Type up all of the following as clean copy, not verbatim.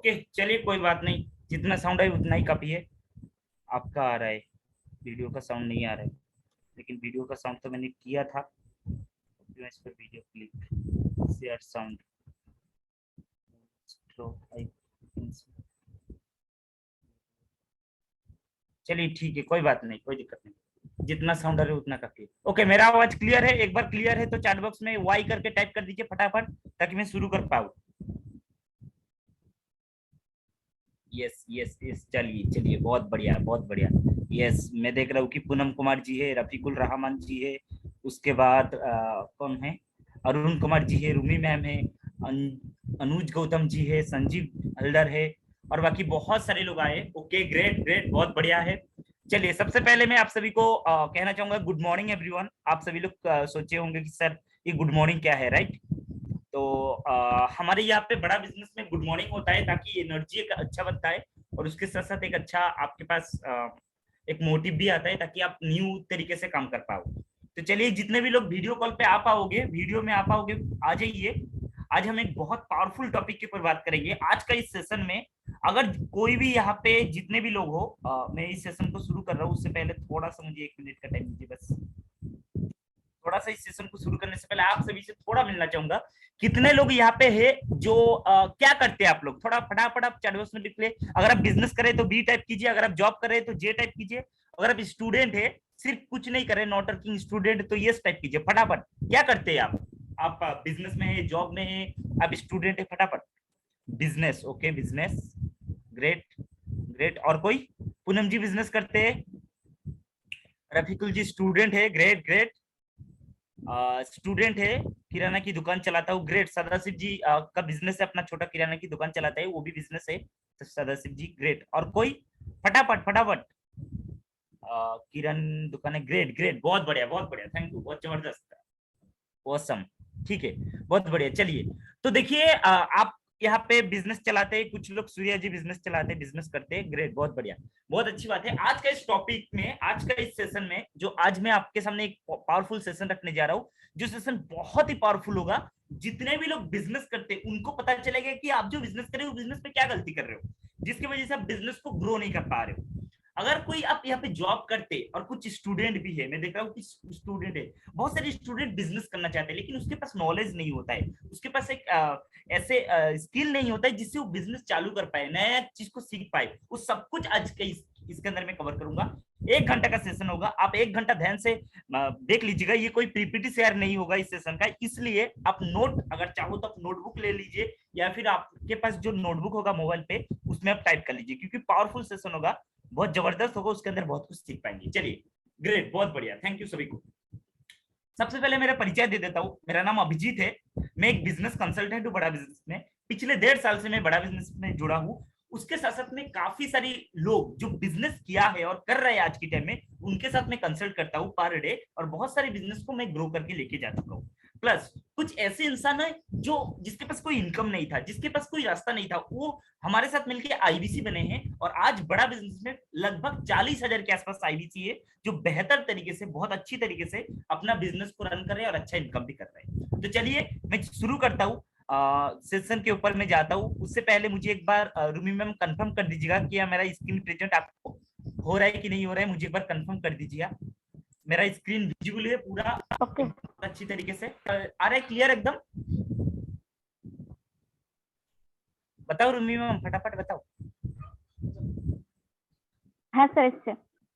Okay चलिए कोई बात नहीं, जितना साउंड है उतना ही काफी है। आपका आ रहा है, वीडियो का साउंड नहीं आ रहा है, लेकिन वीडियो का साउंड तो मैंने किया था। इस पर वीडियो क्लिप शेयर साउंड तो चलिए ठीक है, कोई बात नहीं, कोई दिक्कत नहीं, जितना साउंड आ रहा है उतना काफी है। ओके, मेरा आवाज क्लियर है? एक बार क्लियर है तो चैट बॉक्स में वाई करके टाइप कर दीजिए फटाफट, ताकि मैं शुरू कर पाऊँ। यस यस यस, चलिए चलिए, बहुत बढ़िया बहुत बढ़िया। यस, मैं देख रहा हूँ कि पूनम कुमार जी है, रफीकुल रहमान जी है, उसके बाद कौन है, अरुण कुमार जी है, रूमी मैम है, अनुज गौतम जी है, संजीव हल्दर है, और बाकी बहुत सारे लोग आए। ओके ग्रेट ग्रेट, बहुत बढ़िया है। चलिए, सबसे पहले मैं आप सभी को कहना चाहूंगा गुड मॉर्निंग एवरीवन। आप सभी लोग सोचे होंगे कि सर ये गुड मॉर्निंग क्या है, राइट? तो हमारे यहाँ पे बड़ा बिजनेस में गुड मॉर्निंग होता है, ताकि एनर्जी एक अच्छा बनता है, और उसके साथ साथ एक अच्छा आपके पास एक मोटिव भी आता है, ताकि आप न्यू तरीके से काम कर पाओ। तो चलिए, जितने भी लोग वीडियो कॉल पे आ पाओगे, वीडियो में आ पाओगे, आ जाइए। आज हम एक बहुत पावरफुल टॉपिक के ऊपर बात करेंगे आज का इस सेशन में। अगर कोई भी यहाँ पे जितने भी लोग हो, मैं इस सेशन को शुरू कर रहा हूँ, उससे पहले थोड़ा सा मुझे 1 मिनट का टाइम दीजिए बस। थोड़ा सा इस सेशन को शुरू करने से पहले आप सभी से थोड़ा मिलना चाहूंगा। कितने लोग यहाँ पे है जो क्या करते हैं आप लोग? थोड़ा फटाफट आप चैट बॉक्स में लिख ले। अगर आप बिजनेस करें तो बी टाइप कीजिए, अगर आप जॉब कर रहे हैं तो जे टाइप कीजिए, अगर आप स्टूडेंट है, सिर्फ कुछ नहीं करे, नॉट वर्किंग स्टूडेंट, तो यस टाइप कीजिए फटाफट। क्या करते हैं आप बिजनेस में है, जॉब में है, आप स्टूडेंट है, फटाफट। Business, okay business, great great. और कोई? पूनम जी बिजनेस करते हैं, रफीकुल जी स्टूडेंट है, ग्रेट ग्रेट, स्टूडेंट है, किराना की दुकान चलाता हूँ, ग्रेट। सदाशिव जी का बिजनेस है, अपना छोटा किराना की दुकान चलाता है, वो भी बिजनेस है, तो सदाशिव जी ग्रेट। और कोई? फटाफट फटाफट। किरण दुकान है, ग्रेट ग्रेट, बहुत बढ़िया बहुत बढ़िया, थैंक यू, बहुत जबरदस्त, ऑसम। ठीक है, बहुत बढ़िया। चलिए, तो देखिए आप यहाँ पे बिजनेस चलाते हैं, कुछ लोग सूर्या जी बिजनेस चलाते हैं, बिजनेस करते हैं, ग्रेट, बहुत बढ़िया, बहुत अच्छी बात है। आज का इस टॉपिक में, आज का इस सेशन में, जो आज मैं आपके सामने एक पावरफुल सेशन रखने जा रहा हूँ, जो सेशन बहुत ही पावरफुल होगा। जितने भी लोग बिजनेस करते हैं उनको पता चलेगा कि आप जो बिजनेस कर रहे हो, बिजनेस में क्या गलती कर रहे हो, जिसकी वजह से आप बिजनेस को ग्रो नहीं कर पा रहे हो। अगर कोई आप यहाँ पे जॉब करते, और कुछ स्टूडेंट भी है, मैं देख रहा हूँ कि स्टूडेंट है, बहुत सारे स्टूडेंट बिजनेस करना चाहते हैं, लेकिन उसके पास नॉलेज नहीं होता है, उसके पास एक ऐसे स्किल नहीं होता है जिससे वो बिजनेस चालू कर पाए, नया चीज को सीख पाए। वो सब कुछ आज के इसके अंदर मैं कवर करूंगा। 1 घंटा का सेशन होगा, आप 1 घंटा ध्यान से देख लीजिएगा। ये कोई पीपीटी शेयर नहीं होगा इस सेशन का, इसलिए आप नोट, अगर चाहो तो आप नोटबुक ले लीजिए, या फिर आपके पास जो नोटबुक होगा मोबाइल पे, उसमें आप टाइप कर लीजिए, क्योंकि पावरफुल सेशन होगा, बहुत जबरदस्त होगा, उसके अंदर बहुत कुछ सीख पाएंगे। चलिए, ग्रेट, बहुत बढ़िया, थैंक यू सभी को। सबसे पहले मेरा परिचय दे देता हूँ, मेरा नाम अभिजीत है, मैं एक बिजनेस कंसल्टेंट हूँ बड़ा बिजनेस में। पिछले 1.5 साल से मैं बड़ा बिजनेस में जुड़ा हूँ। उसके साथ साथ में काफी सारी लोग जो बिजनेस किया है और कर रहे हैं आज की टाइम में, उनके साथ मैं कंसल्ट करता हूँ पर डे, और बहुत सारे बिजनेस को मैं ग्रो करके लेके जा चुका हूँ। प्लस कुछ ऐसे इंसान है जो, जिसके पास कोई इनकम नहीं था, जिसके पास कोई रास्ता नहीं था, वो हमारे साथ मिलकर आईबीसी बने हैं, और आज बड़ा बिजनेस में लगभग 40,000 के आसपास आईबीसी है, जो बेहतर तरीके से, बहुत अच्छी तरीके से अपना बिजनेस को रन कर रहे हैं और अच्छा इनकम भी कर रहे हैं। तो चलिए, मैं शुरू करता हूँ, सेशन के ऊपर मैं जाता हूँ। उससे पहले मुझे एक बार रूमी मैम कंफर्म कर दीजिएगा कि मेरा स्क्रीन प्रेजेंट आपको हो रहा है कि नहीं हो रहा है, मुझे एक बार कंफर्म कर दीजिएगा। मेरा स्क्रीन विजिबल है पूरा, ओके अच्छी तरीके से आ रहा है, क्लियर एकदम? बताओ रूमी मैम, फटाफट बताओ। हाँ सर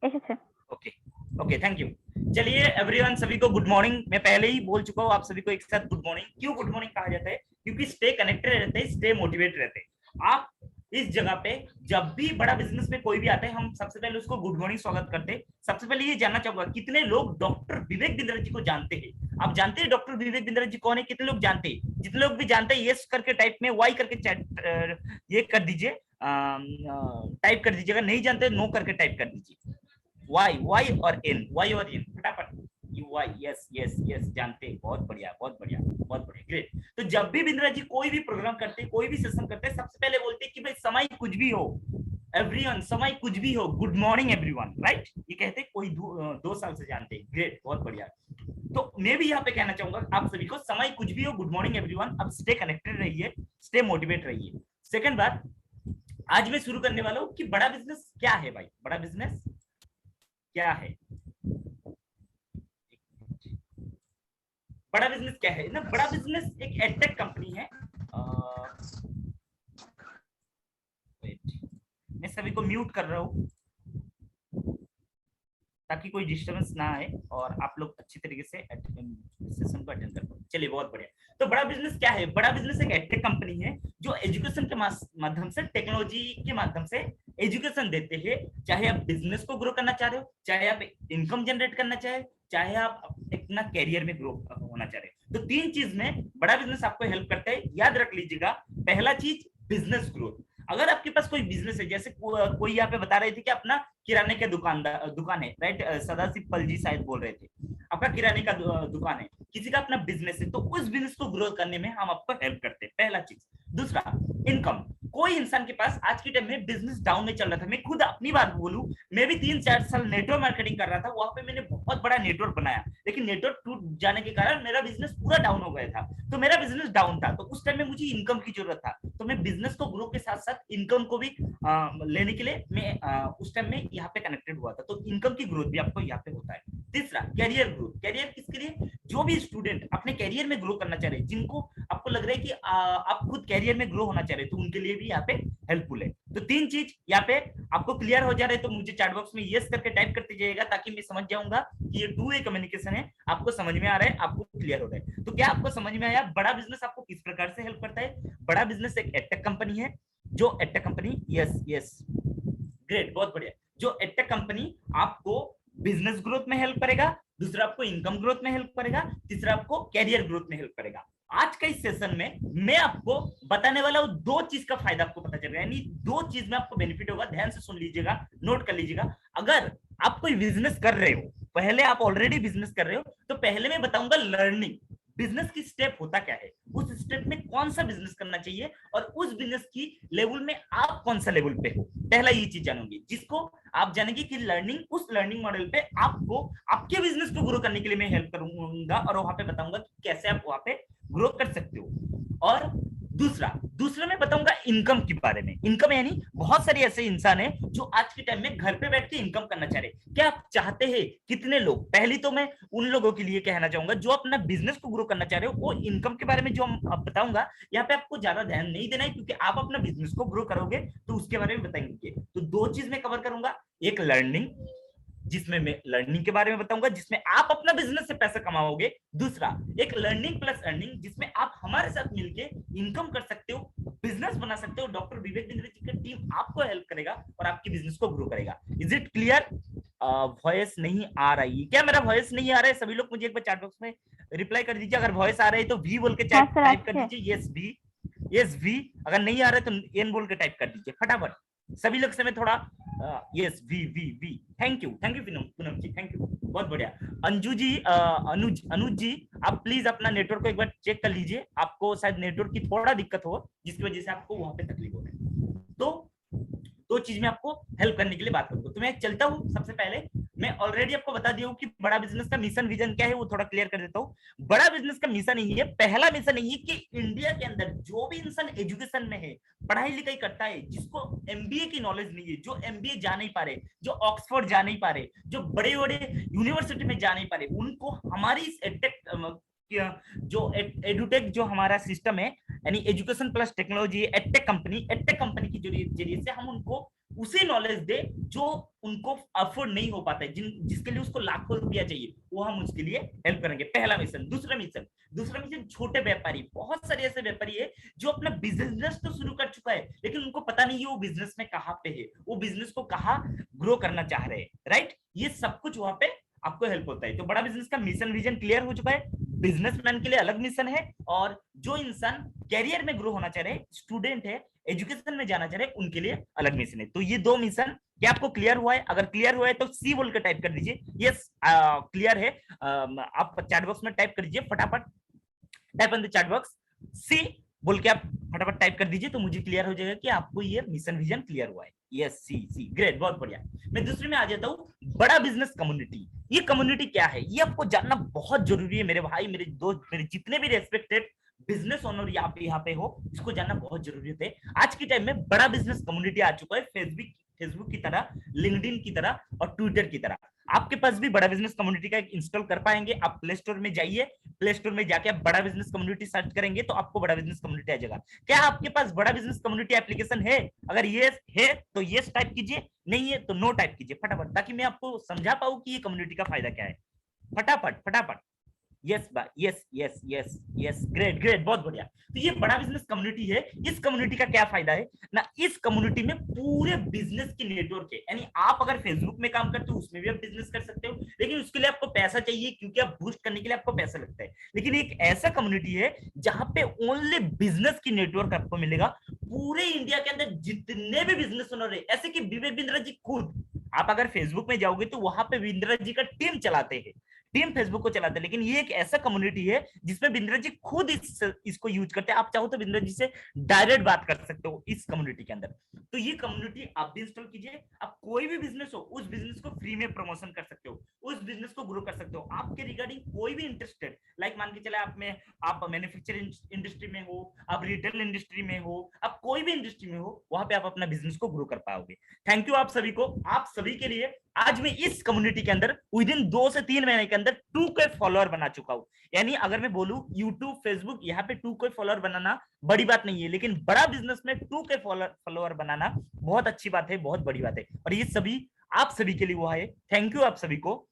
এসেছে ओके ओके, थैंक यू। चलिए एवरीवन, सभी को गुड मॉर्निंग। मैं पहले ही बोल चुका हूँ आप सभी को एक साथ गुड मॉर्निंग। क्यों गुड मॉर्निंग कहा जाता है? क्योंकि स्टे कनेक्टेड रहते हैं, स्टे मोटिवेट रहते हैं। आप इस जगह पे जब भी बड़ा बिजनेस में कोई भी आता है, हम सबसे पहले उसको गुड मॉर्निंग स्वागत करते हैं। सबसे पहले ये जानना चाहूंगा, कितने लोग डॉक्टर विवेक बिंद्रा जी को जानते हैं? आप जानते हैं डॉक्टर विवेक बिंद्रा जी कौन है? कितने लोग जानते हैं? जितने लोग भी जानते हैं, यस करके टाइप में, वाई करके चैट ये कर दीजिए, टाइप कर दीजिएगा। नहीं जानते, नो करके टाइप कर दीजिए। वाई, वाई और एन, वाई और एन, फटाफट। U Y, yes yes yes, जानते हैं, बहुत बढ़िया बहुत बढ़िया बहुत बढ़िया, ग्रेट। तो जब भी बिंद्रा जी कोई भी प्रोग्राम करते हैं, कोई भी सेशन करते हैं, सबसे पहले बोलते हैं कि भाई समय कुछ भी हो, एवरीवन, समय कुछ भी हो, गुड मॉर्निंग एवरीवन, राइट? ये कहते हैं, कोई 2 साल से जानते हैं, ग्रेट, बहुत बढ़िया। तो मैं भी यहाँ पे कहना चाहूंगा आप सभी को, समय कुछ भी हो, गुड मॉर्निंग एवरीवन। अब स्टे कनेक्टेड रहिए, स्टे मोटिवेट रहिए। सेकंड बात, आज मैं शुरू करने वाला हूँ कि बड़ा बिजनेस क्या है भाई, बड़ा बिजनेस क्या है। बड़ा बिजनेस क्या है ना, बड़ा बिजनेस एक एडटेक कंपनी है। मैं सभी को म्यूट कर रहा हूँ ताकि कोई डिस्टर्बेंस ना आए और आप लोग अच्छी तरीके से सेशन को अटेंड कर पाए। चलिए बहुत बढ़िया। तो बड़ा बिजनेस क्या है, बड़ा बिजनेस एक एडटेक कंपनी है जो एजुकेशन के माध्यम से, टेक्नोलॉजी के माध्यम से एजुकेशन देते हैं। चाहे आप बिजनेस को ग्रो करना चाह रहे हो, चाहे आप इनकम जनरेट करना चाहे, चाहे आप अपना कैरियर में ग्रो होना चाह रहे हो, तो तीन चीज में बड़ा बिजनेस आपको हेल्प करता है। याद रख लीजिएगा, पहला चीज बिजनेस ग्रोथ। अगर आपके पास कोई बिजनेस है, जैसे कोई यहाँ पे बता रहे थे कि अपना किराने के दुकान है, राइट, सदाशिव पल जी शायद बोल रहे थे, आपका किराने का दुकान है, किसी का अपना बिजनेस है, तो उस बिजनेस को ग्रो करने में हम आपको हेल्प करते हैं, पहला चीज। दूसरा, इनकम। कोई इंसान के पास आज के टाइम में बिजनेस डाउन में चल रहा था, मैं खुद अपनी बात बोलूं, मैं भी 3-4 साल नेटवर्क मार्केटिंग कर रहा था, वहां पे मैंने बहुत बड़ा नेटवर्क बनाया, लेकिन नेटवर्क टूट जाने के कारण मेरा बिजनेस पूरा डाउन हो गया था। तो मेरा बिजनेस डाउन था, तो उस टाइम में मुझे इनकम की जरूरत था, तो मैं बिजनेस को ग्रो के साथ साथ इनकम को भी लेने के लिए मैं उस टाइम में यहाँ पे कनेक्टेड हुआ था। तो इनकम की ग्रोथ भी आपको यहाँ पे होता है। तीसरा, कैरियर ग्रोथ। कैरियर किसके लिए, जो भी स्टूडेंट अपने कैरियर में ग्रो करना चाह रहे हैं, जिनको आपको लग रहा है कि आप खुद कैरियर में ग्रो होना चाह रहे हैं, तो उनके लिए भी यहाँ पे हेल्पफुल है। तो तीन चीज यहाँ पे आपको क्लियर हो जा रहे हैं, तो मुझे चैट बॉक्स में यस करके टाइप करते जाइएगा, ताकि मैं समझ जाऊंगा कि ये 2 वे कम्युनिकेशन है, आपको समझ में आ रहा है, आपको क्लियर हो रहा है। तो क्या आपको समझ में आया बड़ा बिजनेस आपको किस प्रकार से हेल्प करता है। बड़ा बिजनेस एक एडटेक कंपनी है, जो edtech company, yes yes great, बहुत बढ़िया, जो एडटेक कंपनी आपको बिजनेस ग्रोथ में हेल्प करेगा, दूसरा आपको इनकम ग्रोथ में हेल्प करेगा, तीसरा आपको कैरियर ग्रोथ में हेल्प करेगा। आज का इस सेशन में मैं आपको बताने वाला हूं 2 चीज का फायदा आपको पता चलेगा, यानी 2 चीज में आपको बेनिफिट होगा। ध्यान से सुन लीजिएगा, नोट कर लीजिएगा। अगर आप कोई बिजनेस कर रहे हो, पहले आप ऑलरेडी बिजनेस कर रहे हो, तो पहले मैं बताऊंगा लर्निंग, बिजनेस की स्टेप होता क्या है, उस स्टेप में कौन सा बिजनेस करना चाहिए, और उस बिजनेस की लेवल में आप कौन सा लेवल पे हो, पहला ये चीज जानोगे, जिसको आप जानेंगे कि लर्निंग, उस लर्निंग मॉडल पे आपको आपके बिजनेस को ग्रो करने के लिए मैं हेल्प करूंगा, और वहां पे बताऊंगा कि कैसे आप वहां पे ग्रो कर सकते हो। और दूसरा मैं बताऊंगा इनकम के बारे में। इनकम यानी बहुत सारे ऐसे इंसान है जो आज के टाइम में घर पे बैठ के इनकम करना चाह रहे हैं। क्या आप चाहते हैं, कितने लोग, पहली तो मैं उन लोगों के लिए कहना चाहूंगा जो अपना बिजनेस को ग्रो करना चाह रहे हो, वो इनकम के बारे में जो हम बताऊंगा, यहाँ पे आपको ज्यादा ध्यान नहीं देना है, क्योंकि आप अपना बिजनेस को ग्रो करोगे तो उसके बारे में बताएंगे। तो 2 चीज मैं कवर करूंगा, एक लर्निंग, जिसमें मैं लर्निंग के बारे में बताऊंगा, जिसमें आप अपना बिजनेस से पैसा कमाओगे, दूसरा एक लर्निंग प्लस अर्निंग, जिसमें आप हमारे साथ मिलके इनकम कर सकते हो, बिजनेस बना सकते हो। डॉक्टर विवेक बिंद्रे जी की टीम आपको हेल्प करेगा और आपकी बिजनेस को ग्रो करेगा। Is it clear. वॉइस नहीं आ रही क्या, मेरा वॉइस नहीं आ रहा है? सभी लोग मुझे एक बार चैट बॉक्स में रिप्लाई कर दीजिए, अगर वॉइस आ रही है तो वी बोल के टाइप कर दीजिए, यस वी, यस वी। अगर नहीं आ रहा है तो एन बोल के टाइप कर दीजिए फटाफट। सभी लोग से मैं थोड़ा yes V V V, thank you Poonam ji, thank you, बहुत बढ़िया। अंजू जी, अनुज जी, आप प्लीज अपना नेटवर्क को एक बार चेक कर लीजिए, आपको शायद नेटवर्क की थोड़ा दिक्कत हो, जिसकी वजह से आपको वहां पे तकलीफ हो रही है। तो 2 चीज में आपको हेल्प करने के लिए बात करूंगा। तो मैं चलता हूं, सबसे पहले मैं ऑलरेडी आपको बता दिया हूं कि बड़ा बिजनेस का मिशन विजन क्या है, वो थोड़ा क्लियर कर देता हूं। बड़ा बिजनेस का मिशन यही है, पहला मिशन यही है कि इंडिया के अंदर जो भी इंसान एजुकेशन में है, पढ़ाई लिखाई करता है, जिसको एमबीए की नॉलेज नहीं है, जो एमबीए जा नहीं पा रहे, जो ऑक्सफोर्ड जा नहीं पा रहे, जो बड़े बड़े यूनिवर्सिटी में जा नहीं पा रहे, उनको हमारी इस एडटेक जो एडुटेक जो हमारा सिस्टम है, यानी education plus technology, edtech company के जरिए से हम उनको उसी नॉलेज दे जो उनको अफोर्ड नहीं हो पाता है, जिसके लिए उसको लाखों रुपया चाहिए, वो हम उसके लिए हेल्प करेंगे, पहला मिशन। दूसरा मिशन छोटे व्यापारी, बहुत सारे ऐसे व्यापारी है जो अपना बिजनेस तो शुरू कर चुका है, लेकिन उनको पता नहीं है वो बिजनेस में कहाँ पे है, वो बिजनेस को कहाँ ग्रो करना चाह रहे हैं, राइट। ये सब कुछ वहां पे आपको हेल्प होता है। तो बड़ा बिजनेस का मिशन विजन क्लियर हो चुका है। बिजनेसमैन के लिए अलग मिशन है, और जो इंसान कैरियर में ग्रो होना चाह रहे हैं, स्टूडेंट है, एजुकेशन में जाना चाह रहे हैं, उनके लिए अलग मिशन है। तो ये 2 मिशन क्या आपको क्लियर हुआ है? अगर क्लियर हुआ है तो सी बोल के टाइप कर दीजिए, यस क्लियर है। आप चैट बॉक्स में टाइप कर दीजिए फटाफट, type in the chat box C बोल के आप फटाफट टाइप कर दीजिए, तो मुझे क्लियर हो जाएगा कि आपको ये मिशन विजन क्लियर हुआ है। यस सी ग्रेट, बहुत बढ़िया। मैं दूसरे में आ जाता हूँ, बड़ा बिजनेस कम्युनिटी। ये कम्युनिटी क्या है, ये आपको जानना बहुत जरूरी है मेरे भाई, मेरे दोस्त, मेरे जितने भी रेस्पेक्टेड बिजनेस ओनर यहाँ पे हो, इसको जानना बहुत जरूरी है। आज के टाइम में बड़ा बिजनेस कम्युनिटी आ चुका है, फेसबुक की तरह, लिंक्डइन की तरह और ट्विटर की तरह। आपके पास भी बड़ा बिजनेस कम्युनिटी का एक इंस्टॉल कर पाएंगे। आप प्ले स्टोर में जाइए, प्ले स्टोर में जाके आप बड़ा बिजनेस कम्युनिटी सर्च करेंगे तो आपको बड़ा बिजनेस कम्युनिटी आ जाएगा। क्या आपके पास बड़ा बिजनेस कम्युनिटी एप्लीकेशन है? अगर ये है तो यस टाइप कीजिए, नहीं है तो नो टाइप कीजिए फटाफट, ताकि मैं आपको समझा पाऊं कि ये कम्युनिटी का फायदा क्या है। फटाफट फटाफट, yes yes yes yes yes, great great, बहुत बढ़िया। तो ये बड़ा बिजनेस कम्युनिटी है। इस कम्युनिटी का क्या फायदा है ना, इस कम्युनिटी में पूरे बिजनेस की नेटवर्क है। यानी आप अगर फेसबुक में काम करते हो उसमें भी आप बिजनेस कर सकते हो, लेकिन उसके लिए आपको पैसा चाहिए, क्योंकि आप बूस्ट करने के लिए आपको पैसा लगता है। लेकिन एक ऐसा कम्युनिटी है जहां पे ओनली बिजनेस की नेटवर्क आपको मिलेगा। पूरे इंडिया के अंदर जितने भी बिजनेस ओनर है, ऐसे कि विवेक बिंद्रा जी खुद, आप अगर फेसबुक में जाओगे तो वहां पे बिंद्रा जी का टीम चलाते हैं, टीम फेसबुक को चलाते हैं। लेकिन ये एक ऐसा कम्युनिटी है जिसमें बिंद्रा जी खुद इसको यूज करते हैं। आप चाहो तो बिंद्रा जी से डायरेक्ट बात कर सकते हो इस कम्युनिटी के अंदर। तो ये कम्युनिटी आप भी इंस्टॉल कीजिए। आप कोई भी बिजनेस हो, उस बिजनेस को फ्री में प्रमोशन कर सकते हो, उस बिजनेस को ग्रो कर सकते हो। आपके रिगार्डिंग कोई भी इंटरेस्टेड, लाइक मान के चले आप मैन्युफैक्चरिंग इंडस्ट्री में हो, आप रिटेल इंडस्ट्री में हो, आप कोई भी इंडस्ट्री में हो, वहां पे आप अपना बिजनेस को ग्रो कर पाओगे। थैंक यू आप सभी को, आप सभी के लिए। आज मैं इस कम्युनिटी के अंदर विद इन 2 से 3 महीने के अंदर 2K फॉलोअर बना चुका हूं। यानी अगर मैं बोलूं यूट्यूब, फेसबुक, यहाँ पे 2K फॉलोअर बनाना बड़ी बात नहीं है, लेकिन बड़ा बिजनेस में 2K फॉलोअर बनाना बहुत अच्छी बात है, बहुत बड़ी बात है। और ये सभी आप सभी के लिए हुआ है। थैंक यू आप सभी को।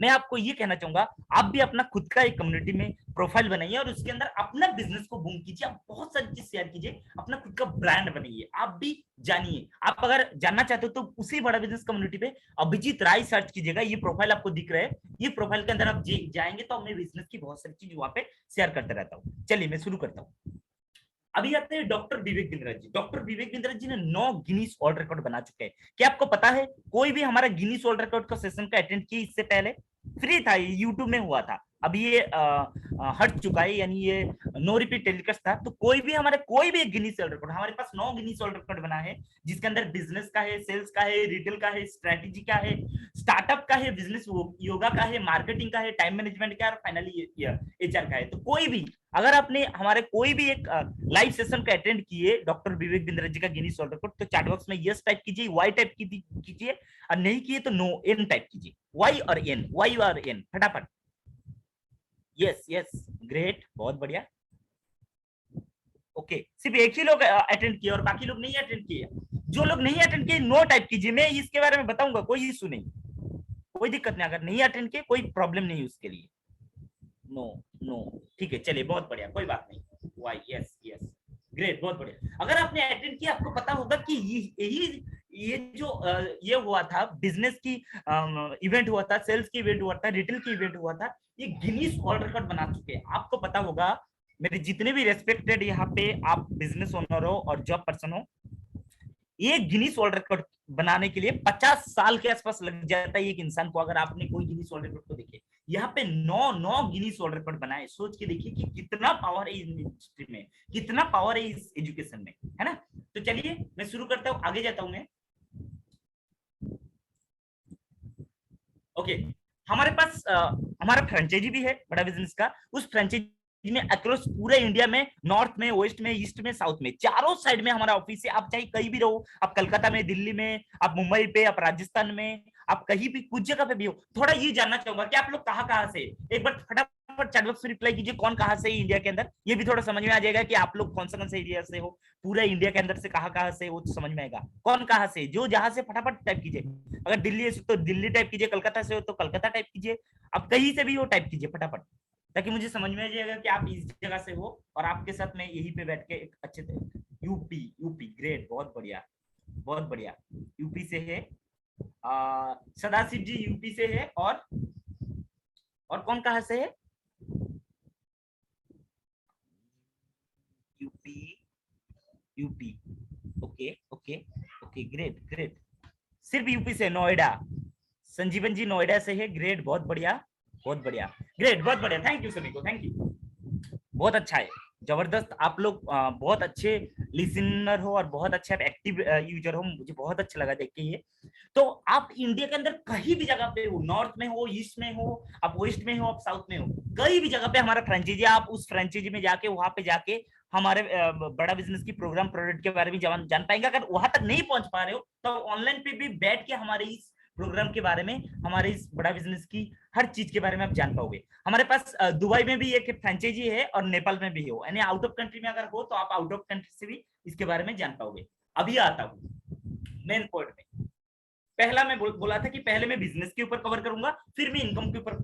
मैं आपको ये कहना चाहूंगा, आप भी अपना खुद का एक कम्युनिटी में प्रोफाइल बनाइए और उसके अंदर अपना बिजनेस को बूम कीजिए। आप बहुत सारी चीज शेयर कीजिए, अपना खुद का ब्रांड बनाइए, आप भी जानिए। आप अगर जानना चाहते हो तो उसी बड़ा बिजनेस कम्युनिटी पे अभिजीत राय सर्च कीजिएगा, ये प्रोफाइल आपको दिख रहा है। ये प्रोफाइल के अंदर आप जाएंगे तो मैं बिजनेस की बहुत सारी चीज वहां पे शेयर करते रहता हूँ। चलिए मैं शुरू करता हूँ। अभी आते हैं डॉक्टर विवेक बिंद्रा जी। डॉक्टर विवेक बिंद्रा जी ने 9 गिनीज वर्ल्ड रिकॉर्ड बना चुके हैं। क्या आपको पता है कोई भी हमारा गिनीज वर्ल्ड रिकॉर्ड का सेशन का अटेंड किया इससे पहले? फ्री था, ये यूट्यूब में हुआ था। अभी ये हट चुका है, यानी ये नो रिपीट टेलीकास्ट था। तो कोई भी हमारे कोई भी गिनीज वर्ल्ड रिकॉर्ड, हमारे पास 9 गिनीज वर्ल्ड रिकॉर्ड बना है, जिसके अंदर बिजनेस का है, सेल्स का है, रिटेल का है, स्ट्रेटेजी का है, स्टार्टअप का है, बिजनेस योगा का है, मार्केटिंग का है, टाइम मैनेजमेंट का है और फाइनली एचआर का है। तो कोई भी, अगर आपने हमारे कोई भी एक लाइव सेशन का अटेंड किए डॉक्टर विवेक बिंद्रा जी का गिनीज वर्ल्ड रिकॉर्ड, तो चैट बॉक्स में यस टाइप कीजिए, वाई टाइप कीजिए, और नहीं किए तो नो, एन टाइप कीजिए, वाई और एन फटाफट। यस यस, ग्रेट, बहुत बढ़िया। ओके, सिर्फ एक ही लोग अटेंड किए और बाकी लोग नहीं अटेंड किए। जो लोग नहीं अटेंड किए नो टाइप कीजिए, मैं इसके बारे में बताऊंगा, कोई इशू नहीं, कोई दिक्कत नहीं। अगर नहीं अटेंड किए कोई प्रॉब्लम नहीं उसके लिए। नो नो, ठीक है, चलिए बहुत बढ़िया, कोई बात नहीं। वाई, यस यस, ग्रेट, बहुत बढ़िया। अगर आपने अटेंड किया आपको पता होगा कि ये जो ये हुआ था, बिजनेस की इवेंट हुआ था, सेल्स की इवेंट हुआ था, रिटेल की इवेंट हुआ था, ये गिनीज वर्ल्ड रिकॉर्ड बना चुके हैं। आपको पता होगा, मेरे जितने भी रेस्पेक्टेड यहाँ पे आप बिजनेस ओनर हो और जॉब पर्सन हो, ये गिनीज वर्ल्ड रिकॉर्ड बनाने के लिए 50 साल के आसपास लग जाता है एक इंसान को। अगर आपने कोई गिनीज वर्ल्ड रिकॉर्ड को देखे, यहाँ पे 9 गिनीज वर्ल्ड रिकॉर्ड बनाए। सोच के देखिए कि कितना पावर है इस इंडस्ट्री में, कितना पावर है इस एजुकेशन में, है ना। तो चलिए मैं शुरू करता हूँ, आगे जाता हूँ मैं। ओके, हमारे पास हमारा फ्रेंचाइजी भी है बड़ा बिजनेस का। उस फ्रेंचाइजी में अक्रॉस पूरे इंडिया में, नॉर्थ में, वेस्ट में, ईस्ट में, साउथ में, चारों साइड में हमारा ऑफिस है। आप चाहे कहीं भी रहो, आप कलकत्ता में, दिल्ली में, आप मुंबई पे, आप राजस्थान में, आप कहीं भी कुछ जगह पे भी हो। थोड़ा ये जानना चाहूंगा कि आप लोग कहाँ से, एक बार फटाफट चैट बॉक्स में रिप्लाई कीजिए, कौन कहाँ से इंडिया के अंदर। ये भी थोड़ा समझ में आ जाएगा कि आप लोग कौन से एरिया से हो, पूरे इंडिया के अंदर से कहाँ से, वो समझ में आएगा। कौन कहाँ से, जो जहां से फटाफट टाइप कीजिए। अगर दिल्ली से तो दिल्ली टाइप कीजिए, कलकत्ता से हो तो कलकत्ता टाइप कीजिए, आप कहीं से भी हो टाइप कीजिए फटाफट, ताकि मुझे समझ में आ जाएगा कि आप इस जगह से हो और आपके साथ मैं यहीं पे बैठ के एक अच्छे से। यूपी, यूपी, ग्रेट, बहुत बढ़िया, बहुत बढ़िया। यूपी से है सदाशिव जी, यूपी से है। और कौन कहाँ से है? UP, UP, okay okay okay, great great. सिर्फ यूपी से, नोएडा, संजीवन जी नोएडा से है, ग्रेट, बहुत बढ़िया, बहुत बढ़िया, ग्रेट, बहुत बढ़िया। थैंक यू सभी को, थैंक यू, बहुत अच्छा है। जबरदस्त। आप लोग बहुत अच्छे लिसनर हो और बहुत अच्छे एक्टिव यूजर हो, मुझे बहुत अच्छा लगा देख के ये। तो आप इंडिया के अंदर कहीं भी जगह पे हो, नॉर्थ में हो, ईस्ट में हो, आप वेस्ट में हो, आप साउथ में हो, कहीं भी जगह पे हमारा फ्रेंचाइजी, आप उस फ्रेंचाइजी में जाके वहां पे जाके हमारे बड़ा बिजनेस की प्रोग्राम प्रोडक्ट के बारे में जान पाएंगे। अगर वहां तक नहीं पहुंच पा रहे हो तो ऑनलाइन पे भी बैठ के हमारे इस प्रोग्राम के बारे में, हमारे इस बड़ा बिजनेस की हर चीज के बारे में आप जान पाओगे। हमारे पास दुबई में भी एक फ्रेंचाइजी है और नेपाल में भी हो, यानी आउट ऑफ कंट्री में अगर हो तो आप आउट ऑफ कंट्री से भी इसके बारे में जान पाओगे। अभी आता हूँ मेन पॉइंट में। पहला मैं बोला था कि पहले मैं बिजनेस के ऊपर कवर करूंगा, फिर मैं इनकम के ऊपर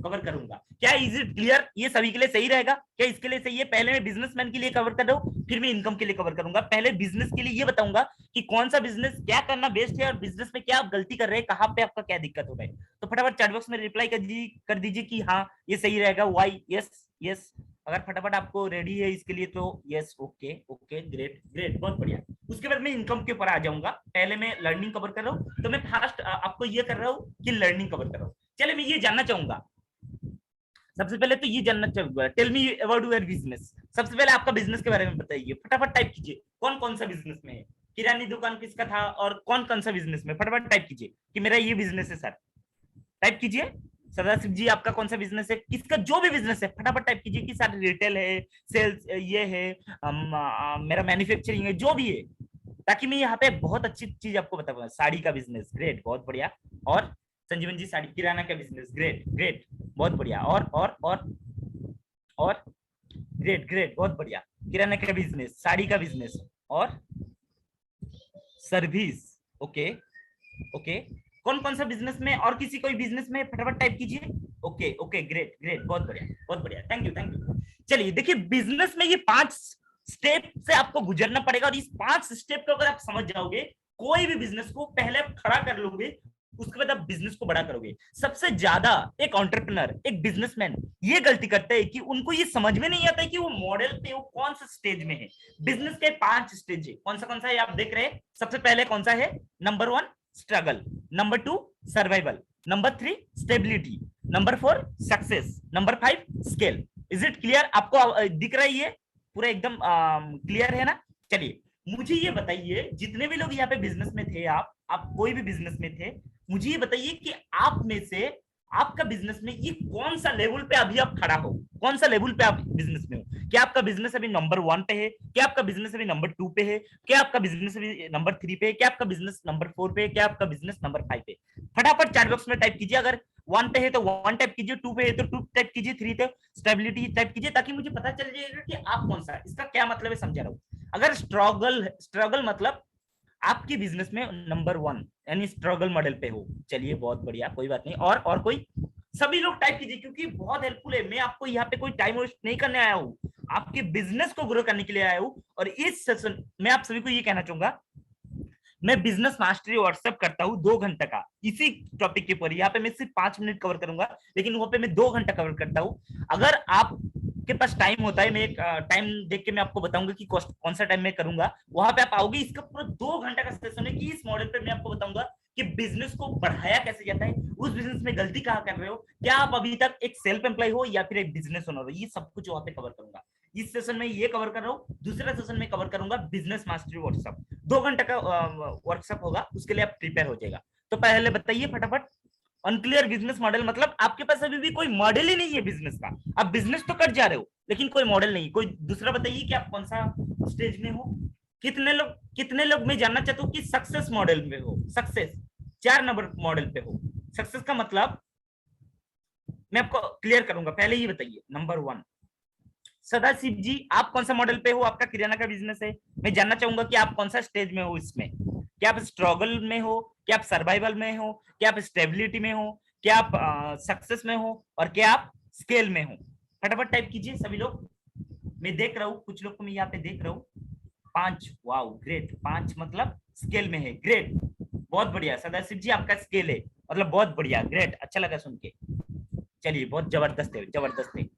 कवर करूंगा। क्या इज इट क्लियर? ये सभी के लिए सही रहेगा? क्या इसके लिए सही है? पहले मैं बिजनेसमैन के लिए कवर कर रहा हूँ, फिर मैं इनकम के लिए कवर करूंगा। पहले बिजनेस के लिए ये बताऊंगा कि कौन सा बिजनेस क्या करना बेस्ट है और बिजनेस में क्या आप गलती कर रहे हैं, कहाँ पे आपका क्या दिक्कत हो रहा है। तो फटाफट चैट बॉक्स में रिप्लाई कर दीजिए कि हाँ ये सही रहेगा, वाई, यस यस। अगर फटाफट आपको रेडी है इसके लिए तो yes, okay okay, great great, बहुत बढ़िया। उसके बाद मैं इनकम के ऊपर आ जाऊंगा। पहले मैं लर्निंग कवर कर रहा हूँ तो मैं फास्ट आपको ये कर रहा हूँ कि लर्निंग कवर कर रहा हूँ। चलिए मैं ये जानना चाहूंगा, सबसे पहले तो ये जानना चाहूंगा, tell me about your business. सबसे पहले आपका बिजनेस के बारे में बताइए, फटाफट टाइप कीजिए कौन कौन सा बिजनेस में है, किरानी दुकान किसका था और कौन कौन सा बिजनेस में, फटाफट टाइप कीजिए कि मेरा ये बिजनेस है सर। टाइप कीजिए सदाशिव जी आपका कौन सा बिजनेस है, किसका जो भी बिजनेस है फटाफट टाइप कीजिए कि सर रिटेल है, सेल्स ये है, मेरा मैन्युफैक्चरिंग है, जो भी है, ताकि मैं यहाँ पे बहुत अच्छी चीज आपको बता पाऊँ। साड़ी का बिजनेस, ग्रेट, बहुत बढ़िया। और संजीवन जी साड़ी किराना का बिजनेस, ग्रेट ग्रेट, बहुत बढ़िया। और ग्रेट ग्रेट, बहुत बढ़िया। किराना का बिजनेस, साड़ी का बिजनेस और सर्विस, ओके ओके। कौन कौन सा बिजनेस में और किसी कोई बिजनेस में, फटाफट टाइप कीजिए। ओके ओके, ग्रेट ग्रेट, बहुत बढ़िया बहुत बढ़िया, थैंक यू थैंक यू। चलिए देखिए, बिजनेस में ये 5 स्टेप से आपको गुजरना पड़ेगा और इस 5 स्टेप को अगर आप समझ जाओगे, कोई भी बिजनेस को पहले आप खड़ा कर लोगे, उसके बाद आप बिजनेस को बड़ा करोगे। सबसे ज्यादा एक एंटरप्रेन्योर, एक बिजनेसमैन ये गलती करते हैं कि उनको ये समझ में नहीं आता है कि वो मॉडल पे वो कौन सा स्टेज में है। बिजनेस के 5 स्टेज है, कौन सा है आप देख रहे हैं। सबसे पहले कौन सा है? Number 1 struggle, number 2 survival, number 3 stability, number 4 success, number 5 scale. Is it clear? आपको दिख रहा है ये पूरा एकदम क्लियर है ना? चलिए मुझे ये बताइए, जितने भी लोग यहाँ पे बिजनेस में थे, आप कोई भी बिजनेस में थे, मुझे ये बताइए कि आप में से आपका बिजनेस में ये कौन सा लेवल पे अभी आप खड़ा हो, कौन सा लेवल पे आप बिजनेस में हो। क्या आपका बिजनेस अभी नंबर 1 पे है? क्या आपका बिजनेस अभी नंबर 2 पे है? क्या आपका बिजनेस अभी नंबर 3 पे है? क्या आपका बिजनेस नंबर 4 पे है? क्या आपका बिजनेस नंबर 5 पे? फटाफट चैट बॉक्स में टाइप कीजिए। अगर 1 पे है तो 1 टाइप कीजिए, 2 पे है तो 2 टाइप कीजिए, 3 पे स्टेबिलिटी टाइप कीजिए, ताकि मुझे पता चल जाएगा कि आप कौन सा है। इसका क्या मतलब है समझा रहा हूँ। अगर स्ट्रगल मतलब आपकी बिजनेस में नंबर 1 यानी स्ट्रगल मॉडल पे हो, चलिए बहुत बढ़िया, कोई बात नहीं। और कोई? सभी लोग टाइप कीजिए क्योंकि बहुत हेल्पफुल है। मैं आपको यहाँ पे कोई टाइम वेस्ट नहीं करने आया हूँ, आपके बिजनेस को ग्रो करने के लिए आया हूँ। और इस सेशन में आप सभी को ये कहना चाहूंगा, मैं बिजनेस मास्टरी व्हाट्सएप करता हूँ 2 घंटे का इसी टॉपिक के ऊपर। यहाँ पे मैं सिर्फ 5 मिनट कवर करूंगा, लेकिन वहां पे मैं 2 घंटा कवर करता हूँ। अगर आपके पास टाइम होता है, मैं एक टाइम देख के मैं आपको बताऊंगा कि कौन सा टाइम मैं करूंगा, वहां पे आप आओगे। इसका पूरा 2 घंटा का सेशन है कि इस मॉडल पे मैं आपको बताऊंगा कि बिजनेस को बढ़ाया कैसे जाता है, उस बिजनेस में गलती कहाँ कर रहे हो, क्या आप अभी तक एक सेल्फ एम्प्लॉय हो या फिर एक बिजनेस ओनर हो, ये सब कुछ वहां पे कवर करूंगा। इस सेशन में ये कवर कर रहा हूँ। दूसरा सेशन में कवर करूंगा बिजनेस मास्टरी वर्कशॉप, 2 घंटे का वर्कशॉप होगा, उसके लिए आप प्रिपेयर हो जाएगा। तो पहले बताइए फटाफट, अनक्लियर बिजनेस मॉडल मतलब आपके पास अभी भी कोई मॉडल ही नहीं है बिजनेस का। आप बिजनेस तो कर जा रहे हो लेकिन कोई मॉडल नहीं। कोई दूसरा बताइए कि आप कौन सा स्टेज में हो। कितने लोग मैं जानना चाहता हूँ कि सक्सेस मॉडल में हो, सक्सेस 4 नंबर मॉडल पे हो। सक्सेस का मतलब मैं आपको क्लियर करूंगा, पहले ही बताइए। नंबर 1 सदाशिव जी आप कौन सा मॉडल पे हो, आपका किराना का बिजनेस है। मैं जानना चाहूंगा कि आप कौन सा स्टेज में हो इसमें। क्या आप स्ट्रगल में हो, क्या आप सर्वाइवल में हो, क्या आप स्टेबिलिटी में हो, क्या आप सक्सेस में हो, और क्या आप स्केल में हो। फटाफट टाइप कीजिए सभी लोग। मैं देख रहा हूँ कुछ लोग को मैं यहाँ पे देख रहा हूँ। 5, वाओ ग्रेट, 5 मतलब स्केल में है, ग्रेट, बहुत बढ़िया। सदाशिव जी आपका स्केल है, मतलब बहुत बढ़िया, ग्रेट, अच्छा लगा सुन के। चलिए बहुत जबरदस्त है, जबरदस्त है।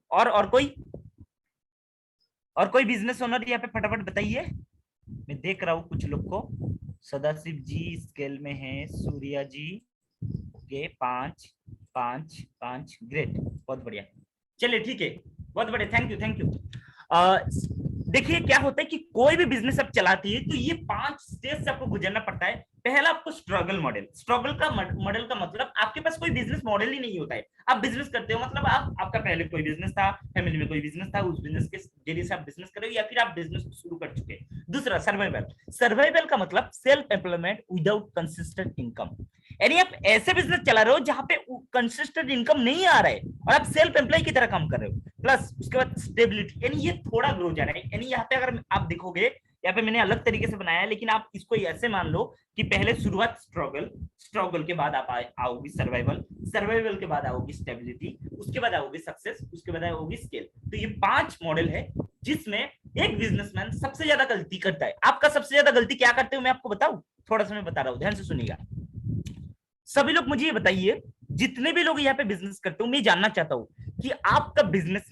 और कोई बिजनेस ओनर यहाँ पे फटाफट बताइए। मैं देख रहा हूँ कुछ लोग को। सदाशिव जी स्केल में है, सूर्या जी ओके, 5 5 5, ग्रेट, बहुत बढ़िया। चलिए ठीक है, बहुत बढ़िया, थैंक यू थैंक यू। देखिए क्या होता है कि कोई भी बिजनेस आप चलाती है तो ये 5 स्टेज से आपको गुजरना पड़ता है। पहला आपको स्ट्रगल मॉडल, स्ट्रगल का मॉडल का मतलब आपके पास कोई बिजनेस मॉडल ही नहीं होता है, आप बिजनेस करते हो मतलब आपका पहले कोई बिजनेस था, फैमिली में कोई बिजनेस था, उस बिजनेस के जरिए से आप बिजनेस कर रहे हो या फिर आप बिजनेस शुरू कर चुके हैं। दूसरा सर्वाइवल, सर्वाइवल का मतलब self employment without consistent income, यानी आप ऐसे बिजनेस चला रहे हो जहां पे कंसिस्टेंट इनकम नहीं आ रहा है और आप सेल्फ एम्प्लॉय की तरह काम कर रहे हो। प्लस उसके बाद स्टेबिलिटी, यानी ये थोड़ा ग्रो जा रहा है, यानी यहाँ पे अगर आप देखोगे यहाँ पे मैंने अलग तरीके से बनाया है, लेकिन आप इसको ऐसे मान लो कि पहले शुरुआत स्ट्रगल, स्ट्रगल के बाद आप आओगी सर्वाइवल, सर्वाइवल के बाद आओगी स्टेबिलिटी, उसके बाद आओगी सक्सेस, उसके बाद आओगी स्केल। तो ये 5 मॉडल है जिसमें एक बिजनेसमैन सबसे ज्यादा गलती करता है। आपका सबसे ज्यादा गलती क्या करते हो मैं आपको बताऊं, थोड़ा सा मैं बता रहा हूं, ध्यान से सुनिएगा। सभी लोग मुझे ये बताइए, जितने भी लोग यहाँ पे बिजनेस करते हो, मैं जानना चाहता हूं कि आपका बिजनेस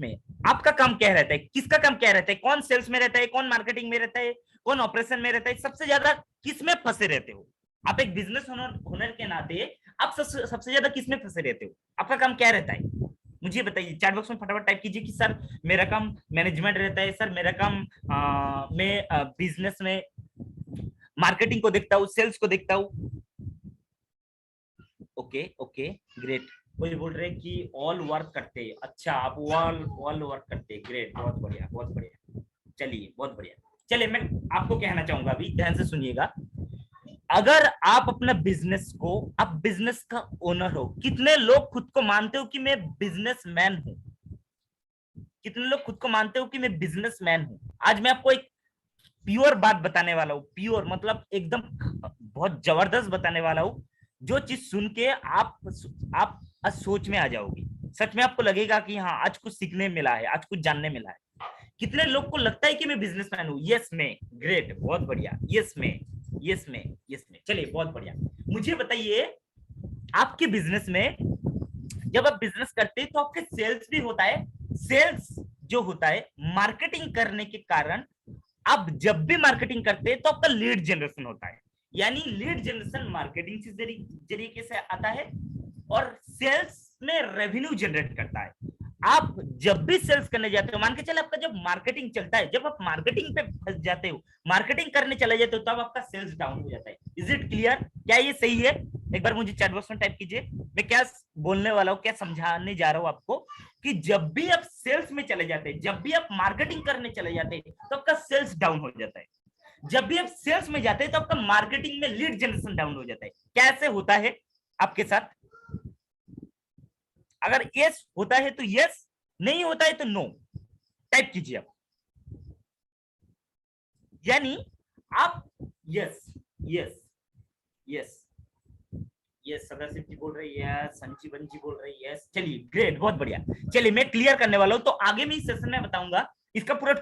में आपका काम क्या रहता है, किसका काम क्या रहता है, कौन सेल्स में रहता है, कौन मार्केटिंग में रहता है, कौन ऑपरेशन में रहता है, सबसे ज्यादा किस में फंसे रहते हो। आप एक बिजनेस ओनर के नाते आप सबसे ज्यादा किस में फंसे रहते हो, आपका काम क्या रहता है, मुझे बताइए। चैट बॉक्स में फटाफट टाइप कीजिए कि सर मेरा काम मैनेजमेंट रहता है, सर मेरा काम मैं बिजनेस में मार्केटिंग को देखता हूँ, सेल्स को देखता हूँ। Okay okay great. कोई बोल रहे कि ऑल वर्क करते हैं, अच्छा आप ऑल वर्क करते हैं, ग्रेट, बहुत बढ़िया बहुत बढ़िया, चलिए बहुत बढ़िया। चलिए मैं आपको कहना चाहूंगा, अभी ध्यान से सुनिएगा। अगर आप अपना बिजनेस को, आप बिजनेस का ओनर हो, कितने लोग खुद को मानते हो कि मैं बिजनेसमैन हूं, कितने लोग खुद को मानते हो कि मैं बिजनेसमैन हूं। आज मैं आपको एक प्योर बात बताने वाला हूं, प्योर मतलब एकदम बहुत जबरदस्त बताने वाला हूं, जो चीज सुन के आप सोच में आ जाओगी, सच में आपको लगेगा कि हाँ आज कुछ सीखने मिला है, आज कुछ जानने मिला है। कितने लोग को लगता है कि मैं बिजनेसमैन हूं, यस मैं, ग्रेट बहुत बढ़िया, यस मैं, यस मैं, यस मैं, चलिए बहुत बढ़िया। मुझे बताइए आपके बिजनेस में जब आप बिजनेस करते हैं तो आपके सेल्स भी होता है, सेल्स जो होता है मार्केटिंग करने के कारण, आप जब भी मार्केटिंग करते हैं तो आपका लीड जनरेशन होता है, यानी लीड जनरेशन मार्केटिंग से जरिए से आता है और सेल्स में रेवेन्यू जनरेट करता है। आप जब भी सेल्स करने जाते हो, मान के चले आपका जब मार्केटिंग चलता है, जब आप मार्केटिंग पे फंस जाते हो, मार्केटिंग करने चले जाते हो, तब आपका सेल्स डाउन हो जाता है। इज इट क्लियर, क्या ये सही है? एक बार मुझे चैट बॉक्स में टाइप कीजिए मैं क्या बोलने वाला हूँ, क्या समझाने जा रहा हूँ आपको, कि जब भी आप सेल्स में चले जाते हैं, जब भी आप मार्केटिंग करने चले जाते हैं तो आपका सेल्स डाउन हो जाता है। जब भी आप सेल्स में जाते हैं तो आपका मार्केटिंग में लीड जनरेशन डाउन हो जाता है। कैसे होता है आपके साथ? अगर यस होता है तो यस, नहीं होता है तो नो, टाइप कीजिए आप। यानी आप yes yes yes yes, Sadashiv ji बोल रहे हैं, संजीवन जी बोल रहे हैं, यस, चलिए ग्रेट बहुत बढ़िया। चलिए मैं क्लियर करने वाला हूं, तो आगे में इस सेशन में बताऊंगा, इसका पूरा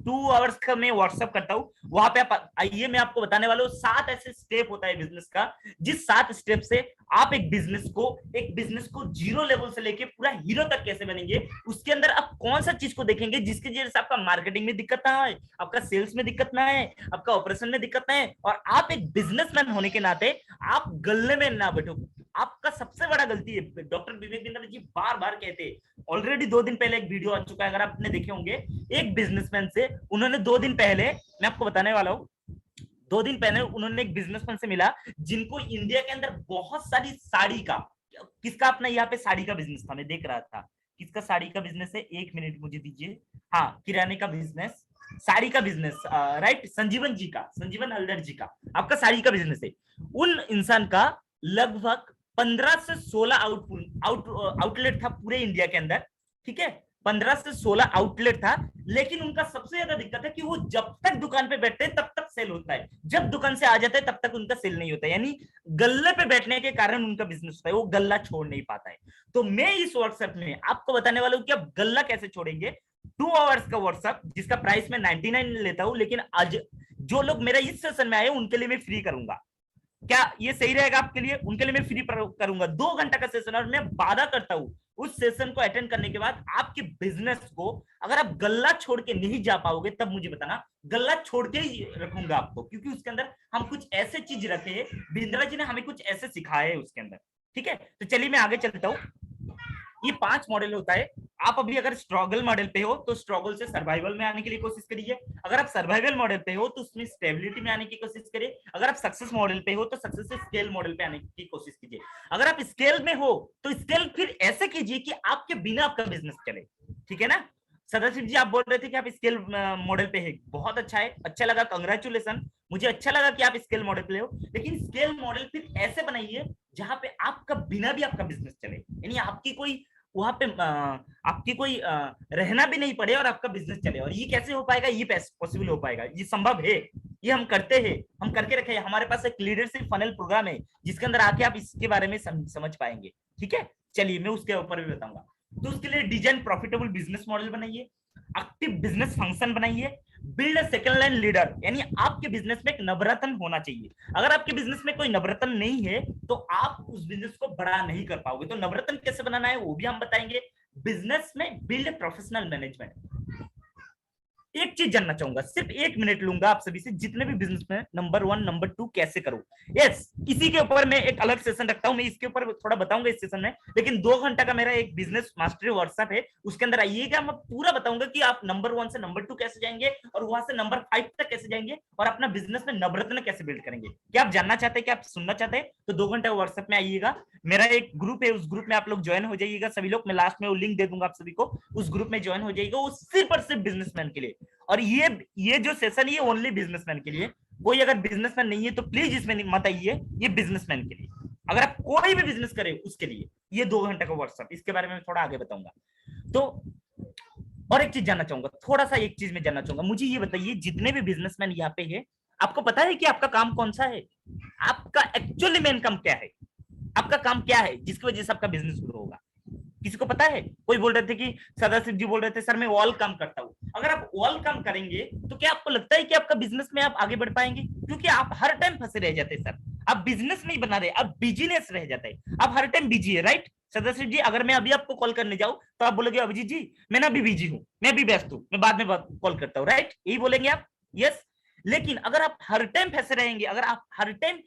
2 आवर्स का मैं व्हाट्सएप करता हूँ, वहां पे आप आइए, मैं आपको बताने वाला हूँ 7 ऐसे स्टेप होता है बिजनेस का, जिस 7 स्टेप से आप एक बिजनेस को जीरो लेवल से लेके पूरा हीरो तक कैसे बनेंगे। उसके अंदर आप कौन सा चीज को देखेंगे जिसकी वजह से आपका मार्केटिंग में दिक्कत ना आए, आपका सेल्स में दिक्कत ना आए, आपका ऑपरेशन में दिक्कत ना आए, और आप एक बिजनेसमैन होने के नाते आप गल्ले में ना बैठो। आपका सबसे बड़ा गलती है, डॉक्टर विवेक बिंद्रा जी बार बार कहते हैं, ऑलरेडी 2 दिन पहले एक वीडियो आ चुका है, अगर आपने देखे होंगे, एक बिजनेसमैन से उन्होंने 2 दिन पहले, मैं आपको बताने वाला हूँ, 2 दिन पहले उन्होंने एक बिजनेसमैन से मिला जिनको इंडिया के अंदर बहुत सारी साड़ी का, किसका अपना यहाँ पे साड़ी का बिजनेस था, मैं देख रहा था किसका साड़ी का बिजनेस है, 1 मिनट मुझे दीजिए, हाँ किराने का बिजनेस, साड़ी का बिजनेस, राइट, संजीवन जी का, संजीवन हल्दर जी का आपका साड़ी का बिजनेस है। उन इंसान का लगभग 15 से 16 आउटलेट था पूरे इंडिया के अंदर, ठीक है, 15 से 16 आउटलेट था, लेकिन उनका सबसे ज्यादा दिक्कत है कि वो जब तक दुकान पे बैठते हैं तब तक सेल होता है, जब दुकान से आ जाता है तब तक उनका सेल नहीं होता है, यानी गल्ले पे बैठने के कारण उनका बिजनेस होता है, वो गल्ला छोड़ नहीं पाता है। तो मैं इस व्हाट्सएप में आपको बताने वाला हूँ कि आप गल्ला कैसे छोड़ेंगे। 2 आवर्स का व्हाट्सएप जिसका प्राइस मैं 99 लेता हूँ, लेकिन आज जो लोग मेरा इस सेशन में आए उनके लिए मैं फ्री करूंगा, क्या ये सही रहेगा आपके लिए? उनके लिए मैं फ्री करूंगा 2 घंटा का सेशन, और मैं वादा करता हूं उस सेशन को अटेंड करने के बाद आपके बिजनेस को, अगर आप गल्ला छोड़ के नहीं जा पाओगे तब मुझे बताना, गल्ला छोड़ के ही रखूंगा आपको, क्योंकि उसके अंदर हम कुछ ऐसे चीज रखे हैं, बिंद्रा जी ने हमें कुछ ऐसे सिखाए है उसके अंदर, ठीक है। तो चलिए मैं आगे चलता हूँ। ये 5 मॉडल होता है, आप अभी अगर स्ट्रगल मॉडल पे हो तो स्ट्रगल से सर्वाइवल में आने के लिए कोशिश करिए, अगर आप सर्वाइवल मॉडल पे हो तो उसमें स्टेबिलिटी में आने की कोशिश करिए, अगर आप सक्सेस मॉडल पे हो तो सक्सेस से स्केल मॉडल पे आने की कोशिश कीजिए, अगर आप स्केल में हो तो स्केल फिर ऐसे कीजिए कि आपके बिना आपका बिजनेस चले। ठीक है ना? सदाशिव जी, आप बोल रहे थे कि आप स्केल मॉडल पे है, बहुत अच्छा है, अच्छा लगा, कंग्रेचुलेसन, मुझे अच्छा लगा कि आप स्केल मॉडल पे हो, लेकिन स्केल मॉडल फिर ऐसे बनाइए जहां पे आपका बिना भी आपका बिजनेस चले, यानी आपकी कोई वहां पे आपकी कोई रहना भी नहीं पड़े और आपका बिजनेस चले। और ये कैसे हो पाएगा? ये पॉसिबल हो पाएगा, ये संभव है, ये हम करते हैं, हम करके रखे हैं। हमारे पास एक लीडरशिप फनल प्रोग्राम है जिसके अंदर आके आप इसके बारे में समझ पाएंगे। ठीक है, चलिए मैं उसके ऊपर भी बताऊंगा। तो उसके लिए डिजाइन प्रॉफिटेबल बिजनेस मॉडल बनाइए, एक्टिव बिजनेस फंक्शन बनाइए, build a second line leader, यानी आपके बिजनेस में एक नवरत्न होना चाहिए। अगर आपके बिजनेस में कोई नवरत्न नहीं है तो आप उस बिजनेस को बड़ा नहीं कर पाओगे। तो नवरत्न कैसे बनाना है वो भी हम बताएंगे। बिजनेस में बिल्ड प्रोफेशनल मैनेजमेंट। एक चीज जानना चाहूंगा, सिर्फ 1 मिनट लूंगा आप सभी से, जितने भी बिजनेस में नंबर 1 नंबर 2 कैसे करूं। यस, इसी के ऊपर मैं एक अलग सेशन रखता हूं, मैं इसके ऊपर थोड़ा बताऊंगा इस सेशन में, लेकिन 2 घंटा का मेरा एक बिजनेस मास्टरी वर्कशॉप है, उसके अंदर आइएगा, मैं पूरा बताऊंगा कि आप नंबर 1 से नंबर 2 कैसे जाएंगे और वहां से नंबर 5 तक कैसे जाएंगे और अपना बिजनेस में नवरत्न कैसे बिल्ड करेंगे। क्या आप जानना चाहते हैं, क्या आप सुनना चाहते हैं? तो 2 घंटा वर्कशॉप में आइएगा। मेरा एक ग्रुप है, उस ग्रुप में आप लोग ज्वाइन हो जाइएगा सभी लोग, मैं लास्ट में वो लिंक दे दूंगा आप सभी को, उस ग्रुप में ज्वाइन हो जाइएगा, वो सिर्फ और सिर्फ बिजनेसमैन के लिए। और ये जो सेशन है ये ओनली बिजनेसमैन के लिए, कोई अगर बिजनेसमैन नहीं है तो प्लीज इसमें मत आइए, ये बिजनेसमैन के लिए, अगर आप कोई भी बिजनेस करें उसके लिए ये 2 घंटे का वर्कशॉप, इसके बारे में मैं थोड़ा आगे बताऊंगा। तो और एक चीज जानना चाहूंगा, थोड़ा सा एक चीज में जानना चाहूंगा, मुझे ये बताइए, जितने भी बिजनेसमैन यहाँ पे है, आपको पता है कि आपका काम कौन सा है? आपका एक्चुअली मेन काम क्या है? आपका काम क्या है जिसकी वजह से आपका बिजनेस ग्रो होगा? किसी को पता है? कोई बोल रहे थे कि सदाशिव जी बोल रहे थे सर मैं ऑल काम करता हूं। अगर आप ऑल काम करेंगे तो क्या आपको लगता है कि आपका बिजनेस में आप आगे बढ़ पाएंगे? क्योंकि आप हर टाइम फंसे रह जाते हैं सर, आप बिजनेस नहीं बना रहे, आप बिजनेस रह जाते हैं, आप हर टाइम बिजी है, राइट सदाशिव जी? अगर मैं अभी आपको कॉल करने जाऊं तो आप बोलोगे अभिजीत जी मैं ना अभी बिजी हूं, मैं अभी व्यस्त हूं, मैं बाद में कॉल करता हूं, राइट? यही बोलेंगे आप? यस। लेकिन अगर आप हर टाइम फंसे रहेंगे, अगर आप हर टाइम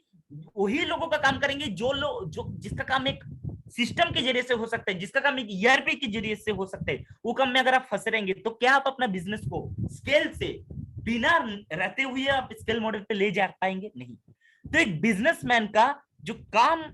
वही लोगों का काम करेंगे जो लोग जो जिसका काम एक सिस्टम के जरिए से हो सकता है, जिसका काम एक ईआरपी के जरिए से हो सकता है, वो काम में अगर आप फंसे रहेंगे तो क्या आप अपना बिजनेस को स्केल से बिना रहते हुए आप स्केल मॉडल पे ले जा पाएंगे? नहीं। तो एक बिजनेसमैन का जो काम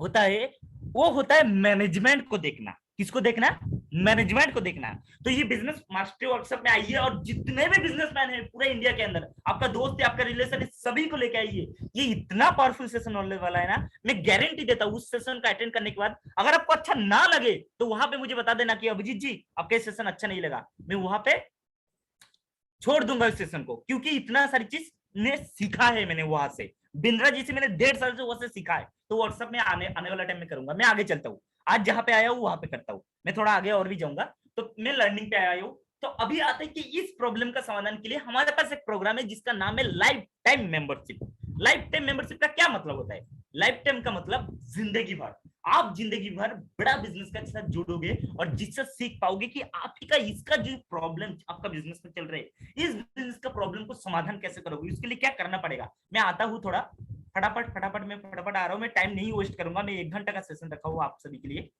होता है वो होता है मैनेजमेंट को देखना। किसको देखना? मैनेजमेंट को देखना। तो ये बिजनेस मास्टरी वर्कशॉप में आइए और जितने भी बिजनेसमैन है पूरे इंडिया के अंदर, आपका दोस्त है, आपका रिलेशन है, सभी को लेके आइए। ये इतना पावरफुल सेशन होने वाला है ना, मैं गारंटी देता हूँ उस सेशन का अटेंड करने के बाद अगर आपको अच्छा ना लगे तो वहां पे मुझे बता देना कि अभिजीत जी आपका सेशन अच्छा नहीं लगा, मैं वहां पे छोड़ दूंगा इस सेशन को, क्योंकि इतना सारी चीज ने सीखा है मैंने वहां से। बिंद्रा जी से मैंने 1.5 साल से वहां से सीखा है, तो व्हाट्सएप में आने वाला टाइम में करूंगा। मैं आगे चलता हूँ, आज जहां पे आया हूँ वहां पे करता हूँ, मैं थोड़ा आगे और भी जाऊंगा। तो मैं लर्निंग पे आया हूँ। तो अभी आते हैं कि इस प्रॉब्लम का समाधान के लिए हमारे पास एक प्रोग्राम है जिसका नाम है life time membership. Life time membership का क्या मतलब होता है? लाइफ टाइम का मतलब जिंदगी भर, आप जिंदगी भर बड़ा बिजनेस के साथ जुड़ोगे और जिससे सीख पाओगे कि आपका इसका जो प्रॉब्लम आपका बिजनेस में चल रहे है, इस बिजनेस का प्रॉब्लम को समाधान कैसे करोगे, उसके लिए क्या करना पड़ेगा। मैं आता हूँ थोड़ा फटाफट मैं फटाफट आ रहा हूँ, मैं टाइम नहीं वेस्ट करूंगा, मैं 1 घंटा का सेशन रखा हुआ आप सभी के लिए।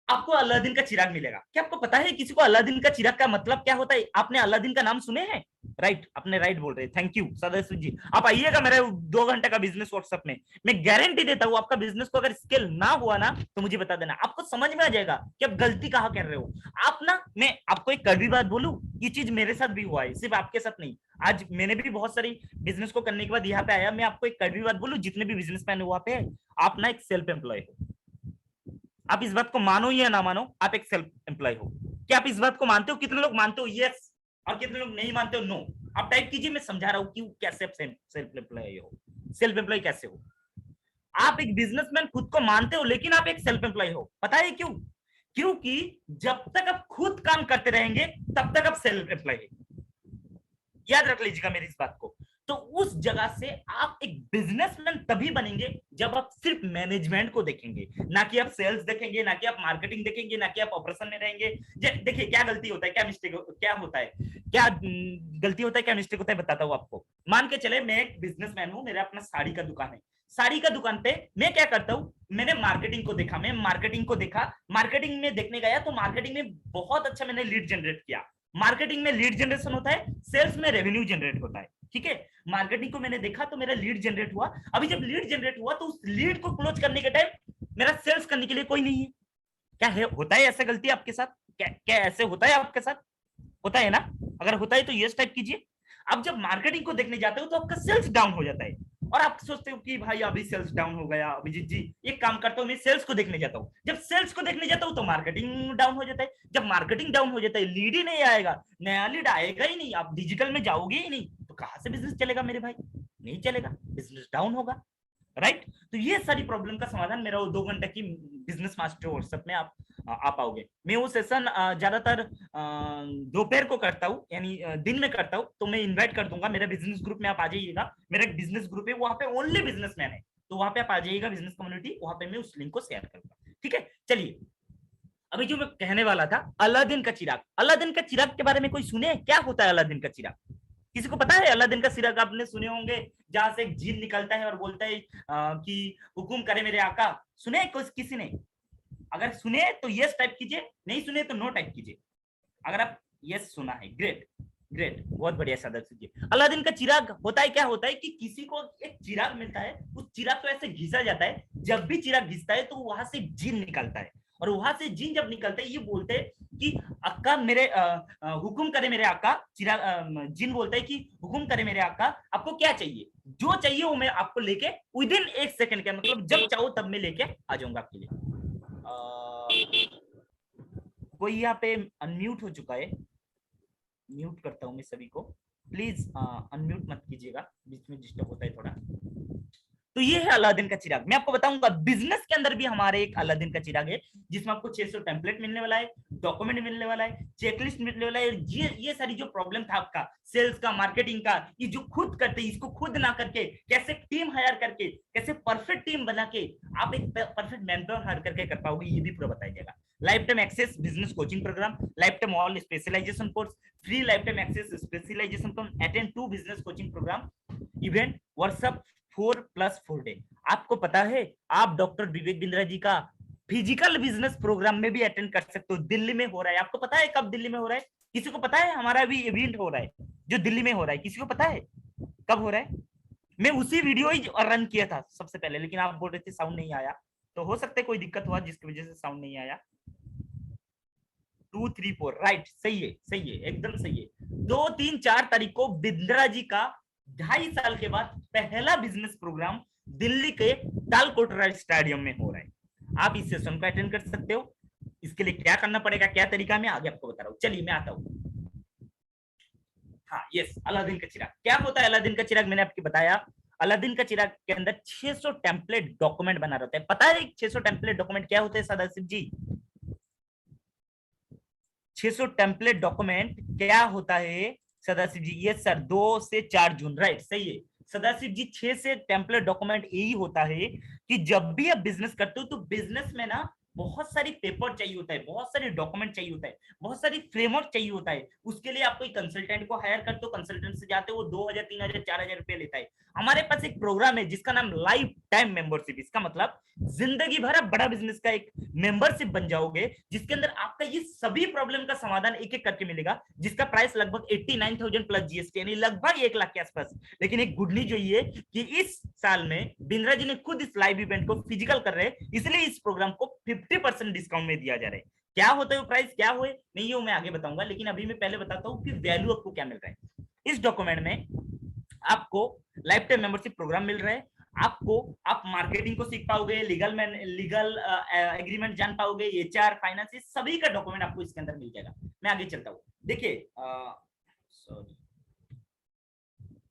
आपको अलादीन का चिराग मिलेगा। क्या आपको पता है किसी को अलादीन का चिराग का मतलब क्या होता है? आपने अलादीन का नाम सुने हैं? राइट, आपने राइट बोल रहे हैं, थैंक यू सदस्य जी। आप आइएगा मेरे 2 घंटे का बिजनेस वर्कशॉप में, मैं गारंटी देता हूँ आपका बिजनेस को अगर स्केल ना हुआ ना तो मुझे बता देना, आपको समझ में आ जाएगा कि आप गलती कहाँ कर रहे हो। आप ना, मैं आपको एक कड़वी बात बोलूं, ये चीज मेरे साथ भी हुआ है, सिर्फ आपके साथ नहीं। आज मैंने भी बहुत सारी बिजनेस को करने के बाद यहाँ पे आया, मैं आपको एक कड़वी बात बोलूं, जितने भी बिजनेसमैन है वहां पे, आप ना एक सेल्फ एम्प्लॉय हो। आप इस बात को मानो या ना मानो, आप एक सेल्फ एम्प्लॉय हो। क्या आप इस बात को मानते हो? कितने लोग मानते हो यस, और कितने लोग नहीं मानते हो नो? आप टाइप कीजिए, मैं समझा रहा हूं कि कैसे आप सेल्फ एम्प्लॉय हो। सेल्फ एम्प्लॉय कैसे हो? आप एक बिजनेसमैन खुद को मानते हो लेकिन आप एक सेल्फ एम्प्लॉय हो। पता है क्यों? क्योंकि जब तक आप खुद काम करते रहेंगे तब तक आप सेल्फ एम्प्लॉय है। याद रख लीजिएगा मेरी इस बात को। तो उस जगह से आप एक बिजनेसमैन तभी बनेंगे जब आप सिर्फ मैनेजमेंट को देखेंगे, ना कि आप सेल्स देखेंगे, ना कि आप मार्केटिंग देखेंगे, ना कि आप ऑपरेशन में रहेंगे। देखिए क्या गलती होता है, क्या मिस्टेक क्या होता है, क्या गलती होता है, क्या मिस्टेक होता है, बताता हूँ आपको। मान के चले मैं एक बिजनेसमैन हूँ, मेरा अपना साड़ी का दुकान है। साड़ी का दुकान पे मैं क्या करता हूँ, मैंने मार्केटिंग को देखा, मार्केटिंग में देखने गया तो मार्केटिंग में बहुत अच्छा मैंने लीड जनरेट किया। मार्केटिंग में लीड जनरेशन होता है, सेल्स में रेवेन्यू जनरेट होता है, ठीक है। मार्केटिंग को मैंने देखा तो मेरा लीड जनरेट हुआ। अभी जब लीड जनरेट हुआ तो उस लीड को क्लोज करने के टाइम मेरा सेल्स करने के लिए कोई नहीं है। क्या है, होता है ऐसा गलती आपके साथ? क्या क्या ऐसे होता है आपके साथ? होता है ना? अगर होता है तो यस टाइप कीजिए। अब जब मार्केटिंग को देखने जाते हो तो आपका सेल्स डाउन हो जाता है और आप सोचते हो कि भाई अभी सेल्स डाउन हो गया, अभिजीत जी एक काम करता हूँ, मैं सेल्स को देखने जाता हूँ। जब सेल्स को देखने जाता हूँ तो मार्केटिंग डाउन हो जाता है। जब मार्केटिंग डाउन हो जाता है, लीड ही नहीं आएगा, नया लीड आएगा ही नहीं, आप डिजिटल में जाओगे ही नहीं, तो कहां से बिजनेस चलेगा मेरे भाई? नहीं चलेगा, बिजनेस डाउन होगा, राइट। तो ये सारी प्रॉब्लम का समाधान मेरा वो 2 घंटे की बिजनेस मास्टर वर्कशॉप में आप पाओगे। मैं वो सेशन ज्यादातर दोपहर को करता हूँ, यानी दिन में करता हूँ। तो मैं इनवाइट कर दूंगा, मेरे बिजनेस ग्रुप में आप आ जाइएगा। मेरा एक बिजनेस ग्रुप है, वहां पे ओनली बिजनेसमैन है, तो वहां पे आप आ जाइएगा, बिजनेस कम्युनिटी, वहां पे मैं उस लिंक को शेयर करूंगा, ठीक है। चलिए, अभी जो मैं कहने वाला था, अलादीन का चिराग। अलादीन का चिराग के बारे में कोई सुने? क्या होता है अलादीन का चिराग? किसी को पता है? अलादीन का चिराग आपने सुने होंगे, जहां से एक जिन निकलता है और बोलता है कि हुकुम करे मेरे आका। सुने किसी ने? अगर सुने तो यस टाइप कीजिए, नहीं सुने तो नो टाइप कीजिए। अगर आप यस सुना है, ग्रेट ग्रेट, बहुत बढ़िया सदस्य जी। अलादीन का चिराग होता है, क्या होता है कि किसी को एक चिराग मिलता है, उस चिराग को ऐसे घिसा जाता है, जब भी चिराग घिसता है तो वहां से जिन निकलता है, और वहां से जिन जब निकलते हैं ये बोलते हैं कि अक्का मेरे हुकुम करे मेरे आका। चिराग जिन बोलता है कि हुकुम करे मेरे आका, आपको क्या चाहिए? जो चाहिए वो मैं आपको लेके विदिन 1 सेकंड के, मतलब जब चाहो तब मैं लेके आ जाऊंगा आपके लिए। कोई यहाँ पे अनम्यूट हो चुका है, म्यूट करता हूं मैं सभी को, प्लीज अनम्यूट मत कीजिएगा, बीच में डिस्टर्ब होता है थोड़ा। तो ये है अलादीन का चिराग। मैं आपको बताऊंगा बिजनेस के अंदर भी हमारे एक अलादीन का चिराग है, जिसमें आपको 600 टेम्पलेट मिलने वाला है, डॉक्यूमेंट मिलने वाला है, चेकलिस्ट मिलने वाला है। ये सारी जो प्रॉब्लम था आपका सेल्स का, मार्केटिंग का, ये जो खुद करते, इसको खुद ना करके कैसे टीम हायर करके, कैसे परफेक्ट टीम बना के आप एक परफेक्ट मेंटर हायर करके कर पाओगे, ये भी पूरा बताया जाएगा। Life time access business coaching programme, life time all specialisation course, free life time access specialisation from attend to business coaching programme, event workshop 4+4 day. आपको पता है आप डॉक्टर विवेक बिंद्रा जी का फिजिकल बिजनेस प्रोग्राम में भी अटेंड कर सकते हो, दिल्ली में हो रहा है। आपको पता है कब दिल्ली में हो रहा है? किसी को पता है? हमारा भी इवेंट हो रहा है जो दिल्ली में हो रहा है, किसी को पता है कब हो रहा है? मैं उसी वीडियो ही रन किया था सबसे पहले, लेकिन आप बोल रहे थे साउंड नहीं आया, तो हो सकता है कोई दिक्कत हुआ जिसकी वजह से साउंड नहीं आया। 2, 3, 4 राइट, सही है, सही है, एकदम सही है। 2, 3, 4 तारीख को बिंद्रा जी का 2.5 साल के बाद पहला बिजनेस प्रोग्राम दिल्ली के तालकोटरा स्टेडियम में हो रहा है। आप इस सेशन को अटेंड कर सकते हो। इसके लिए क्या करना पड़ेगा, क्या तरीका, मैं आगे आपको बता रहा हूँ। चलिए मैं आता हूँ। हाँ यस, अलादीन का चिराग क्या होता है? अलादीन का चिराग मैंने आपको बताया। अलादीन का चिराग के अंदर 600 टेम्पलेट डॉक्यूमेंट बना रहता है। पता है 600 टेम्पलेट डॉक्यूमेंट क्या होते हैं सदाशिव जी? 600 टेम्पलेट डॉक्यूमेंट क्या होता है सदाशिव जी? यस सर, 2 से 4 जून, राइट, सही है सदाशिव जी। 6 से टेम्पलेट डॉक्यूमेंट यही होता है कि जब भी आप बिजनेस करते हो तो बिजनेस में ना बहुत सारी पेपर चाहिए होता है, बहुत सारे डॉक्यूमेंट चाहिए होता है, बहुत सारी फ्रेमवर्क चाहिए होता है। उसके लिए आप कोई कंसल्टेंट को हायर करते हो, कंसल्टेंट से जाते हो, वो 2000 3000 4000 रुपए लेता है। हमारे पास एक प्रोग्राम है जिसका नाम लाइफ टाइम मेंबरशिप। इसका मतलब जिंदगी भर आप बड़ा बिजनेस का एक मेंबरशिप बन जाओगे, जिसके अंदर आपका ये सभी प्रॉब्लम का समाधान एक एक करके मिलेगा, जिसका प्राइस लगभग 89,000 प्लस जीएसटी, यानी लगभग 1 लाख के आसपास। लेकिन एक गुड न्यूज ये है कि इस साल में बिंद्रा जी ने खुद इस लाइव इवेंट को फिजिकल कर रहे हैं, इसलिए इस प्रोग्राम को 50% डिस्काउंट में दिया जा रहा है। क्या होता है वो प्राइस, क्या हुए नहीं हो मैं आगे बताऊंगा, लेकिन अभी मैं पहले बताता हूँ कि वैल्यू आपको क्या मिल रहा है। इस डॉक्यूमेंट में आपको लाइफ टाइम मेंबरशिप प्रोग्राम मिल रहा है, आपको आप मार्केटिंग को सीख पाओगे, लीगल एग्रीमेंट जान पाओगे, एचआर फाइनेंस, सभी का डॉक्यूमेंट आपको इसके अंदर मिल जाएगा। मैं आगे चलता हूँ। देखिए सॉरी,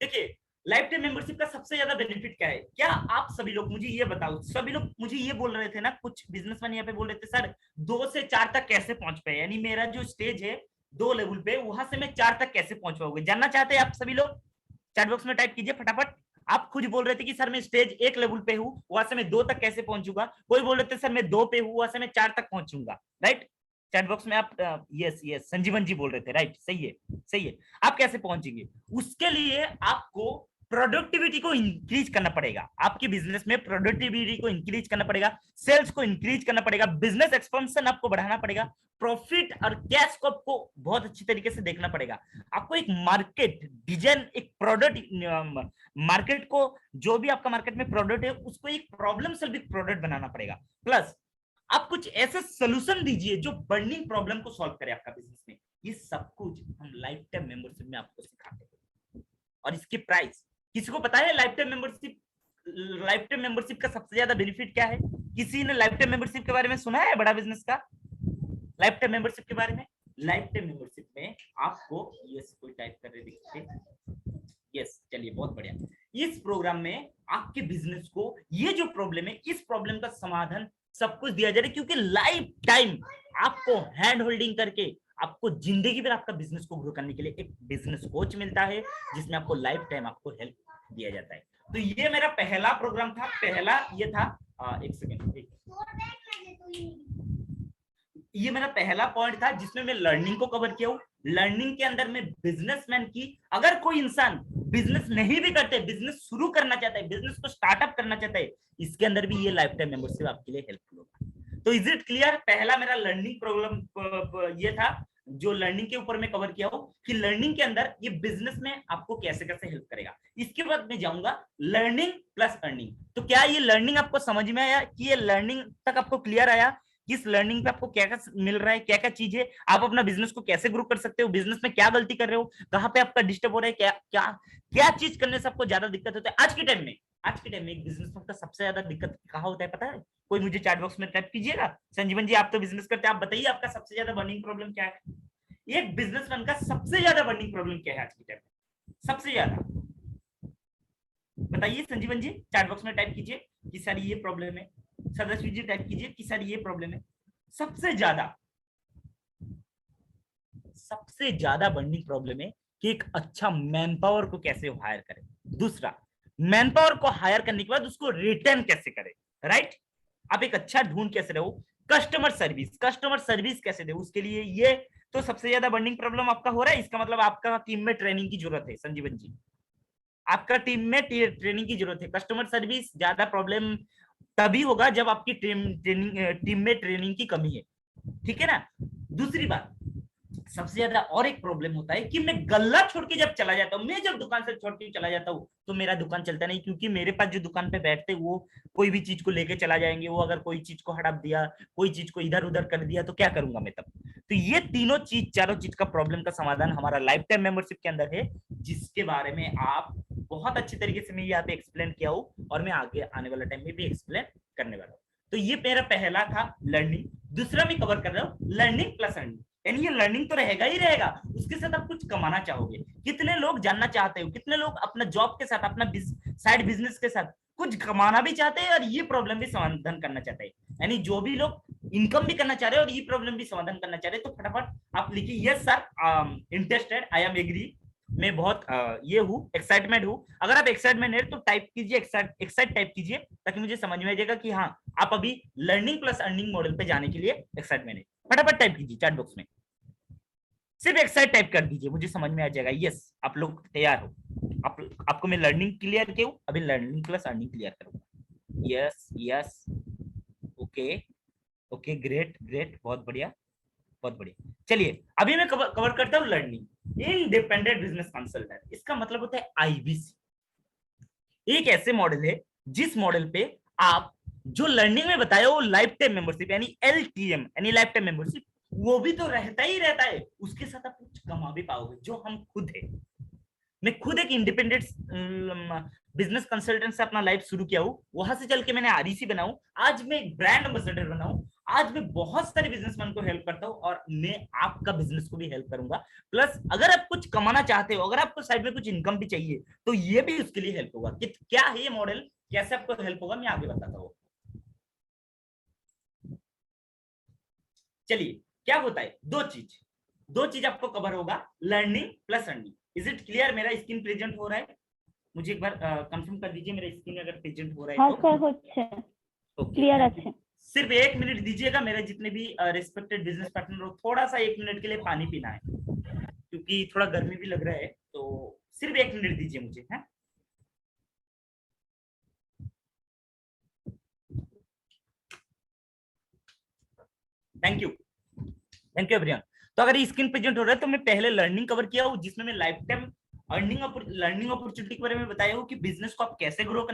देखिए लाइफ टाइम मेंबरशिप का सबसे ज्यादा बेनिफिट क्या है? क्या आप सभी लोग मुझे ये बताओ, सभी लोग मुझे ये बोल रहे थे ना, कुछ बिजनेसमैन यहाँ पे बोल रहे थे सर 2 से 4 तक कैसे पहुंच पाए, यानी मेरा जो स्टेज है 2 लेवल पे, वहां से मैं 4 तक कैसे पहुंच पाओगे, जानना चाहते हैं आप सभी लोग? चैट बॉक्स में टाइप कीजिए फटाफट। आप खुद बोल रहे थे कि सर मैं स्टेज 1 लेवल पे हूँ, वहां से मैं 2 तक कैसे पहुंचूंगा। कोई बोल रहे थे सर मैं 2 पे हूँ, वहां से मैं 4 तक पहुंचूंगा, राइट। चैट बॉक्स में आप यस यस संजीवन जी बोल रहे थे, राइट, सही है सही है। आप कैसे पहुंचेंगे? उसके लिए आपको प्रोडक्टिविटी को इंक्रीज करना पड़ेगा, आपके बिजनेस में प्रोडक्टिविटी को इंक्रीज करना पड़ेगा, सेल्स को इंक्रीज करना पड़ेगा, बिजनेस एक्सपेंशन आपको बढ़ाना पड़ेगा, प्रॉफिट और कैश को आपको बहुत अच्छी तरीके से देखना पड़ेगा। आपको एक मार्केट डिजाइन, एक प्रोडक्ट, मार्केट को, जो भी आपका मार्केट में प्रोडक्ट है उसको एक प्रॉब्लम सॉल्विंग प्रोडक्ट बनाना पड़ेगा। प्लस आप कुछ ऐसे सोल्यूशन दीजिए जो बर्निंग प्रॉब्लम को सॉल्व करे आपका बिजनेस में। ये सब कुछ हम लाइफ टाइम मेंबरशिप में आपको सिखाते हैं। और इसकी प्राइस किसी को पता है? लाइफ टाइम मेंबरशिप का सबसे ज्यादा बेनिफिट क्या है? किसी ने लाइफ टाइम मेंबरशिप के बारे में सुना है? बड़ा बिजनेस का लाइफ टाइम मेंबरशिप के बारे में? लाइफ टाइम मेंबरशिप में आपको, यस कोई टाइप कर रहे देखिए, यस चलिए बहुत बढ़िया। इस प्रोग्राम में आपके बिजनेस को ये जो प्रॉब्लम है, इस प्रॉब्लम का समाधान सब कुछ दिया जा रहा है, क्योंकि लाइफ टाइम आपको हैंड होल्डिंग करके आपको जिंदगी भर आपका बिजनेस को ग्रो करने के लिए एक बिजनेस कोच मिलता है, जिसमें आपको लाइफ टाइम आपको हेल्प दिया जाता है। तो ये मेरा पहला प्रोग्राम था, पहला ये था, एक सेकेंड, ये मेरा पहला पॉइंट था जिसमें मैं लर्निंग को कवर किया हूँ। लर्निंग के अंदर में बिजनेसमैन की, अगर कोई इंसान बिजनेस नहीं भी करते, बिजनेस शुरू करना चाहता है, बिजनेस को स्टार्टअप करना चाहता है, इसके अंदर भी ये लाइफ टाइम मेंबरशिप आपके लिए हेल्पफुल होगा। तो इज इट क्लियर? पहला मेरा लर्निंग प्रॉब्लम ये था जो लर्निंग के ऊपर मैं कवर किया हूं कि लर्निंग के अंदर ये बिजनेस में आपको कैसे कैसे हेल्प करेगा। इसके बाद मैं जाऊंगा लर्निंग प्लस अर्निंग। तो क्या ये लर्निंग आपको समझ में आया? कि ये लर्निंग तक आपको क्लियर आया? किस लर्निंग पे आपको क्या क्या मिल रहा है, क्या क्या चीजें, आप अपना बिजनेस को कैसे ग्रो कर सकते हो, बिजनेस में क्या गलती कर रहे हो, कहां पे आपका डिस्टर्ब हो रहा है, क्या क्या क्या चीज करने से आपको ज्यादा दिक्कत होता है आज के टाइम में? आज के टाइम में एक बिजनेसमैन का सबसे ज्यादा दिक्कत कहाँ होता है पता है? कोई मुझे चैट बॉक्स में टाइप कीजिएगा। संजीवन जी आप तो बिजनेस करते हैं, आप बताइए आपका सबसे ज्यादा बर्निंग प्रॉब्लम क्या है? एक बिजनेसमैन का सबसे ज्यादा बर्निंग प्रॉब्लम क्या है आज के टाइम में? सबसे ज्यादा बताइए संजीवन जी, चैट बॉक्स में टाइप कीजिए कि सर ये प्रॉब्लम है। सदस्य जी टाइप कीजिए कि सर ये प्रॉब्लम है। सबसे ज्यादा बर्निंग प्रॉब्लम है कि एक अच्छा मैन पावर को कैसे हायर करें। दूसरा, मैन पावर को हायर करने के बाद उसको रिटर्न कैसे करें, राइट? आप एक अच्छा ढूंढ कैसे रहो, कस्टमर सर्विस कैसे दे, उसके लिए ये तो सबसे ज्यादा बर्निंग प्रॉब्लम आपका हो रहा है। इसका मतलब आपका टीम में ट्रेनिंग की जरूरत है संजीवन जी, आपका टीम में ट्रेनिंग की जरूरत है। कस्टमर सर्विस ज्यादा प्रॉब्लम तभी होगा जब आपकी टीम में ट्रेनिंग की कमी है, ठीक है ना? दूसरी बात, सबसे ज्यादा और एक प्रॉब्लम होता है कि मैं गल्ला छोड़ के जब चला जाता हूँ, मैं जब दुकान से छोड़ के चला जाता हूँ तो मेरा दुकान चलता नहीं, क्योंकि मेरे पास जो दुकान पे बैठते वो कोई भी चीज को लेके चला जाएंगे। वो अगर कोई चीज को हड़प दिया, कोई चीज को इधर उधर कर दिया तो क्या करूंगा मैं तब? तो ये तीनों चीज, चारों चीज का प्रॉब्लम का समाधान हमारा लाइफ टाइम मेंबरशिप के अंदर है, जिसके बारे में आप बहुत अच्छे तरीके से मैं यहाँ पे एक्सप्लेन किया हूँ और मैं आगे आने वाला टाइम में भी एक्सप्लेन करने वाला हूँ। तो ये मेरा पहला था लर्निंग। दूसरा मैं कवर कर रहा हूँ लर्निंग प्लस अर्निंग। यानी ये लर्निंग तो रहेगा ही रहेगा, उसके साथ आप कुछ कमाना चाहोगे। कितने लोग जानना चाहते हो, कितने लोग अपना जॉब के साथ, अपना साइड बिजनेस के साथ कुछ कमाना भी चाहते हैं और ये प्रॉब्लम भी समाधान करना चाहते हैं। यानी जो भी लोग इनकम भी करना चाह रहे हैं और ये प्रॉब्लम भी समाधान करना चाह रहे हैं, तो फटाफट आप लिखिए yes sir, interested, I am agree, मैं बहुत ये हूँ, एक्साइटमेंट हूँ। अगर आप एक्साइटमेंट है तो टाइप कीजिए एक्साइट टाइप कीजिए, ताकि मुझे समझ में आ जाएगा कि हाँ आप अभी लर्निंग प्लस अर्निंग मॉडल पे जाने के लिए एक्साइटमेंट है। फटाफट टाइप कीजिए चैट बॉक्स में, सिर्फ एक्साइट टाइप कर दीजिए, मुझे समझ में आ जाएगा। यस आप लोग तैयार हो? आपको मैं लर्निंग क्लियर किया, अभी लर्निंग प्लस अर्निंग क्लियर करूंगा। Yes yes, okay okay, great great, बहुत बढ़िया बहुत बढ़िया। चलिए अभी मैं कवर करता हूँ लर्निंग। इंडिपेंडेंट बिजनेस कंसल्टेंट, इसका मतलब होता है आईबीसी। एक ऐसे मॉडल है जिस मॉडल पे आप जो लर्निंग में बताया वो लाइफ टाइम मेंबरशिप यानी एलटीएम यानी लाइफ टाइम मेंबरशिप, वो भी तो रहता ही रहता है, उसके साथ आप कुछ कमा भी पाओगे, जो हम खुद है। मैं खुद एक इंडिपेंडेंट बिजनेस कंसल्टेंट से अपना लाइफ शुरू किया हूँ, वहां से चल के मैंने आरईसी बनाऊं, आज मैं एक ब्रांड एम्बेसडर बनाऊं, आज मैं बहुत सारे बिजनेसमैन को हेल्प करता हूँ और मैं आपका बिजनेस को भी हेल्प करूंगा। प्लस अगर आप कुछ कमाना चाहते हो, अगर आपको साइड में कुछ इनकम भी चाहिए, तो ये भी उसके लिए हेल्प होगा। कि क्या है ये मॉडल, कैसे आपको हेल्प होगा, मैं आगे बताता हूँ। चलिए क्या होता है, दो चीज आपको कवर होगा, learning plus earning. Is it clear? मेरा स्क्रीन प्रेजेंट हो रहा है? मुझे एक बार कंफर्म कर दीजिए मेरा स्क्रीन अगर प्रेजेंट हो रहा है हाँ तो। सर হচ্ছে ओके, क्लियर আছে। सिर्फ 1 मिनट दीजिएगा। मेरे जितने भी रिस्पेक्टेड बिजनेस पार्टनर हो, थोड़ा सा 1 मिनट के लिए पानी पीना है, क्योंकि थोड़ा गर्मी भी लग रहा है, तो सिर्फ 1 मिनट दीजिए मुझे, है? Thank you everyone. तो अगर ये स्क्रीन प्रेजेंट हो रहा है तो मैं पहले लर्निंग कवर किया हूँ, जिसमें मैं लाइफ टाइम लर्निंग अपॉर्चुनिटी के बारे में बताया हूँ कि बिजनेस को आप कैसे ग्रो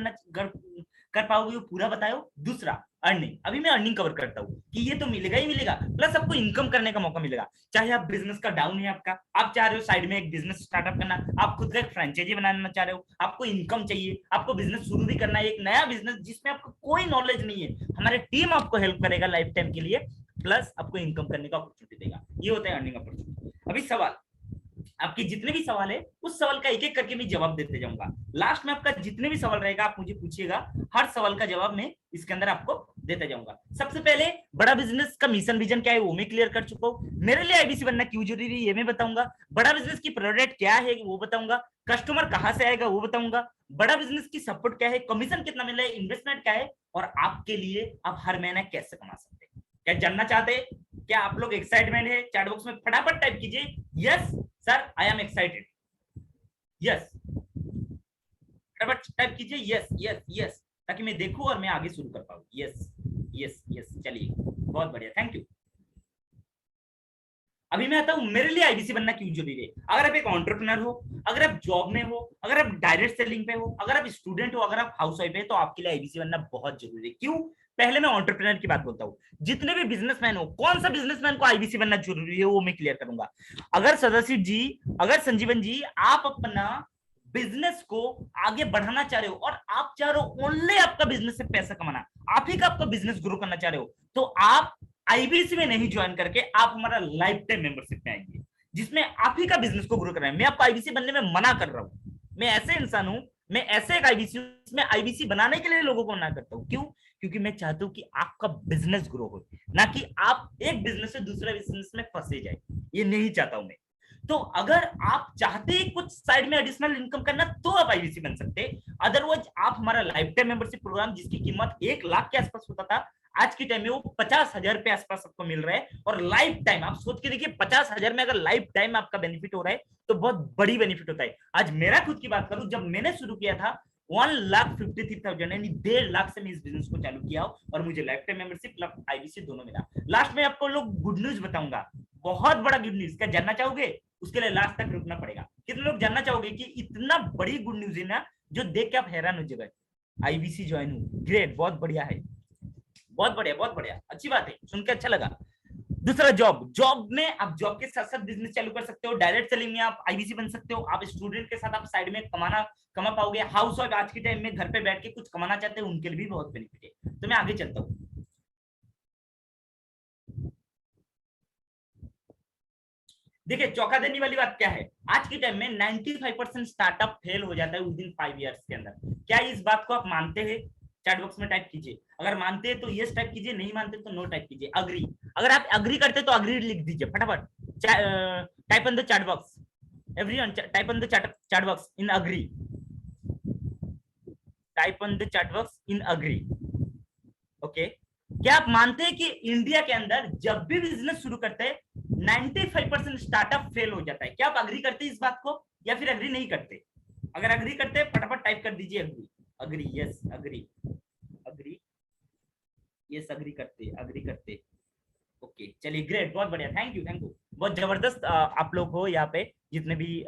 कर पाओगे, वो पूरा बताया हूँ। दूसरा अर्निंग, अभी मैं अर्निंग कवर करता हूँ कि ये तो मिलेगा ही मिलेगा, प्लस आपको इनकम करने का मौका मिलेगा। चाहे आप बिजनेस का डाउन है आपका, आप चाह रहे हो साइड में एक बिजनेस स्टार्टअप करना, आप खुद का एक फ्रेंचाइजी बनाना चाह रहे हो, आपको इनकम चाहिए, आपको बिजनेस शुरू भी करना है, एक नया बिजनेस जिसमें आपको कोई नॉलेज नहीं है, हमारे टीम आपको हेल्प करेगा लाइफ टाइम के लिए, प्लस आपको इनकम करने का अपॉर्चुनिटी देगा। ये होता है अर्निंग अपॉर्चुनिटी। अभी सवाल, आपके जितने भी सवाल है उस सवाल का एक एक करके मैं जवाब देते जाऊंगा। लास्ट में आपका जितने भी सवाल रहेगा आप मुझे पूछिएगा, हर सवाल का जवाब मैं इसके अंदर आपको देते जाऊंगा। सबसे पहले बड़ा बिजनेस का मिशन विजन क्या है वो मैं क्लियर कर चुका हूँ। मेरे लिए आईबीसी बनना क्यों जरूरी है ये मैं बताऊंगा। बड़ा बिजनेस की प्रोडक्ट क्या है वो बताऊंगा। कस्टमर कहां से आएगा वो बताऊंगा। बड़ा बिजनेस की सपोर्ट क्या है, कमीशन कितना मिल रहा है, इन्वेस्टमेंट क्या है, और आपके लिए आप हर महीने कैसे कमा सकते हैं। क्या जानना चाहते हैं? क्या आप लोग एक्साइटमेंट है? चैट बॉक्स में फटाफट टाइप कीजिए yes sir I am excited. Yes, फटाफट टाइप कीजिए यस यस यस, ताकि मैं देखूं और मैं आगे शुरू कर पाऊं। यस यस यस, चलिए बहुत बढ़िया, थैंक यू। अभी मैं आता हूं मेरे लिए आईबीसी बनना क्यों जरूरी है। अगर आप एक एंटरप्रेन्योर हो, अगर आप जॉब में हो, अगर आप डायरेक्ट सेलिंग पे हो, अगर आप स्टूडेंट हो, अगर आप हाउस वाइफ है, तो आपके लिए आईबीसी बनना बहुत जरूरी है। क्यों? पहले मैं एंटरप्रेन्योर की बात बोलता हूं। जितने भी बिजनेसमैन हो, कौन सा बिजनेसमैन को आईबीसी बनना जरूरी है वो मैं क्लियर करूंगा। अगर सदाशिव जी, अगर संजीवन जी, आप अपना बिजनेस को आगे बढ़ाना चाह रहे हो और आप चाह रहे हो ओनली आपका बिजनेस से पैसा कमाना, आप ही का आपका बिजनेस ग्रो करना चाह रहे हो, तो आप आईबीसी में नहीं ज्वाइन करके आप हमारा लाइफ टाइम मेंबरशिप में आएंगे, जिसमें आप ही का बिजनेस को ग्रो कर रहे हैं। मैं आपको आईबीसी बनने में मना कर रहा हूं। मैं ऐसे इंसान हूं, मैं ऐसे एक आईबीसी में आईबीसी बनाने के लिए लोगों को मना करता हूं। क्यों? क्योंकि मैं चाहता हूं कि आपका बिजनेस ग्रो हो, ना कि आप एक बिजनेस से दूसरे बिजनेस में फंसे जाए। ये नहीं चाहता हूं मैं। तो अगर आप चाहते हैं कुछ साइड में एडिशनल इनकम करना तो आप आईबीसी बन सकते हैं। अदरवाइज आप हमारा लाइफ टाइम मेंबरशिप प्रोग्राम, जिसकी कीमत 1 लाख के आसपास होता था, आज के टाइम में वो 50,000 के आसपास आपको मिल रहा है। और लाइफ टाइम आप सोच के देखिए, 50,000 में अगर लाइफ टाइम आपका बेनिफिट हो रहा है तो बहुत बड़ी बेनिफिट होता है। आज मेरा खुद की बात करूं, जब मैंने शुरू किया था 1,53,000 यानी 1.5 लाख से मैं इस बिजनेस को चालू किया और मुझे life time membership plus IBC दोनों मिला। लास्ट में आपको लोग गुड न्यूज बताऊंगा, बहुत बड़ा गुड न्यूज। क्या जानना चाहोगे? उसके लिए लास्ट तक रुकना पड़ेगा। कितने लोग जानना चाहोगे कि इतना बड़ी गुड न्यूज है ना, जो देख के आप हैरान हो जाएगा। आईबीसी ज्वाइन हूँ, ग्रेट, बहुत बढ़िया है, बहुत बढ़िया, बहुत बढ़िया, अच्छी बात है, सुन के अच्छा लगा। दूसरा जॉब में आप जॉब के साथ साथ बिजनेस चालू कर सकते हो। डायरेक्ट सेलिंग में आप आईबीसी बन सकते हो। आप स्टूडेंट के साथ आप साइड में कमा पाओगे। हाउस वाइफ आज के टाइम में घर पे बैठ के कुछ कमाना चाहते हैं, उनके लिए भी बहुत बेनिफिट है। तो मैं आगे चलता हूँ। देखिए, चौंका देने वाली बात क्या है, आज के टाइम में 95% स्टार्टअप फेल हो जाता है विद इन 5 इयर्स के अंदर। क्या इस बात को आप मानते हैं? चैट बॉक्स में टाइप कीजिए। अगर मानते हैं तो यस टाइप कीजिए, नहीं मानते तो नो टाइप कीजिए। अग्री, अगर आप अग्री करते तो अग्री लिख दीजिए फटाफट। Type on the chat box, everyone type on the chat box in agree, type on the chat box in agree. Okay, क्या आप मानते हैं कि इंडिया के अंदर जब भी बिजनेस शुरू करते हैं 95% स्टार्टअप फेल हो जाता है? क्या आप अग्री करते हैं इस बात को, या फिर अग्री नहीं करते? अगर अग्री करते हैं फटाफट टाइप कर दीजिए agree. Agree, yes agree, agree, yes agree करते, अग्री करते। ओके, चलिए ग्रेट, बहुत बढ़िया, थैंक यू, थैंक यू। बहुत जबरदस्त आप लोग हो यहाँ पे, जितने भी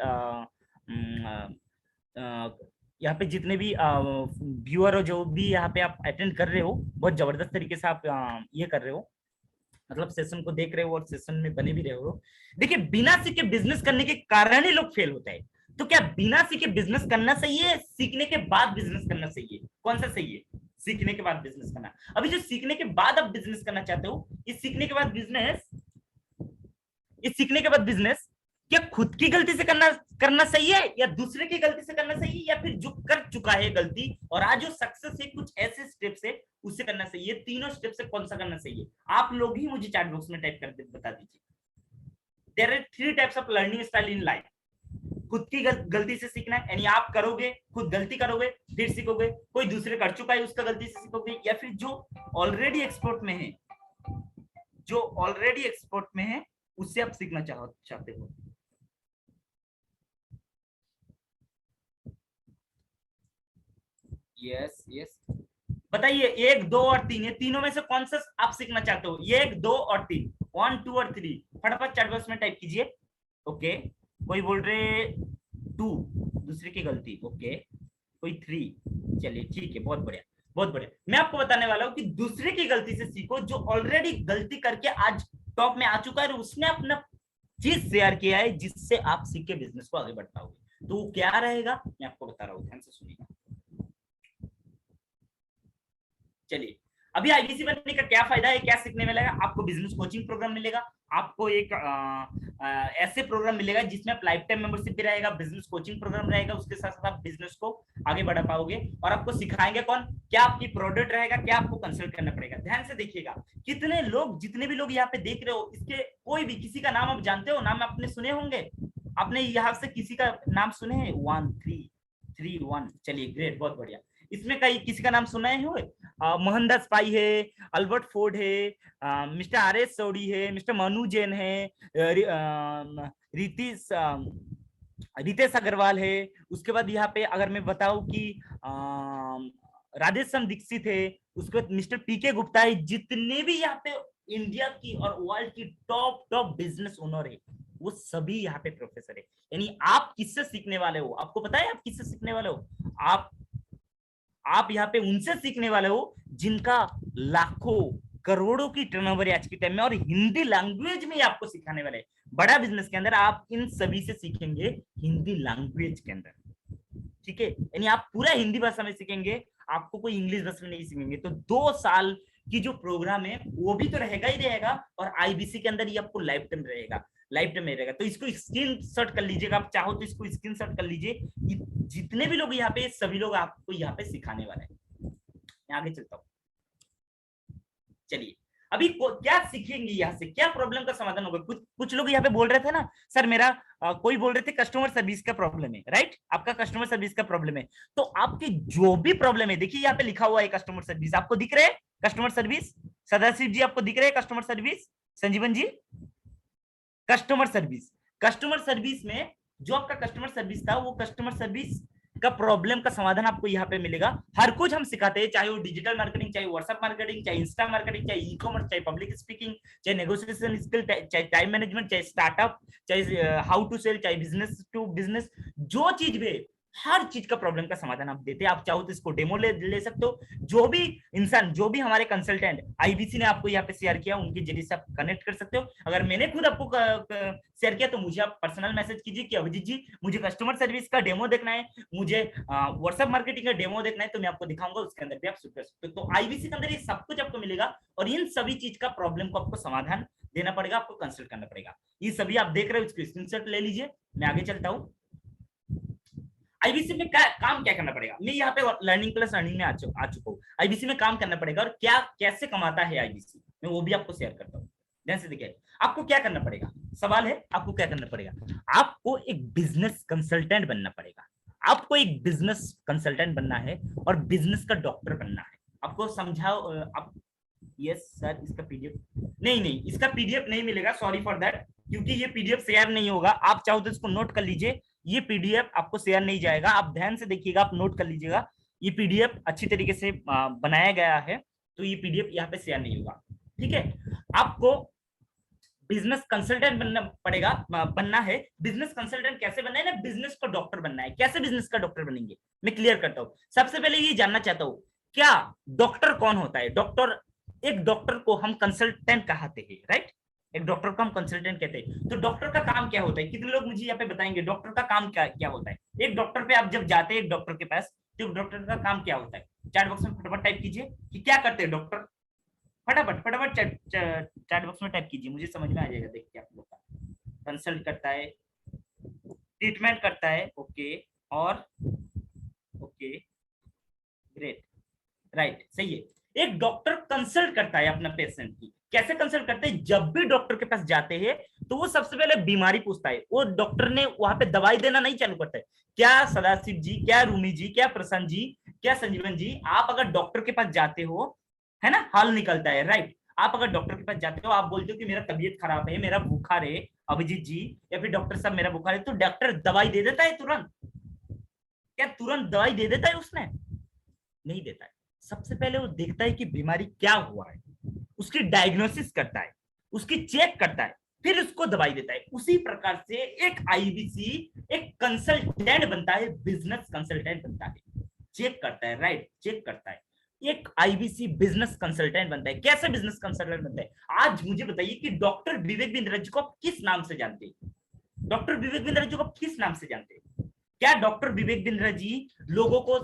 यहाँ पे जितने भी व्यूअर हो, जो भी यहाँ पे आप अटेंड कर रहे हो, बहुत जबरदस्त तरीके से आप ये कर रहे हो, मतलब सेशन को देख रहे हो और सेशन में बने भी रहे हो। देखिए, बिना सीखे बिजनेस करने के कारण ही लोग फेल होता है। तो क्या बिना सीखे बिजनेस करना सही है, सीखने के बाद बिजनेस करना सही है? कौन सा सही है? सीखने के बाद बिजनेस करना। अभी जो सीखने के बाद आप बिजनेस करना चाहते हो, इस सीखने के बाद बिजनेस, इस सीखने के बाद बिजनेस क्या खुद की गलती से करना सही है, या दूसरे की गलती से करना सही है, या फिर जो कर चुका है गलती और आज जो सक्सेस है कुछ ऐसे स्टेप्स है उससे करना सही है? तीनों स्टेप से कौन सा करना सही है? आप लोग ही मुझे चैट बॉक्स में टाइप कर बता दीजिए। There are 3 types of learning style in life. खुद की गलती से सीखना है, यानी आप करोगे, खुद गलती करोगे फिर सीखोगे। कोई दूसरे कर चुका है उसका गलती से सीखोगे, या फिर जो ऑलरेडी एक्सपर्ट में है, जो ऑलरेडी एक्सपर्ट में है उससे आप सीखना चाहते हो। यस यस, बताइए, 1 2 और 3, ये तीनों में से कौन सा आप सीखना चाहते हो? 1 2 और 3, 1 2 और 3, फटाफट चैट बॉक्स में टाइप कीजिए। ओके, कोई बोल रहे 2, दूसरे की गलती। ओके, कोई 3, चलिए ठीक है, बहुत बढ़िया बहुत बढ़िया। मैं आपको बताने वाला हूं कि दूसरे की गलती से सीखो, जो ऑलरेडी गलती करके आज टॉप में आ चुका है और उसने अपना चीज शेयर किया है जिससे आप सीख के बिजनेस को आगे बढ़ पाओगे। तो वो क्या रहेगा मैं आपको बता रहा हूँ, ध्यान से सुनिएगा। चलिए, अभी आईबीसी बनने का क्या फायदा है, क्या सीखने मिलेगा आपको? बिजनेस कोचिंग प्रोग्राम मिलेगा आपको, एक ऐसे प्रोग्राम मिलेगा जिसमें आप लाइफ टाइम मेंबरशिप भी रहेगा, बिजनेस कोचिंग प्रोग्राम रहेगा, उसके साथ साथ आप बिजनेस को आगे बढ़ा पाओगे। और आपको सिखाएंगे कौन, क्या आपकी प्रोडक्ट रहेगा, क्या आपको कंसल्ट करना पड़ेगा। ध्यान से देखिएगा, कितने लोग, जितने भी लोग यहाँ पे देख रहे हो, इसके कोई भी किसी का नाम आप जानते हो? नाम आपने सुने होंगे, आपने यहाँ से किसी का नाम सुने हैं? 1 3 3 1, चलिए ग्रेट, बहुत बढ़िया। इसमें कई किसी का नाम सुना है? मोहनदास पाई है, अल्बर्ट फोर्ड है, मिस्टर आर एस सौड़ी है, मिस्टर मनु जैन है, रितीश रितेश अग्रवाल है। उसके बाद यहाँ पे अगर मैं बताऊं कि राधेश्याम दीक्षित है, उसके बाद मिस्टर पीके गुप्ता है। जितने भी यहाँ पे इंडिया की और वर्ल्ड की टॉप टॉप बिजनेस ओनर है, वो सभी यहाँ पे प्रोफेसर है। यानी आप किससे सीखने वाले हो? आपको पता है आप किससे सीखने वाले हो? आप यहाँ पे उनसे सीखने वाले हो जिनका लाखों करोड़ों की टर्नओवर है आज के टाइम में, और हिंदी लैंग्वेज में आपको सिखाने वाले। बड़ा बिजनेस के अंदर आप इन सभी से सीखेंगे हिंदी लैंग्वेज के अंदर, ठीक है? यानी आप पूरा हिंदी भाषा में सीखेंगे, आपको कोई इंग्लिश भाषा में नहीं सीखेंगे। तो 2 साल की जो प्रोग्राम है वो भी तो रहेगा ही रहेगा, और आईबीसी के अंदर ये आपको लाइफ टाइम रहेगा, लाइफ टाइम रहेगा। तो इसको स्क्रीन शॉट कर लीजिएगा, आप चाहो तो इसको स्क्रीन शॉट कर लीजिए। जितने भी लोग यहाँ पे, सभी लोग आपको यहाँ पे सिखाने वाले हैं। मैं आगे चलता हूँ, चलिए। अभी क्या सीखेंगे यहाँ से, क्या प्रॉब्लम का समाधान होगा? कुछ लोग यहाँ पे बोल रहे थे ना सर, मेरा कोई बोल रहे थे कस्टमर सर्विस का प्रॉब्लम है, राइट? आपका कस्टमर सर्विस का प्रॉब्लम है। तो आपकी जो भी प्रॉब्लम है, देखिए यहाँ पे लिखा हुआ है कस्टमर सर्विस, आपको दिख रहे हैं कस्टमर सर्विस? सदाशिव जी आपको दिख रहे हैं कस्टमर सर्विस? संजीवन जी, कस्टमर सर्विस, कस्टमर सर्विस में जो आपका कस्टमर सर्विस था, वो कस्टमर सर्विस का प्रॉब्लम का समाधान आपको यहाँ पे मिलेगा। हर कुछ हम सिखाते हैं, चाहे वो डिजिटल मार्केटिंग, चाहे व्हाट्सएप मार्केटिंग, चाहे इंस्टा मार्केटिंग, चाहे ई कॉमर्स, चाहे पब्लिक स्पीकिंग, चाहे नेगोशिएशन स्किल, चाहे टाइम मैनेजमेंट, चाहे स्टार्टअप, चाहे हाउ टू सेल, चाहे बिजनेस टू बिजनेस, जो चीज भी, हर चीज का प्रॉब्लम का समाधान आप देते हैं। आप चाहो तो इसको डेमो ले सकते हो। जो भी इंसान, जो भी हमारे कंसल्टेंट आईबीसी ने आपको यहाँ पे शेयर किया, उनके जरिए से आप कनेक्ट कर सकते हो। अगर मैंने खुद आपको शेयर किया तो मुझे आप पर्सनल मैसेज कीजिए कि अभिजीत जी मुझे कस्टमर सर्विस का डेमो देखना है, मुझे व्हाट्सएप मार्केटिंग का डेमो देखना है, तो मैं आपको दिखाऊंगा, उसके अंदर भी आप शुरू कर सकते हो। तो आईबीसी के अंदर ये सब कुछ आपको मिलेगा, और इन सभी चीज का प्रॉब्लम को आपको समाधान देना पड़ेगा, आपको कंसल्ट करना पड़ेगा। ये सभी आप देख रहे हो, इसको स्क्रीनशॉट ले लीजिए। मैं आगे चलता हूँ। आईबीसी में काम क्या करना पड़ेगा? मैं यहाँ पे लर्निंग प्लस अर्निंग में आ चुका हूँ। आईबीसी में काम करना पड़ेगा, और क्या कैसे कमाता है आईबीसी, मैं वो भी आपको शेयर करता हूँ। ध्यान से देखिए, आपको क्या करना पड़ेगा? सवाल है, आपको क्या करना पड़ेगा? आपको एक बिजनेस कंसल्टेंट बनना पड़ेगा। आपको एक बिजनेस कंसल्टेंट बनना है और बिजनेस का डॉक्टर बनना है। आपको समझाओ आप। यस सर, इसका पीडीएफ नहीं, इसका पीडीएफ नहीं मिलेगा, सॉरी फॉर दैट, क्योंकि ये पीडीएफ शेयर नहीं होगा। आप चाहो तो इसको नोट कर लीजिए, ये पीडीएफ आपको शेयर नहीं जाएगा। आप ध्यान से देखिएगा, आप नोट कर लीजिएगा, ये पीडीएफ अच्छी तरीके से बनाया गया है, तो ये पीडीएफ यहाँ पे शेयर नहीं होगा, ठीक है? आपको बिजनेस कंसल्टेंट बनना है। बिजनेस कंसल्टेंट कैसे बनना है ना, बिजनेस का डॉक्टर बनना है। कैसे बिजनेस का डॉक्टर बनेंगे, मैं क्लियर करता हूँ। सबसे पहले ये जानना चाहता हूँ, क्या डॉक्टर कौन होता है? डॉक्टर, एक डॉक्टर को हम कंसल्टेंट कहते हैं, राइट? एक डॉक्टर को हम कंसल्टेंट कहते हैं। तो डॉक्टर का काम क्या होता है? कितने लोग मुझे यहाँ पे बताएंगे डॉक्टर का काम क्या क्या होता है? एक डॉक्टर पे आप जब जाते हैं, एक डॉक्टर के पास, तो डॉक्टर का काम क्या होता है? चैट बॉक्स में फटाफट टाइप कीजिए कि क्या करते हैं डॉक्टर। फटाफट फटाफट चैट बॉक्स में टाइप कीजिए, मुझे समझ में आ जाएगा देख के आप लोग का। कंसल्ट करता है, ट्रीटमेंट करता है, ओके, और ओके, ग्रेट, राइट, सही है। एक डॉक्टर कंसल्ट करता है अपना पेशेंट की। कैसे कंसल्ट करते हैं? जब भी डॉक्टर के पास जाते हैं तो वो सबसे पहले बीमारी पूछता है। वो डॉक्टर ने वहां पे दवाई देना नहीं चालू करता है। क्या सदाशिव जी, क्या रूमी जी, क्या प्रसन्न जी, क्या संजीवन जी, आप अगर डॉक्टर के पास जाते हो, है ना, हाल निकलता है, राइट? आप अगर डॉक्टर के पास जाते हो, आप बोलते हो कि मेरा तबीयत खराब है, मेरा बुखार है अभिजीत जी, या फिर डॉक्टर साहब मेरा बुखार है, तो डॉक्टर दवाई दे देता है तुरंत? क्या तुरंत दवाई दे देता है उसने? नहीं देता है। सबसे पहले वो देखता है कि बीमारी क्या हुआ है, उसकी डायग्नोसिस करता है, उसकी चेक करता है, फिर उसको दवाई देता है। उसी प्रकार से एक आईबीसी एक कंसल्टेंट बनता है, बिजनेस कंसल्टेंट बनता है, चेक करता है, राइट, चेक करता है। एक आईबीसी बिजनेस कंसल्टेंट बनता है। कैसे बिजनेस कंसल्टेंट बनता है? आज मुझे बताइए कि डॉक्टर विवेक बिंद्रा जी को आप किस नाम से जानते हैं? डॉक्टर विवेक बिंद्रा जी को आप किस नाम से जानते हैं? क्या डॉक्टर विवेक बिंद्रा जी लोगों को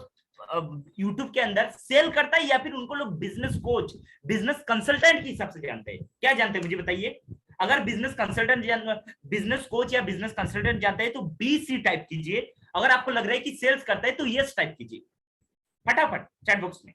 यूट्यूब के अंदर सेल करता है, या फिर उनको लोग बिजनेस कोच, बिजनेस कंसल्टेंट के हिसाब से जानते हैं? क्या जानते हैं मुझे बताइए? अगर बिजनेस कंसल्टेंट, बिजनेस कोच या बिजनेस कंसल्टेंट जानते हैं तो बी सी टाइप कीजिए। अगर आपको लग रहा है कि सेल्स करता है तो यस टाइप कीजिए फटाफट चैट बॉक्स में।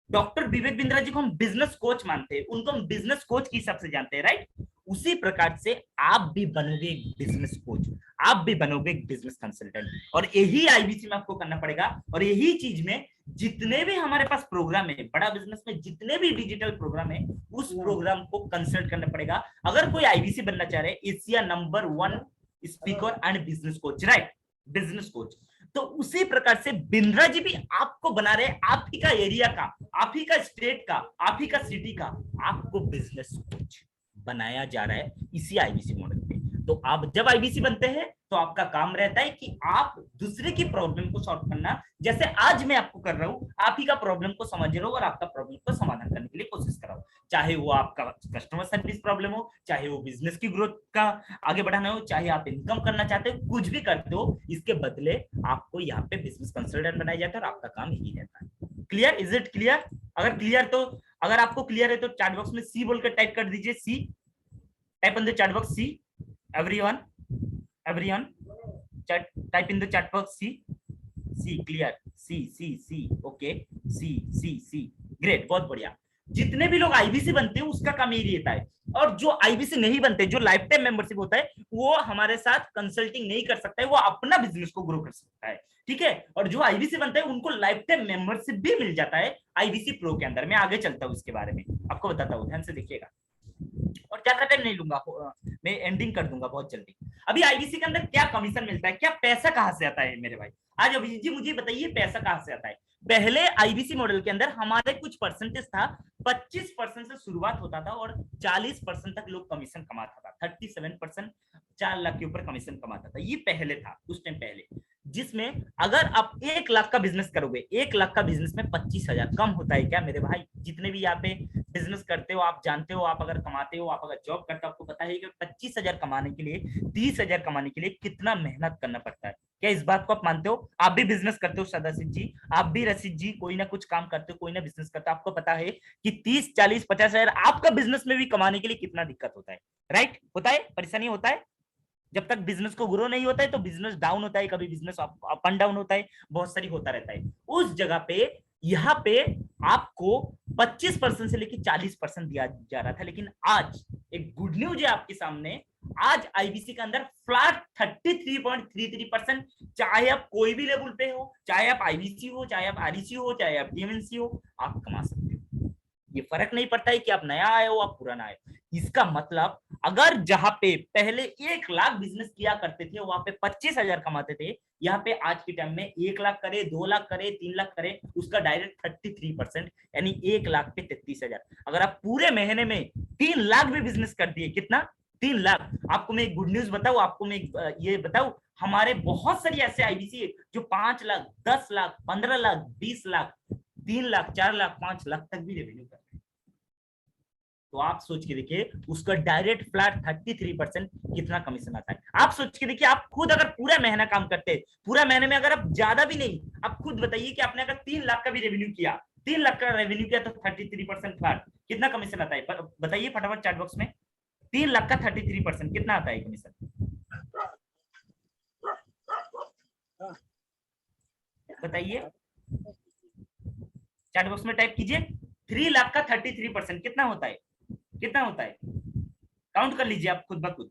डॉक्टर विवेक बिंद्रा जी को हम बिजनेस कोच मानते हैं, उनको हम बिजनेस कोच के हिसाब से जानते हैं, राइट? उसी प्रकार से आप भी बनोगे एक बिजनेस कोच, आप भी बनोगे एक बिजनेस कंसल्टेंट, और यही आईबीसी में आपको करना पड़ेगा। और यही चीज में जितने भी हमारे पास प्रोग्राम है, बड़ा बिजनेस में जितने भी डिजिटल प्रोग्राम है, उस प्रोग्राम को कंसल्ट करना पड़ेगा। अगर कोई आईबीसी बनना चाह रहे हैं, Asia number 1 speaker and business coach, right, business coach, तो उसी प्रकार से बिंद्रा जी भी आपको बना रहे, आप ही का एरिया का, आप ही का स्टेट का, आप ही का सिटी का, आपको बिजनेस कोच बनाया जा रहा है इसी आईबीसी मॉडल पे। तो आप जब आईबीसी बनते हैं तो आपका काम रहता है कि आप दूसरे की प्रॉब्लम को सॉल्व करना, जैसे आज मैं आपको कर रहा हूं, आप ही का प्रॉब्लम को समझ रहा हूं और आपका प्रॉब्लम को समाधान करने के लिए कोशिश कर रहा हूं। चाहे वो आपका कस्टमर सर्विस प्रॉब्लम हो, चाहे वो बिजनेस की ग्रोथ का आगे बढ़ाना हो, चाहे आप इनकम करना चाहते हो, कुछ भी करते हो, इसके बदले आपको यहाँ पे बिजनेस कंसल्टेंट बनाया जाता है और आपका काम यही रहता है। क्लियर? Is it clear? अगर क्लियर तो, अगर आपको क्लियर है तो चैट बॉक्स में सी बोलकर टाइप कर दीजिए, C, type in the chat box C, everyone, everyone, chat, type in the chat box C, C, clear, C, okay, C, great, बहुत बढ़िया। जितने भी लोग आईबीसी बनते हैं उसका काम यही रहता है। और जो आईबीसी नहीं बनते, जो लाइफ टाइम मेंबरशिप होता है, वो हमारे साथ कंसल्टिंग नहीं कर सकता है, वो अपना बिजनेस को ग्रो कर सकता है, ठीक है? और जो आईबीसी बनता है उनको लाइफ टाइम मेंबरशिप भी मिल जाता है आईबीसी प्रो के अंदर। मैं आगे चलता हूँ, इसके बारे में आपको बताता हूँ, ध्यान से देखिएगा और ज्यादा टाइम नहीं लूंगा, मैं एंडिंग कर दूंगा बहुत जल्दी। अभी आईबीसी के अंदर क्या कमीशन मिलता है, क्या पैसा कहां से आता है मेरे भाई? आज अभिजीत जी मुझे बताइए पैसा कहां से आता है? पहले आईबीसी मॉडल के अंदर हमारे कुछ परसेंटेज था, 25% से शुरुआत होता था और 40% तक लोग कमीशन कमाता था। 37% 4 लाख के ऊपर कमीशन कमाता था। ये पहले था, उस टाइम पहले, जिसमें अगर आप 1 लाख का बिजनेस करोगे, 1 लाख का बिजनेस में 25,000 कम होता है क्या मेरे भाई? जितने भी यहाँ पे बिजनेस करते हो आप जानते हो, आप अगर कमाते हो, आप अगर जॉब करते हो, आपको पता है कि 25,000 कमाने के लिए, 30,000 कमाने के लिए कितना मेहनत करना पड़ता है। क्या इस बात को आप मानते हो? आप भी बिजनेस करते हो सदाशिव जी, आप भी रशीद जी, कोई ना कुछ काम करते हो, कोई ना बिजनेस करते हो, आपको पता है कि 30, 40, 50,000 आपका बिजनेस में भी कमाने के लिए कितना दिक्कत होता है, राइट? होता है, परेशानी होता है। जब तक बिजनेस को ग्रो नहीं होता है तो बिजनेस डाउन होता है, कभी बिजनेस अप एंड डाउन होता है, बहुत सारी होता रहता है। उस जगह पे यहाँ पे आपको 25% से लेकर 40% दिया जा रहा था, लेकिन आज एक गुड न्यूज है आपके सामने, आज आईबीसी के अंदर फ्लैट 33.33%, चाहे आप कोई भी लेवल पे हो, चाहे आप आईबीसी हो, चाहे आप आरईसी हो, चाहे आप डीएमएनसी हो, आप कमा सकते हो। ये फर्क नहीं पड़ता है कि आप नया आए हो, आप पुराना आए हो। इसका मतलब अगर जहां पे पहले 1 लाख बिजनेस किया करते थे वहां पे 25,000 कमाते थे, यहाँ पे आज के टाइम में 1 लाख करे, 2 लाख करे, 3 लाख करे, उसका डायरेक्ट 33%, यानी 1 लाख पे 33,000। अगर आप पूरे महीने में 3 लाख भी बिजनेस कर दिए, कितना? 3 लाख। आपको मैं एक गुड न्यूज बताऊं, आपको मैं ये बताऊं, हमारे बहुत सारी ऐसे आईबीसी जो 5 लाख, 10 लाख, 15 लाख, 20 लाख, 3 लाख, 4 लाख, 5 लाख तक भी रेवेन्यू कर रहे हैं। तो आप सोच के देखिए उसका डायरेक्ट फ्लैट 33% कितना कमीशन आता है। आप सोच के देखिए, आप खुद अगर पूरा महीना काम करते हैं, पूरा महीने में अगर आप ज्यादा भी नहीं, आप खुद बताइए कि आपने अगर 3 लाख का भी रेवेन्यू किया, 3 लाख का रेवेन्यू किया तो 33% फ्लैट कितना कमीशन आता है? बताइए फटाफट चैट बॉक्स में। 3 लाख का 33% कितना आता है कमीशन? बताइए, चैट बॉक्स में टाइप कीजिए। 3 लाख का 33% कितना होता है? कितना होता है? काउंट कर लीजिए आप खुद ब खुद।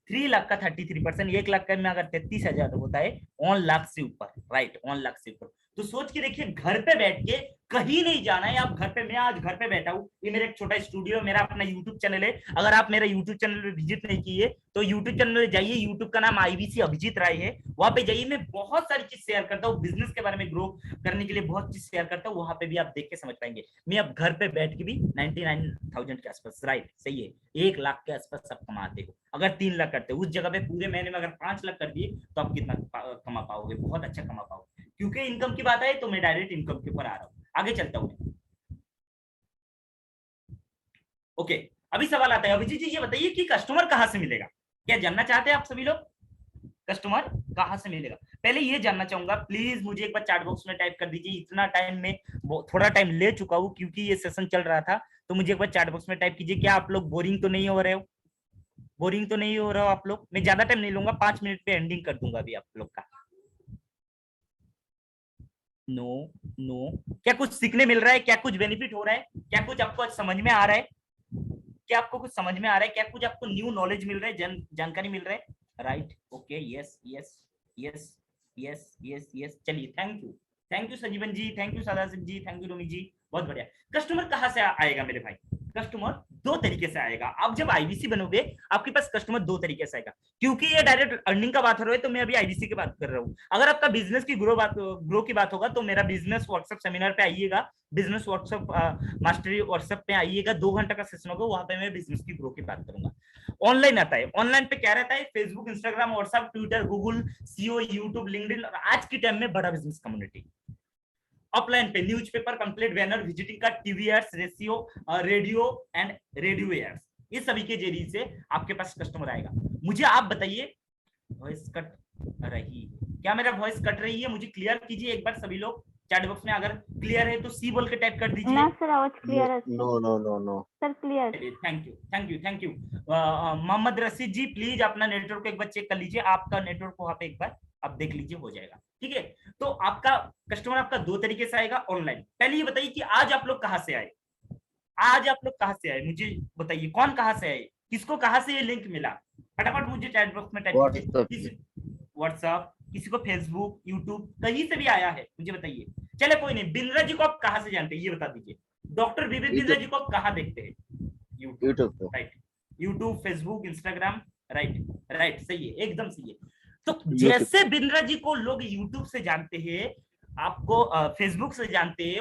3 लाख का 33%, 1 लाख का में अगर 33,000 होता है, 1 लाख से ऊपर, राइट, 1 लाख से ऊपर। तो सोच के देखिए, घर पे बैठ के कहीं नहीं जाना है, आप घर पे, मैं आज घर पे बैठा हूँ, ये मेरा एक छोटा स्टूडियो, मेरा अपना यूट्यूब चैनल है। अगर आप मेरा यूट्यूब चैनल पे विजिट नहीं किए तो यूट्यूब चैनल पे जाइए, यूट्यूब का नाम आईवीसी अभिजीत राय है, वहां पे जाइए। मैं बहुत सारी चीज शेयर करता हूँ, बिजनेस के बारे में ग्रो करने के लिए बहुत चीज शेयर करता हूँ, वहां पे भी आप देख के समझ पाएंगे। मैं अब घर पे बैठ के भी 99,000 के आसपास, राइट, सही है, 1 लाख के आसपास आप कमाते हो। अगर 3 लाख करते हो उस जगह पे, पूरे महीने में अगर 5 लाख कर दिए तो आप कितना कमा पाओगे? बहुत अच्छा कमा पाओगे। क्योंकि इनकम की बात है तो मैं डायरेक्ट इनकम के ऊपर आ रहा हूँ। आगे चलता हूँ। ओके, अभी सवाल आता है, अभिजीत जी ये बताइए कि कस्टमर कहाँ से मिलेगा? क्या जानना चाहते हैं आप सभी लोग? कस्टमर कहाँ से मिलेगा? पहले ये जानना चाहूंगा, प्लीज मुझे एक बार चैट बॉक्स में टाइप कर दीजिए। इतना टाइम में थोड़ा टाइम ले चुका हूँ क्योंकि ये सेशन चल रहा था, तो मुझे एक बार चैट बॉक्स में टाइप कीजिए, क्या आप लोग बोरिंग तो नहीं हो रहे हो? बोरिंग तो नहीं हो रहा हो आप लोग? मैं ज्यादा टाइम नहीं लूंगा, 5 मिनट पे एंडिंग कर दूंगा अभी आप लोग का। No, no. क्या कुछ सीखने मिल रहा है? क्या कुछ बेनिफिट हो रहा है? क्या कुछ आपको समझ में आ रहा है? क्या आपको कुछ समझ में आ रहा है? क्या कुछ आपको न्यू नॉलेज मिल रहा है, जानकारी मिल रहा है? Right, okay, yes yes yes yes yes yes. चलिए, thank you, thank you Sanjeevan ji, thank you Sadashiv ji, thank you Romi ji, बहुत बढ़िया। कस्टमर कहाँ से आएगा मेरे भाई? कस्टमर दो तरीके से आएगा। आप जब आईवीसी बनोगे आपके पास कस्टमर दो तरीके से आएगा, क्योंकि ये डायरेक्ट अर्निंग का बात हो रहा है तो मैं अभी आईवीसी की बात कर रहा हूँ। अगर आपका बिजनेस की ग्रो की बात होगा तो मेरा बिजनेस व्हाट्सएप सेमिनार पे आइएगा, बिजनेस व्हाट्सएप मास्टरी व्हाट्सएप पे आइएगा, 2 घंटे का सेशन होगा, वहां पे मैं बिजनेस की ग्रो की बात करूंगा। ऑनलाइन आता है, ऑनलाइन पे क्या रहता है? Facebook, Instagram, WhatsApp, Twitter, Google, SEO, YouTube, LinkedIn, और आज के टाइम में बड़ा बिजनेस कम्युनिटी। ऑफलाइन पे newspaper, complete banner, visiting card, TV ads, ratio, radio and radio ads, ये सभी के जरिए से आपके पास कस्टमर आएगा। मुझे आप बताइए, वॉइस कट रही है क्या? मेरा वॉइस कट रही है? मुझे क्लियर कीजिए एक बार सभी लोग चैट बॉक्स में, अगर क्लियर है तो सी बोल के टाइप कर दीजिए। ना सर, आवाज क्लियर है no no no no sir, clear. Thank you, thank you, thank you. Mohammad Rashid ji, please अपना नेटवर्क को एक बार चेक कर लीजिए, आपका नेटवर्क वहां पे एक बार आप देख लीजिए, हो जाएगा, ठीक है। तो आपका कस्टमर आपका दो तरीके से आएगा ऑनलाइन। पहले ये बताइए कि आज आप लोग कहाँ से आए? आज आप लोग कहाँ से आए मुझे बताइए, कौन कहाँ से आए? किसको कहाँ से ये लिंक मिला? फटाफट मुझे चैट बॉक्स में टाइप कीजिए। व्हाट्सएप, किसी को फेसबुक, यूट्यूब, कहीं से भी आया है मुझे बताइए। चले कोई नहीं, बिंद्रा जी को आप कहाँ से जानते हैं ये बता दीजिए। डॉक्टर विवेक बिंद्रा जी को आप कहाँ देखते हैं? YouTube, right, YouTube, Facebook, Instagram, right, right, सही है, एकदम सही है। तो जैसे बिंद्रा जी को लोग यूट्यूब से जानते हैं, आपको फेसबुक से जानते हैं,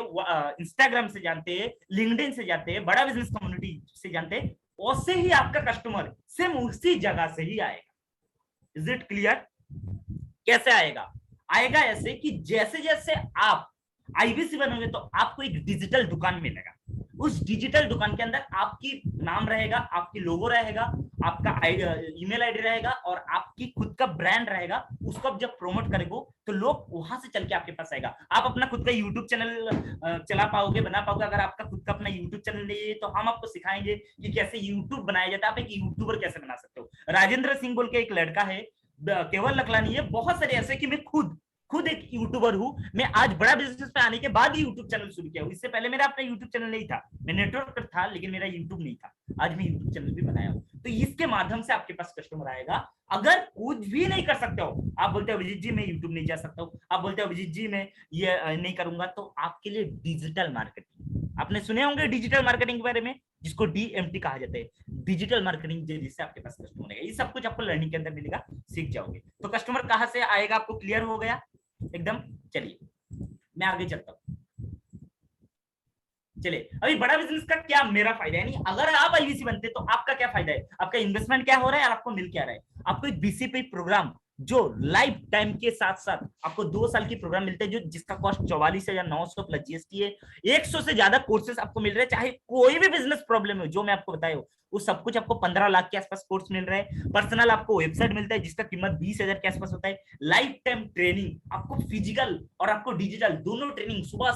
इंस्टाग्राम से जानते हैं, लिंक्डइन से जानते हैं, बड़ा बिजनेस कम्युनिटी से जानते हैं, वैसे ही आपका कस्टमर सेम उसी जगह से ही आएगा। Is it clear? कैसे आएगा? आएगा ऐसे कि जैसे जैसे आप आईवीसी बनोगे तो आपको एक डिजिटल दुकान मिलेगा। उस डिजिटल दुकान के अंदर आपकी नाम रहेगा, आपकी लोगो रहेगा, आपका ईमेल आईडी रहेगा और आपकी खुद का ब्रांड रहेगा। उसको आप जब प्रमोट करेंगे तो लोग वहां से चल के आपके पास आएगा। आप अपना खुद का यूट्यूब चैनल चला पाओगे, बना पाओगे। अगर आपका खुद का अपना यूट्यूब चैनल नहीं है तो हम आपको सिखाएंगे कि कैसे यूट्यूब बनाया जाता है, आप एक यूट्यूबर कैसे बना सकते हो। राजेंद्र सिंह बोल के एक लड़का है, केवल लखलानी है, बहुत सारे ऐसे कि मैं खुद एक यूट्यूबर हूं। मैं आज बड़ा बिजनेस पे आने के बाद ही यूट्यूब चैनल शुरू किया हूं, इससे पहले मेरा अपना यूट्यूब चैनल नहीं था, मैं नेटवर्क पर था लेकिन मेरा यूट्यूब नहीं था। आज मैं यूट्यूब चैनल भी बनाया हूं, तो इसके माध्यम से आपके पास कस्टमर आएगा। अगर कुछ भी नहीं कर सकते हो, आप बोलते हो अभिजीत जी मैं यूट्यूब नहीं जा सकता हूँ, आप बोलते हो अभिजीत जी मैं ये नहीं करूंगा, तो आपके लिए डिजिटल मार्केटिंग, आपने सुने होंगे डिजिटल मार्केटिंग के बारे में, जिसको डीएमटी कहा जाता है, डिजिटल मार्केटिंग, जिससे आपके पास कस्टमर आएगा। ये सब कुछ आपको लर्निंग के अंदर मिलेगा, सीख जाओगे। तो कस्टमर कहाँ से आएगा आपको क्लियर हो गया एकदम? चलिए मैं आगे चलता हूं। चलिए, अभी बड़ा बिजनेस का क्या मेरा फायदा है? नहीं, अगर आप आईवीसी बनते तो आपका क्या फायदा है? आपका इन्वेस्टमेंट क्या हो रहा है और आपको मिल क्या रहा है? आपको एक बीसीपी प्रोग्राम जो लाइफ टाइम के साथ साथ आपको 2 साल की प्रोग्राम मिलते हैं, जो जिसका कॉस्ट 44,900 प्लस जीएसटी है। 100 से ज्यादा कोर्सेस आपको मिल रहे हैं, चाहे कोई भी बिजनेस प्रॉब्लम हो जो मैं आपको बताया हो, वो सब कुछ आपको 15 लाख के आसपास कोर्स मिल रहा है। पर्सनल आपको वेबसाइट मिलता है जिसका कीमत 20,000 के आसपास होता है। लाइफ टाइम ट्रेनिंग, आपको फिजिकल और आपको डिजिटल दोनों ट्रेनिंग, सुबह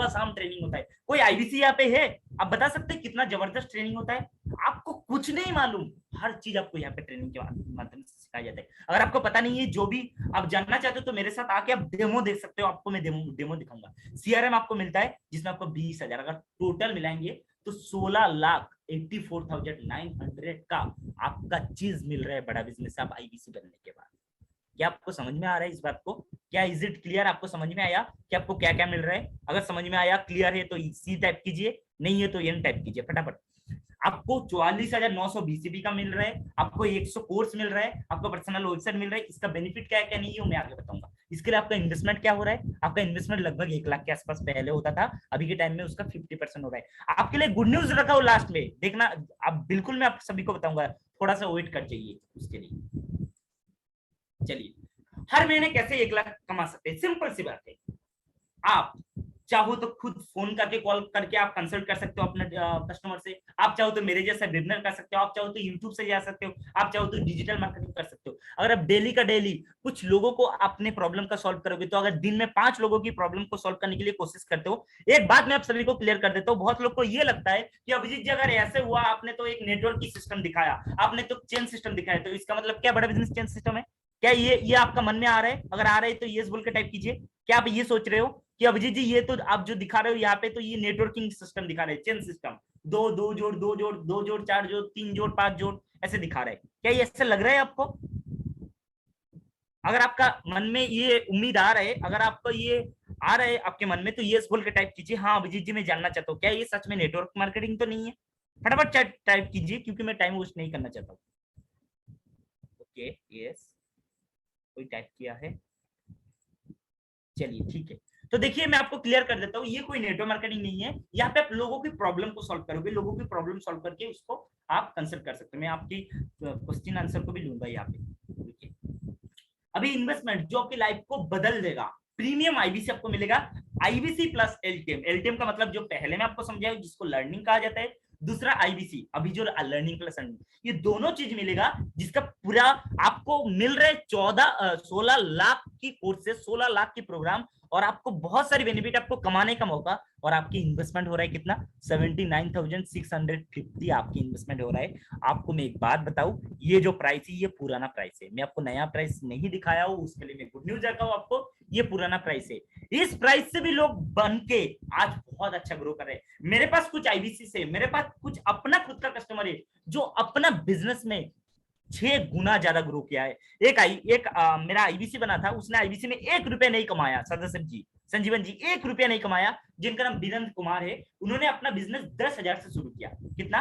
शाम ट्रेनिंग होता है। कोई आईवीसी यहाँ पे है, आप बता सकते हैं कितना जबरदस्त ट्रेनिंग होता है? आपको कुछ नहीं मालूम, हर चीज आपको यहाँ पे ट्रेनिंग के माध्यम से सिखाया जाता है। अगर आपको पता नहीं है, जो भी आप जानना चाहते हो तो मेरे साथ आके आप डेमो देख सकते हो, आपको मैं डेमो दिखाऊंगा। सीआरएम आपको मिलता है जिसमें आपको 20,000, अगर टोटल मिलाएंगे तो 16,84,900 का आपका चीज मिल रहा है बड़ा बिजनेस आप आईवीसी बनने के बाद। क्या आपको समझ में आ रहा है इस बात को? क्या इज इट क्लियर? आपको समझ में आया कि आपको क्या क्या मिल रहा है? अगर समझ में आया, क्लियर है, तो सी टाइप कीजिए, नहीं है तो एन टाइप कीजिए फटाफट। आपको 44,900 बीसीबी का मिल रहा है, आपको 100 कोर्स मिल रहा है, आपको पर्सनल वेबसाइट मिल रहा है। इसका बेनिफिट क्या है क्या नहीं है मैं आगे बताऊंगा। इसके लिए आपका इन्वेस्टमेंट क्या हो रहा है? आपका इन्वेस्टमेंट लगभग 1 लाख के आसपास पहले होता था, अभी के टाइम में उसका 50% हो रहा है। आपके लिए गुड न्यूज रखा हो लास्ट में, देखना आप बिल्कुल, मैं आप सभी को बताऊंगा, थोड़ा सा वेट कर जाइए उसके लिए। चलिए, हर महीने कैसे 1 लाख कमा सकते हैं? सिंपल सी बात है। आप चाहो तो खुद फोन करके कॉल करके आप कंसल्ट कर सकते हो अपने कस्टमर से, आप चाहो तो मेरे जैसा वेबिनार कर सकते हो, आप चाहो तो यूट्यूब से जा सकते हो, आप चाहो तो डिजिटल मार्केटिंग कर सकते हो। अगर आप डेली का डेली कुछ लोगों को अपने प्रॉब्लम का सॉल्व करोगे, तो अगर दिन में 5 लोगों की प्रॉब्लम को सॉल्व करने के लिए कोशिश करते हो, एक बात मैं आप सभी को क्लियर कर देता हूँ, बहुत लोग को ये लगता है कि अभिजीत जी अगर ऐसे हुआ, आपने तो एक नेटवर्क की सिस्टम दिखाया, आपने तो चेन सिस्टम दिखाया, तो इसका मतलब क्या बड़ा बिजनेस चेन सिस्टम है? क्या ये आपका मन में आ रहा है? अगर आ रहा है तो यस बोल के टाइप कीजिए। क्या आप ये सोच रहे हो कि अभिजीत जी ये तो आप जो दिखा रहे हो यहाँ पे, तो ये नेटवर्किंग सिस्टम दिखा रहे हैं, चेन सिस्टम, दो दो जोड़ दो जोड़ दो जोड़ चार जोड़ तीन जोड़ पांच जोड़ ऐसे दिखा रहे हैं? क्या ये ऐसे लग रहा है आपको? अगर आपका मन में ये उम्मीद आ रहा है, अगर आपको ये आ रहा है आपके मन में, तो यस बोल के टाइप कीजिए। हाँ अभिजीत जी मैं जानना चाहता हूँ क्या ये सच में नेटवर्क मार्केटिंग तो नहीं है? फटाफट टाइप कीजिए, क्योंकि मैं टाइम वेस्ट नहीं करना चाहता हूँ। ओके यस, कोई टाइप किया है? चलिए ठीक है। तो देखिए मैं आपको क्लियर कर देता हूँ, ये कोई नेटवर्क मार्केटिंग नहीं है। यहाँ पे आप लोगों की प्रॉब्लम को सॉल्व करोगे, लोगों की प्रॉब्लम सॉल्व करके उसको आप कंसल्ट कर सकते हो। मैं आपकी क्वेश्चन आंसर को भी लूंगा यहाँ पे। देखिए अभी इन्वेस्टमेंट जो आपकी लाइफ को बदल देगा, प्रीमियम आईबीसी आपको मिलेगा, आईबीसी प्लस एलटीएम। एलटीएम का मतलब जो पहले मैं आपको समझाया जिसको लर्निंग कहा जाता है, दूसरा आईबीसी अभी जो लर्निंग प्लस अर्निंग, ये दोनों चीज मिलेगा, जिसका पूरा आपको मिल रहा है 16 लाख की कोर्स से, 16 लाख की प्रोग्राम, और आपको बहुत सारी बेनिफिट, आपको कमाने का मौका, और आपकी इन्वेस्टमेंट हो रहा है कितना? 79,650 आपकी इन्वेस्टमेंट हो रहा है। आपको मैं एक बात बताऊं, ये जो प्राइस है ये पुराना प्राइस है, मैं आपको नया प्राइस नहीं दिखाया हूं, उसके लिए मैं गुड न्यूज रखा हूं आपको, ये पुराना प्राइस है। इस प्राइस से भी लोग बन के आज बहुत अच्छा ग्रो कर रहे हैं। मेरे पास कुछ आईबीसी से, मेरे पास कुछ अपना खुद का कस्टमर है जो अपना बिजनेस में 6 गुना ज्यादा ग्रो किया है। मेरा आईबीसी बना था, उसने आईबीसी में 1 रुपया नहीं कमाया, सदस्य जी संजीवन जी 1 रुपया नहीं कमाया, जिनका नाम वीरेंद्र कुमार है। उन्होंने अपना बिजनेस 10,000 से शुरू किया। कितना?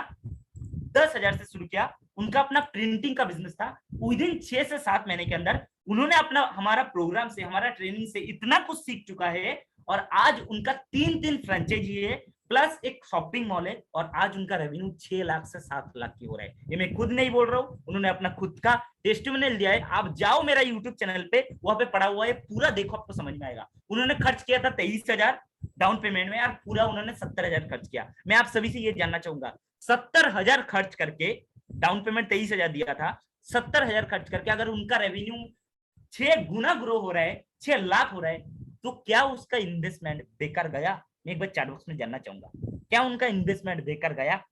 10,000 से शुरू किया। उनका अपना प्रिंटिंग का बिजनेस था। विद इन 6 से 7 महीने के अंदर उन्होंने अपना हमारा प्रोग्राम से, हमारा ट्रेनिंग से इतना कुछ सीख चुका है, और आज उनका 3 फ्रेंचाइजी है, प्लस एक शॉपिंग मॉल है, और आज उनका रेवेन्यू 6 लाख से 7 लाख की हो रहा है। ये मैं खुद नहीं बोल रहा हूँ, उन्होंने अपना खुद का टेस्टिमोनियल दिया है। आप जाओ मेरा यूट्यूब चैनल पे, वहां पे पड़ा हुआ है, पूरा देखो, आपको समझ में आएगा। उन्होंने खर्च किया था 23,000 डाउन पेमेंट में, और पूरा उन्होंने 70,000 खर्च किया। मैं आप सभी से ये जानना चाहूंगा, 70,000 खर्च करके, डाउन पेमेंट 23,000 दिया था, 70,000 खर्च करके अगर उनका रेवेन्यू 6 गुना ग्रो हो रहा है, 6 लाख हो रहा है, तो क्या उसका इन्वेस्टमेंट बेकार गया? मैं एक बार चैट बॉक्स में जानना चाहूंगा, क्या उनका इन्वेस्टमेंट बेकार गया?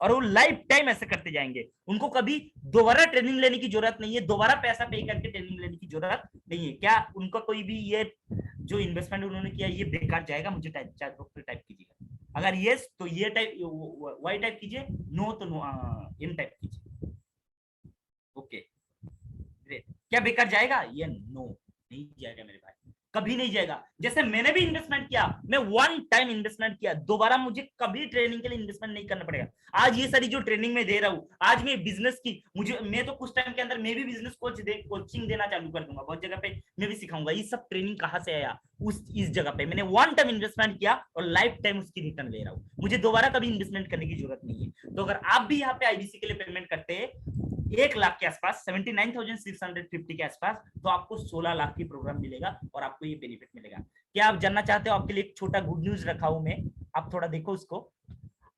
और वो लाइफ टाइम ऐसे करते जाएंगे, उनको कभी दोबारा ट्रेनिंग लेने की जरूरत नहीं है, दोबारा पैसा पे करके ट्रेनिंग लेने की जरूरत नहीं है। क्या उनका कोई भी ये जो इन्वेस्टमेंट उन्होंने किया ये बेकार जाएगा? मुझे चैट बॉक्स पे टाइप कीजिएगा। अगर यस तो ये टाइप वाई टाइप कीजिए, नो तो नो इन टाइप कीजिए। Okay great. क्या बेकार जाएगा? ये नो, नहीं जाएगा मेरे भाई, कभी नहीं जाएगा। जैसे मैंने भी इन्वेस्टमेंट किया, मैं 1 टाइम इन्वेस्टमेंट किया, दोबारा मुझे कभी ट्रेनिंग के लिए इन्वेस्टमेंट नहीं करना पड़ेगा। आज ये सारी जो ट्रेनिंग में दे रहा हूँ, आज मैं बिजनेस की, मैं तो कुछ टाइम के अंदर मैं भी बिजनेस कोचिंग देना चालू कर दूंगा, बहुत जगह पे मैं भी सिखाऊंगा। ये सब ट्रेनिंग कहाँ से आया? इस जगह पे मैंने 1 टाइम इन्वेस्टमेंट किया और लाइफ टाइम उसकी रिटर्न ले रहा हूँ, मुझे दोबारा कभी इन्वेस्टमेंट करने की जरूरत नहीं है। तो अगर आप भी यहाँ पे आईबीसी के लिए पेमेंट करते हैं 1 लाख के आसपास, 79,650 के आसपास, तो आपको 16 लाख की प्रोग्राम मिलेगा और आपको ये बेनिफिट मिलेगा। क्या आप जानना चाहते हो? आपके लिए एक छोटा गुड न्यूज रखा हूं मैं, आप थोड़ा देखो उसको।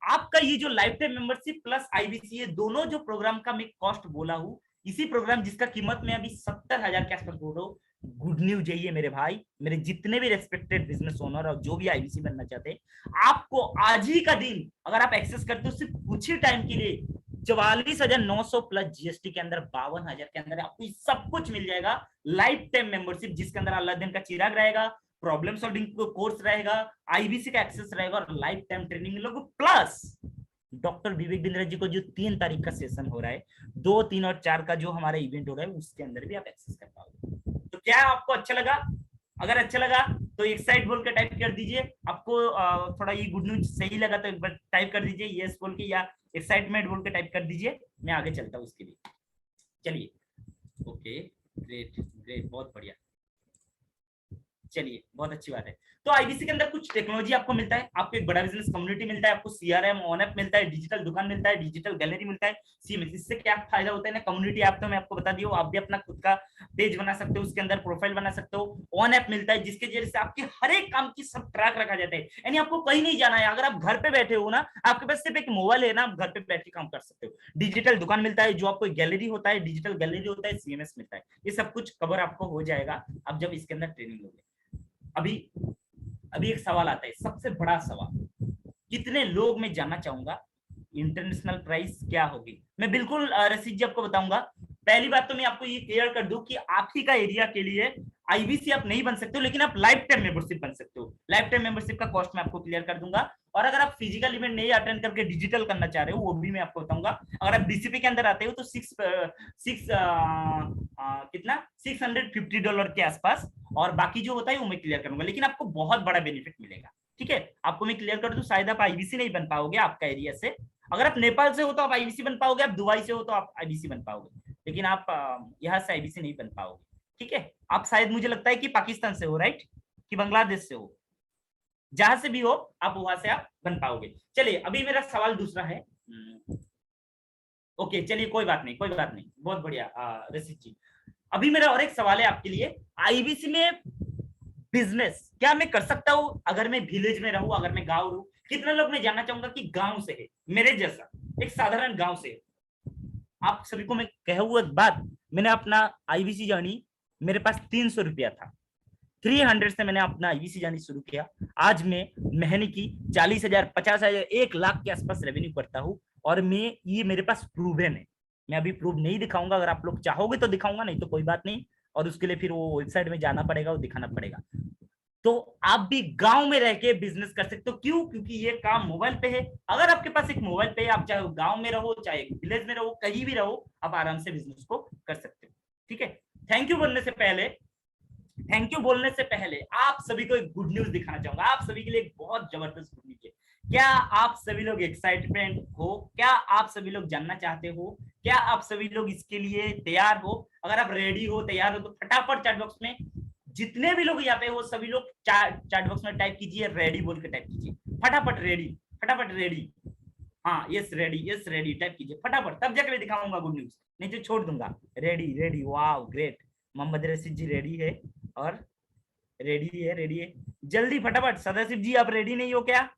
आपका ये जो life time membership plus IBC, ये दोनों जो प्रोग्राम का मैं कॉस्ट बोला हूं, इसी प्रोग्राम जिसका कीमत मैं अभी 70,000 के आसपास बोल रहा हूँ, गुड न्यूज है ये मेरे भाई, मेरे जितने भी रेस्पेक्टेड बिजनेस ओनर और जो भी आईबीसी बनना चाहते हैं, आपको आज ही का दिन अगर आप एक्सेस करते हो सिर्फ कुछ ही टाइम के लिए, 44,900 प्लस जीएसटी के अंदर 52,000 के अंदर आपको सब कुछ मिल जाएगा। लाइफ टाइम मेंबरशिप जिसके अंदर अल्लाह का चिराग रहेगा, प्रॉब्लम सॉल्विंग कोर्स रहेगा, आईबीसी का एक्सेस रहेगा, और लाइफ टाइम ट्रेनिंग मिलोगे, प्लस डॉक्टर विवेक बिंद्रा जी को जो 3 तारीख का सेशन हो रहा है, 2, 3 और 4 का जो हमारा इवेंट हो रहा है, उसके अंदर भी आप एक्सेस कर पाओगे। तो क्या आपको अच्छा लगा? अगर अच्छा लगा तो एक्साइट बोल के टाइप कर दीजिए। आपको थोड़ा ये गुड न्यूज सही लगा तो एक बार टाइप कर दीजिए यस बोल के, या एक्साइटमेंट बोल के टाइप कर दीजिए। मैं आगे चलता हूँ उसके लिए। चलिए, ओके, ग्रेट ग्रेट, बहुत बढ़िया। चलिए, बहुत अच्छी बात है। तो आईबीसी के अंदर कुछ टेक्नोलॉजी आपको मिलता है, आपको एक बड़ा बिजनेस कम्युनिटी मिलता है, आपको सीआरएम ऑन ऐप मिलता है, डिजिटल दुकान मिलता है, डिजिटल गैलरी मिलता है, सीएमएस। इससे क्या फायदा होता है ना, कम्युनिटी ऐप तो मैं आपको बता दी हूँ, आप भी अपना खुद का पेज बना सकते हो, उसके अंदर प्रोफाइल बना सकते हो। ऑन ऐप मिलता है जिसके जरिए से आपके हर एक काम की सब ट्रैक रखा जाता है, यानी आपको कहीं नहीं जाना है। अगर आप घर पे बैठे हो ना, आपके पास सिर्फ एक मोबाइल है ना, आप घर पे बैठ के काम कर सकते हो। डिजिटल दुकान मिलता है, जो आपको गैलरी होता है, डिजिटल गैलरी होता है, सीएमएस मिलता है। ये सब कुछ कवर आपको हो जाएगा अब जब इसके अंदर ट्रेनिंग लोगे। अभी अभी एक सवाल आता है, सबसे बड़ा सवाल, कितने लोग मैं जानना चाहूंगा इंटरनेशनल प्राइस क्या होगी। मैं बिल्कुल रशीद जी आपको बताऊंगा। पहली बात तो मैं आपको ये क्लियर कर दूं कि आप ही का एरिया के लिए आईबीसी आप नहीं बन सकते हो, लेकिन आप लाइफ टाइम मेंबरशिप बन सकते हो। लाइफ टाइम मेंबरशिप का कॉस्ट मैं आपको क्लियर कर दूंगा। और अगर आप फिजिकल इवेंट नहीं अटेंड करके डिजिटल करना चाह रहे हो, वो भी मैं आपको बताऊंगा। अगर आप डीसीपी के अंदर आते हो तो कितना $650 के आसपास, और बाकी जो होता है वो मैं क्लियर करूंगा, लेकिन आपको बहुत बड़ा बेनिफिट मिलेगा। ठीक है, आपको मैं क्लियर कर दूं, शायद आप आईबीसी नहीं बन पाओगे आपका एरिया से। अगर आप नेपाल से हो तो आप आईबीसी बन पाओगे, आप दुबई से हो तो आप आईबीसी बन पाओगे, लेकिन आप यहाँ से आईबीसी नहीं बन पाओगे। ठीक है, आप शायद मुझे लगता है कि पाकिस्तान से हो, राइट, कि बांग्लादेश से हो, जहां से भी हो आप वहां से आप बन पाओगे। चलिए, अभी मेरा सवाल दूसरा है। ओके, चलिए, कोई बात नहीं, कोई बात नहीं, बहुत बढ़िया रशीद जी। अभी मेरा और एक सवाल है आपके लिए, आईबीसी में बिजनेस क्या मैं कर सकता हूं अगर मैं विलेज में रहूं, अगर मैं गांव रहूं? कितने लोग मैं जानना चाहूंगा कि गांव से है, मेरे जैसा एक साधारण गांव से है। आप सभी को मैं कहा हुआ बात, मैंने अपना आईबीसी जानी, मेरे पास 300 रुपया था, 300 से मैंने अपना आईबीसी जानी शुरू किया। आज मैं महीने की 40,000, 50,000, 1 लाख के आसपास रेवेन्यू करता हूँ। और मैं ये मेरे पास प्रूवन है। मैं अभी प्रूफ नहीं दिखाऊंगा, अगर आप लोग चाहोगे तो दिखाऊंगा, नहीं तो कोई बात नहीं। और उसके लिए फिर वो वेबसाइट में जाना पड़ेगा, वो दिखाना पड़ेगा। तो आप भी गांव में रह के बिजनेस कर सकते हो। क्यों? क्योंकि ये काम मोबाइल पे है। अगर आपके पास एक मोबाइल पे है, आप चाहे गांव में रहो चाहे विलेज में रहो, कहीं भी रहो, आप आराम से बिजनेस को कर सकते हो। ठीक है, थैंक यू बोलने से पहले, थैंक यू बोलने से पहले आप सभी को एक गुड न्यूज दिखाना चाहूंगा। आप सभी के लिए एक बहुत जबरदस्त गुड न्यूज है। क्या आप सभी लोग एक्साइटमेंट हो? क्या आप सभी लोग जानना चाहते हो? क्या आप सभी लोग इसके लिए तैयार हो? अगर आप रेडी हो, तैयार हो, तो फटाफट चैट बॉक्स में जितने भी लोग यहाँ पे हो सभी लोग चैट बॉक्स में टाइप कीजिए, रेडी बोल के टाइप कीजिए फटाफट, रेडी, फटाफट रेडी। हाँ, yes ready, yes ready type कीजिए फटाफट, तब जाकर दिखाऊंगा गुड न्यूज, नहीं तो छोड़ दूंगा। रेडी, रेडी, वाह ग्रेट, मोहम्मद रशीद जी रेडी है, और रेडी है, रेडी है, जल्दी फटाफट। सदाशिव जी आप रेडी नहीं हो क्या?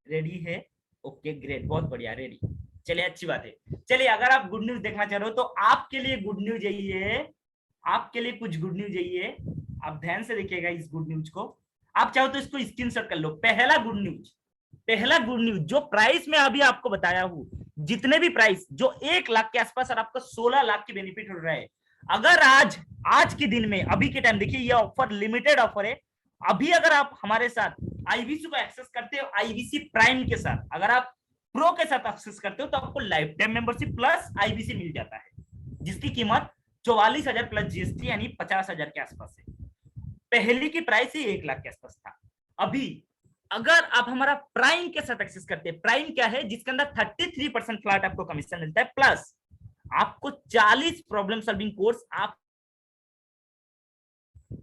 रेडी है, ओके ग्रेट, बहुत बढ़िया, रेडी। चलिए, अच्छी बात है। चलिए, अगर आप गुड न्यूज देखना चाह रहे हो तो आपके लिए गुड न्यूज यही है, आपके लिए कुछ गुड न्यूज यही है। आप ध्यान से देखिएगा इस गुड न्यूज को। आप चाहो तो इसको स्क्रीनशॉट कर लो। पहला गुड न्यूज, पहला गुड न्यूज, जो प्राइस मैं अभी आपको बताया हूं, जितने भी प्राइस जो 1 लाख के आसपास, और आपको 16 लाख की बेनिफिट हो रहा है। अगर आज के दिन में, अभी के टाइम, देखिए ये ऑफर लिमिटेड ऑफर है। अभी अगर आप हमारे साथ आईबीसी को एक्सेस करते हो, आईबीसी प्राइम के साथ, अगर आप प्रो के साथ एक्सेस करते हो, तो आपको lifetime membership plus IBC मिल जाता है, जिसकी कीमत 44,000 प्लस जीएसटी, यानी 50,000 के आसपास है। पहले की प्राइस ही 1 लाख के आसपास था। अभी अगर आप हमारा प्राइम के साथ एक्सेस करते हैं, प्राइम क्या है, जिसके अंदर 33% फ्लैट आपको कमीशन मिलता है, प्लस आपको 40 प्रॉब्लम सॉल्विंग कोर्स, आप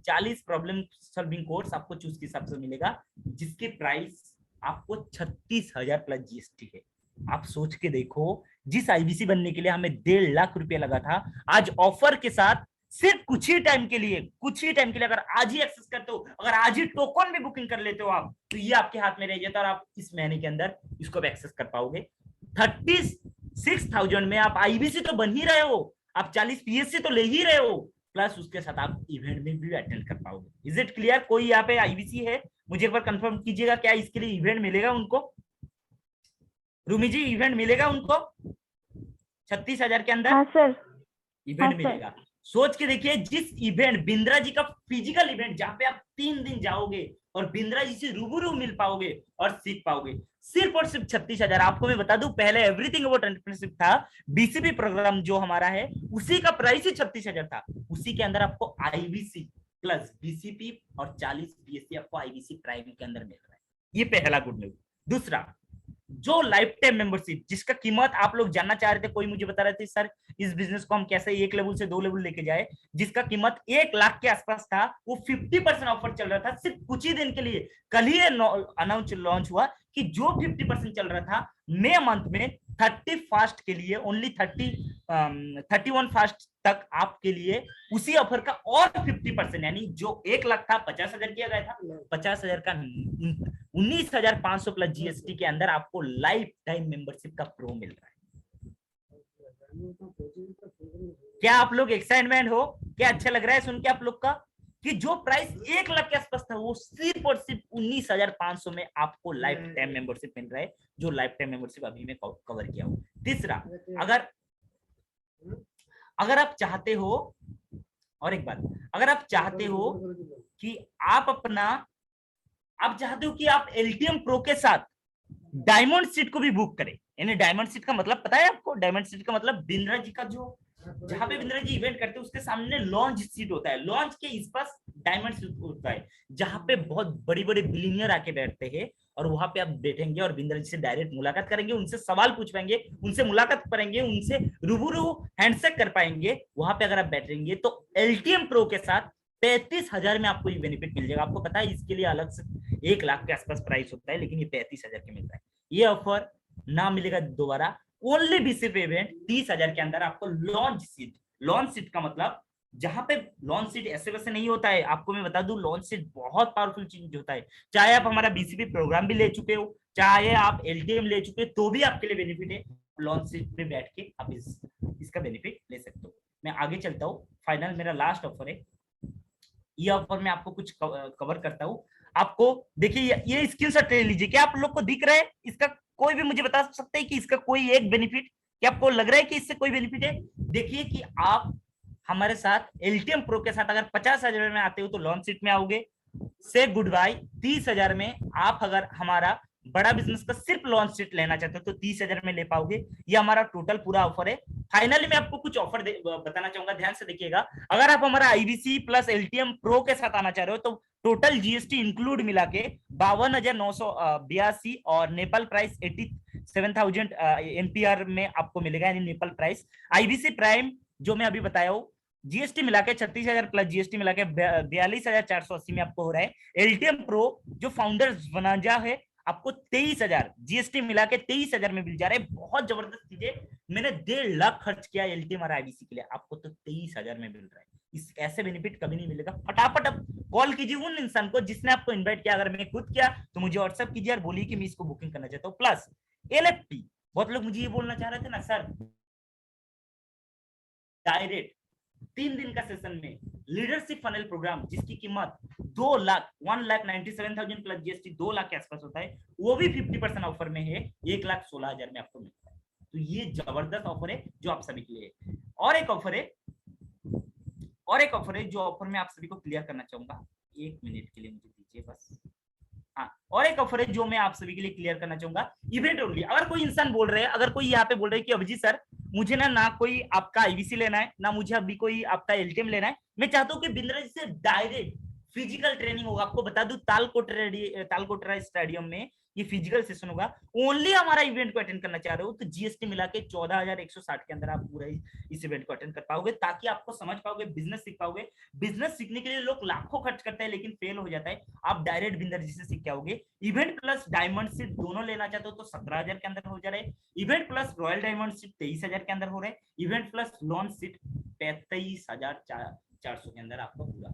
40 प्रॉब्लम सॉल्विंग कोर्स आपको चूज के हिसाब से मिलेगा, जिसकी प्राइस आपको 36,000 प्लस जीएसटी है। आप सोच के देखो, जिस आईबीसी बनने के लिए हमें 1.5 लाख रुपया लगा था, आज ऑफर के साथ सिर्फ कुछ ही टाइम के लिए, कुछ ही टाइम के लिए, अगर आज ही एक्सेस करते हो, अगर आज ही टोकन भी बुकिंग कर लेते हो आप, तो ये आपके हाथ में रह जाता है, और आप इस महीने के अंदर इसको भी एक्सेस कर पाओगे। 36,000 में आप आईबीसी तो बन ही रहे हो, आप 40 पीएससी तो ले ही रहे हो, प्लस उसके साथ आप इवेंट में भी अटेंड कर पाओगे। Is it clear? कोई यहाँ पे आईबीसी है? मुझे एक बार कंफर्म कीजिएगा, क्या इसके लिए इवेंट मिलेगा उनको? रूमी जी, इवेंट मिलेगा उनको 36,000 के अंदर? हाँ सर, इवेंट हाँ सर। मिलेगा। सोच के देखिए, जिस इवेंट, बिंद्रा जी का फिजिकल इवेंट, जहां पे आप 3 दिन जाओगे और बिंद्रा जी से रूबरू मिल पाओगे और सीख पाओगे, सिर्फ और सिर्फ 36,000। आपको मैं बता दूं, पहले एवरीथिंग अबाउट एंटरप्रेन्योरशिप था, बीसीपी प्रोग्राम जो हमारा है, उसी का प्राइस ही 36,000 था। उसी के अंदर आपको आईबीसी प्लस बीसीपी और 40 बीएससी आपको आईबीसी प्राइम के अंदर मिल रहा है। ये पहला गुड न्यूज। दूसरा, जो लाइफ टाइम मेंबरशिप जिसका कीमत आप लोग जानना चाह रहे थे, कोई मुझे बता रहे थे सर इस बिजनेस को हम कैसे एक लेवल से 2 लेवल लेके जाए, जिसका कीमत 1 लाख के आसपास था, वो 50% ऑफर चल रहा था सिर्फ कुछ ही दिन के लिए। कल ही अनाउंस लॉन्च हुआ कि जो 50% चल रहा था मई मंथ में 30 फास्ट के लिए, ओनली 31 फास्ट तक आपके लिए उसी ऑफर का और 50%, यानी जो 1 लाख था 50,000 किया गया था, 50,000 का 19,500 प्लस जीएसटी के अंदर आपको लाइफ टाइम मेंबरशिप का प्रो मिल रहा है। क्या आप लोग एक्साइटमेंट हो? क्या अच्छा लग रहा है सुन के आप लोग का कि जो प्राइस 1 लाख के आसपास था वो सिर्फ और सिर्फ 19,500 में आपको लाइफ टाइम मेंबरशिप मिल रहा है, जो लाइफ टाइम मेंबरशिप अभी मैं कवर किया हूँ। तीसरा, अगर आप चाहते हो, और एक बात, अगर आप चाहते हो कि आप चाहते हो कि आप एलटीएम प्रो के साथ डायमंड सीट को भी बुक करें, यानी डायमंड सीट का मतलब पता है आपको? डायमंड सीट का मतलब बिंद्रा जी का जो जहां पे बिंद्रा जी इवेंट करते हैं उसके सामने लॉन्च सीट होता है, लॉन्च के इस पास डायमंड सीट होता है, जहां पे बहुत बड़ी बड़ी बिलियनियर आके बैठते हैं, और वहां पे आप बैठेंगे और बिंद्रा जी से डायरेक्ट मुलाकात करेंगे, उनसे सवाल पूछ पाएंगे, उनसे मुलाकात करेंगे, उनसे रूबरू हैंडशेक कर पाएंगे। वहां पे अगर आप बैठेंगे तो एलटीएम प्रो के साथ 35,000 में आपको ये बेनिफिट मिल जाएगा। आपको पता है इसके लिए अलग से 1 लाख के आसपास प्राइस होता है, लेकिन ये 35,000 के मिलता है। ये ऑफर ना मिलेगा दोबारा, ओनली बीसीप इवेंट 30,000 के अंदर आपको लॉन्च सीट। लॉन्च सीट का मतलब जहां पे लॉन्च सीट ऐसे वैसे नहीं होता है, आपको मैं बता दूं लॉन्च सीट बहुत पावरफुल चीज होता है। चाहे आप हमारा बीसीपी प्रोग्राम भी ले चुके हो, चाहे आप एलटीएम ले चुके हो, तो भी आपके लिए बेनिफिट है। लॉन्च सीट पे बैठ के आप इसका बेनिफिट ले सकते हो। मैं आगे चलता हूँ, फाइनल मेरा लास्ट ऑफर है। ये ऑफर में आपको कुछ कवर करता हूँ। आपको देखिए ये स्क्रीनशॉट ले लीजिए, क्या आप लोग को दिख रहा है? इसका कोई भी मुझे बता सकते हैं कि इसका कोई एक बेनिफिट, क्या आपको लग रहा है कि इससे कोई बेनिफिट है? देखिए कि आप हमारे साथ एलटीएम प्रो के साथ अगर 50,000 में आते हो तो लॉन्च सीट में आओगे, से गुड बाय। 30,000 में आप अगर हमारा बड़ा बिजनेस का सिर्फ लॉन्च सीट लेना चाहते हो तो 30,000 में ले पाओगे। ये हमारा टोटल पूरा ऑफर है। फाइनली मैं आपको कुछ ऑफर बताना चाहूंगा, ध्यान से देखिएगा। अगर आप हमारा आईबीसी प्लस एलटीएम प्रो के साथ आना चाह रहे हो तो टोटल जीएसटी इंक्लूड मिला के 52,982 और नेपाल प्राइस 87,000 एनपीआर में आपको मिलेगा, यानी नेपाल प्राइस। आईबीसी प्राइम जो मैं अभी बताया हूँ जीएसटी मिला के 36,000 प्लस जीएसटी मिला के 42,480 में आपको हो रहा है। एलटीएम प्रो जो फाउंडर्स बनाजा है आपको 23,000 जीएसटी मिला के 23,000 में मिल जा रहा है। बहुत जबरदस्त चीज है। मैंने 1.5 लाख खर्च किया एलटीएम और आईबीसी के लिए, आपको तो 23,000 में मिल रहा है। इस ऐसे बेनिफिट कभी नहीं मिलेगा। फटाफट अब कॉल कीजिए उन इंसान को जिसने आपको इनवाइट किया। अगर मैं खुद किया तो मुझे व्हाट्सएप कीजिए और बोलिए कि मैं इसको बुकिंग करना चाहता हूँ। प्लस एलएफटी, बहुत लोग मुझे ये बोलना चाह रहे थे ना सर, डायरेक्ट 3 दिन का सेशन में लीडरशिप फनल प्रोग्राम जिसकी कीमत 1,97,000 प्लस जीएसटी 2 लाख के आसपास होता है, वो भी 50% ऑफर में है, 1,16,000 में आपको मिलता है। तो ये जबरदस्त ऑफर है जो आप सभी के लिए। और एक ऑफर है जो ऑफर में आप सभी को क्लियर करना चाहूंगा। 1 मिनट के लिए मुझे दीजिए बस। हाँ, और एक ऑफर है जो मैं आप सभी के लिए क्लियर करना चाहूंगा, इवेंट ओनली। अगर कोई इंसान बोल रहे हैं, अगर कोई यहाँ पे बोल रहे हैं कि अभिजीत सर मुझे ना कोई आपका आईवीसी लेना है, ना मुझे अभी कोई आपका एलटीएम लेना है, मैं चाहता हूँ कि बिंद्रा जी से डायरेक्ट फिजिकल ट्रेनिंग होगा। आपको बता दूं तालकोटरा स्टेडियम में ये फिजिकल सेशन होगा। ओनली हमारा इवेंट को अटेंड करना चाह रहे हो तो जीएसटी मिला के 14,160 के अंदर आप पूरा इस इवेंट को अटेंड कर पाओगे, ताकि आपको समझ पाओगे, बिजनेस सीख पाओगे। बिजनेस सीखने के लिए लोग लाखों खर्च करते हैं लेकिन फेल हो जाता है। आप डायरेक्ट बिंद्रा जी से सीख के आओगे। इवेंट प्लस डायमंड सीट दोनों लेना चाहते हो तो 17,000 के अंदर हो जा रहा है। Event plus royal diamond seat 23,000 के अंदर हो रहा है। इवेंट प्लस लॉन्च सीट 35,400 के अंदर आपको पूरा।